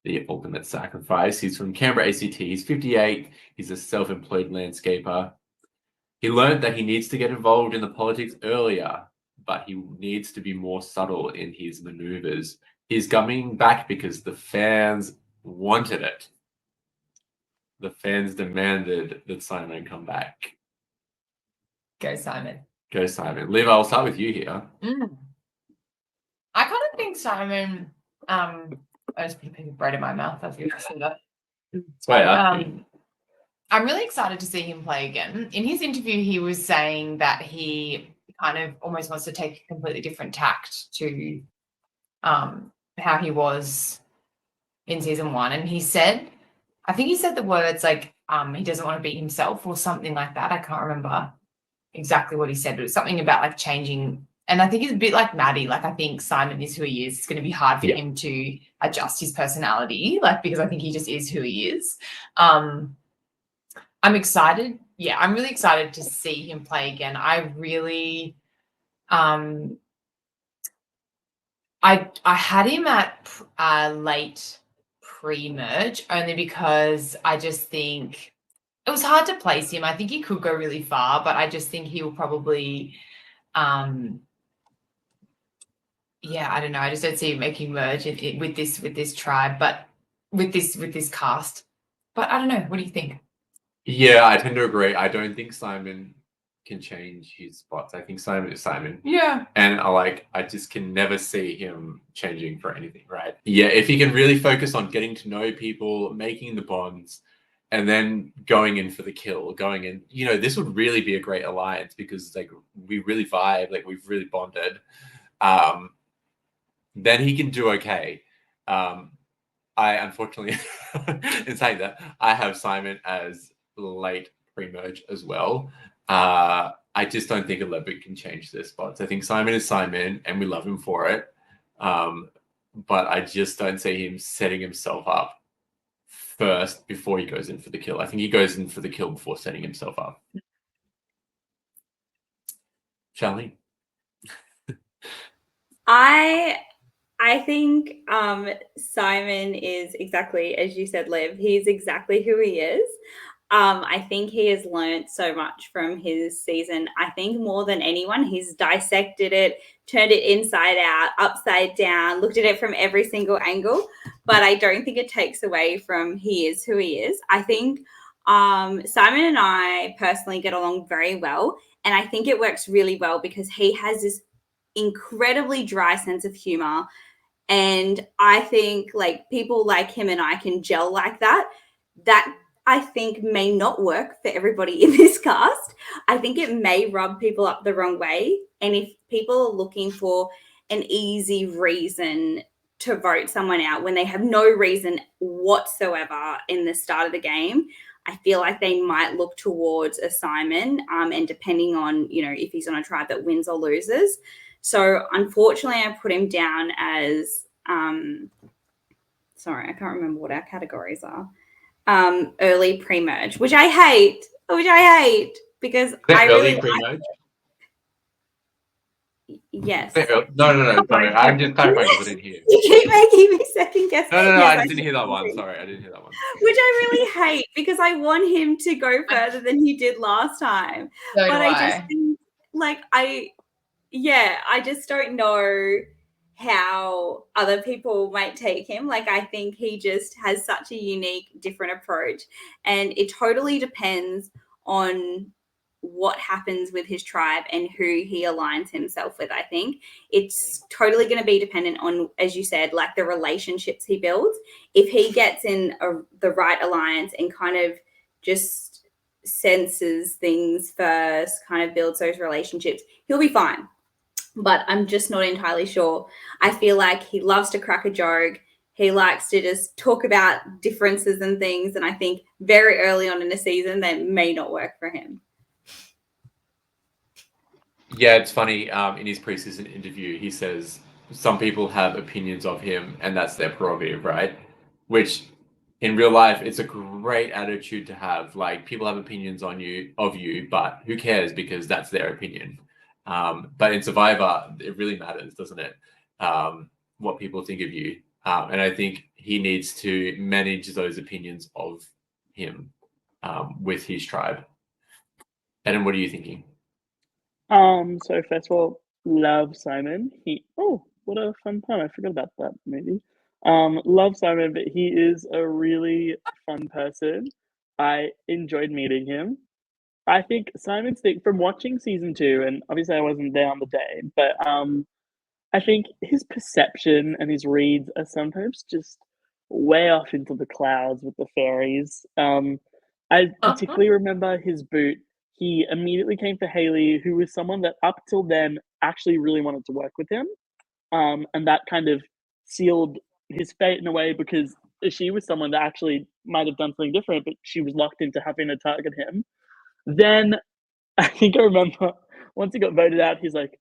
The Ultimate Sacrifice. He's from Canberra, ACT. He's 58. He's a self-employed landscaper. He learned that he needs to get involved in the politics earlier, but he needs to be more subtle in his maneuvers. He's coming back because the fans wanted it. The fans demanded that Simon come back. Go, Simon. Liv, I'll start with you here. I kind of think Simon. I just put a piece of bread in my mouth. That's good. I'm really excited to see him play again. In his interview, he was saying that he kind of almost wants to take a completely different tact to how he was in season 1. And I think he said the words like he doesn't want to be himself or something like that. I can't remember exactly what he said, but it was something about like changing. And I think he's a bit like Maddie. Like, I think Simon is who he is. It's going to be hard for him to adjust his personality, like, because I think he just is who he is. I'm excited. Yeah, I'm really excited to see him play again. I really, I had him at late pre-merge only because I just think it was hard to place him. I think he could go really far, but I just think he will probably, I don't know. I just don't see him making merge with this tribe, but with this cast. But I don't know. What do you think? Yeah, I tend to agree. I don't think Simon can change his spots. I think Simon is Simon. Yeah. And I just can never see him changing for anything, right? Yeah, if he can really focus on getting to know people, making the bonds, and then going in for the kill, this would really be a great alliance because like we really vibe, like we've really bonded. Then he can do okay. I unfortunately, in saying that, I have Simon as late pre-merge as well. I just don't think Olympic can change their spots. I think Simon is Simon and we love him for it. But I just don't see him setting himself up first before he goes in for the kill. I think he goes in for the kill before setting himself up. Charlene? I think Simon is exactly as you said, Liv. He's exactly who he is. I think he has learned so much from his season. I think more than anyone, he's dissected it, turned it inside out, upside down, looked at it from every single angle. But I don't think it takes away from he is who he is. I think Simon and I personally get along very well. And I think it works really well because he has this incredibly dry sense of humor. And I think like people like him and I can gel like that. I think may not work for everybody in this cast. I think it may rub people up the wrong way. And if people are looking for an easy reason to vote someone out when they have no reason whatsoever in the start of the game, I feel like they might look towards a Simon, and depending on, if he's on a tribe that wins or loses. So unfortunately, I put him down as, sorry, I can't remember what our categories are. Early pre-merge, which I hate because I early really pre-merge. Yes. No. Sorry, I'm just clarifying because I didn't hear. You keep making me second guess. No. Yes, I didn't hear that one. Sorry, I didn't hear that one. Which I really hate because I want him to go further than he did last time. So But do I just think, I just don't know how other people might take him. Like, I think he just has such a unique, different approach. And it totally depends on what happens with his tribe and who he aligns himself with. I think it's totally going to be dependent on, as you said, like the relationships he builds. If he gets in the right alliance and kind of just senses things first, kind of builds those relationships, he'll be fine. But I'm just not entirely sure. I feel like he loves to crack a joke. He likes to just talk about differences and things. And I think very early on in the season, that may not work for him. Yeah, it's funny. In his preseason interview, he says some people have opinions of him, and that's their prerogative, right? Which, in real life, it's a great attitude to have. Like, people have opinions of you, but who cares, because that's their opinion. But in Survivor, it really matters, doesn't it? What people think of you, and I think he needs to manage those opinions of him with his tribe. Adam, what are you thinking? So first of all, love Simon. What a fun time. I forgot about that movie. Love Simon, but he is a really fun person. I enjoyed meeting him. I think Simon's thing from watching season 2, and obviously I wasn't there on the day, but I think his perception and his reads are sometimes just way off into the clouds with the fairies. I particularly remember his boot. He immediately came for Haley, who was someone that up till then actually really wanted to work with him. And that kind of sealed his fate in a way, because she was someone that actually might have done something different, but she was locked into having to target him. Then I think I remember once he got voted out, he's like,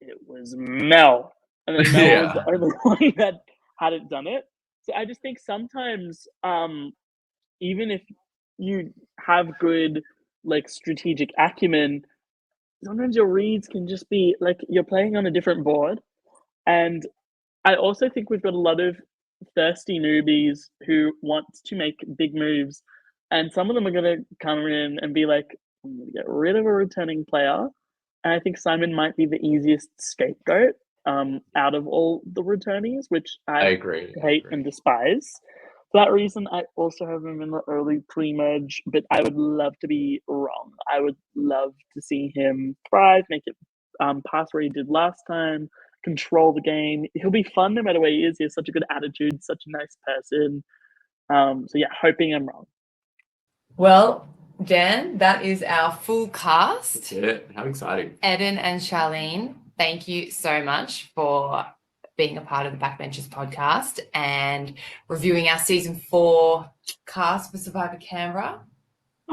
it was Mel. And then Mel was the only one that hadn't done it. So I just think sometimes, even if you have good strategic acumen, sometimes your reads can just be like you're playing on a different board. And I also think we've got a lot of thirsty newbies who want to make big moves, and some of them are going to come in and be like, I'm going to get rid of a returning player. And I think Simon might be the easiest scapegoat out of all the returnees, which I agree. hate and despise. For that reason, I also have him in the early pre-merge, but I would love to be wrong. I would love to see him thrive, make it past where he did last time, control the game. He'll be fun no matter where he is. He has such a good attitude, such a nice person. So yeah, hoping I'm wrong. Well, Dan, that is our full cast. That's it. How exciting. Eden and Charlene, thank you so much for being a part of the Backbenchers podcast and reviewing our season 4 cast for Survivor Canberra.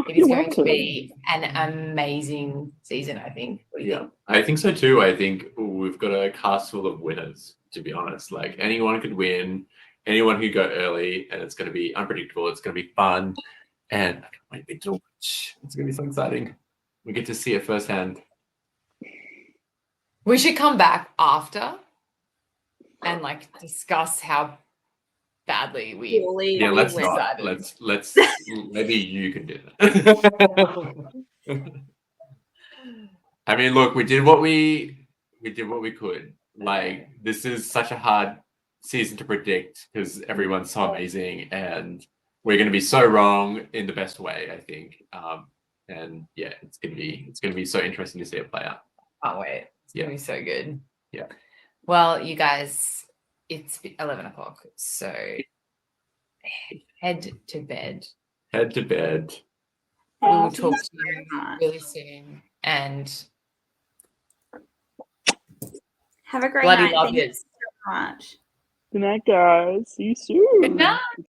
It is going to be an amazing season, I think. I think so too. I think we've got a cast full of winners, to be honest. Like, anyone could win, anyone could go early, and it's going to be unpredictable. It's going to be fun, and I can't wait to watch. It's going to be so exciting. We get to see it firsthand. We should come back after and discuss how badly we let's not. Let's maybe you can do that. I mean, look, we did what we could. Like, this is such a hard season to predict because everyone's so amazing, and we're going to be so wrong in the best way, I think. And yeah, it's gonna be so interesting to see it play out. Can't wait. It's gonna be so good. Yeah. Well, you guys, it's 11 o'clock, so head to bed. head to bed. We will Thank you talk to so you much. really soon. And Have a great bloody night. love Thank you yous. so much. Good night, guys. See you soon. Good night.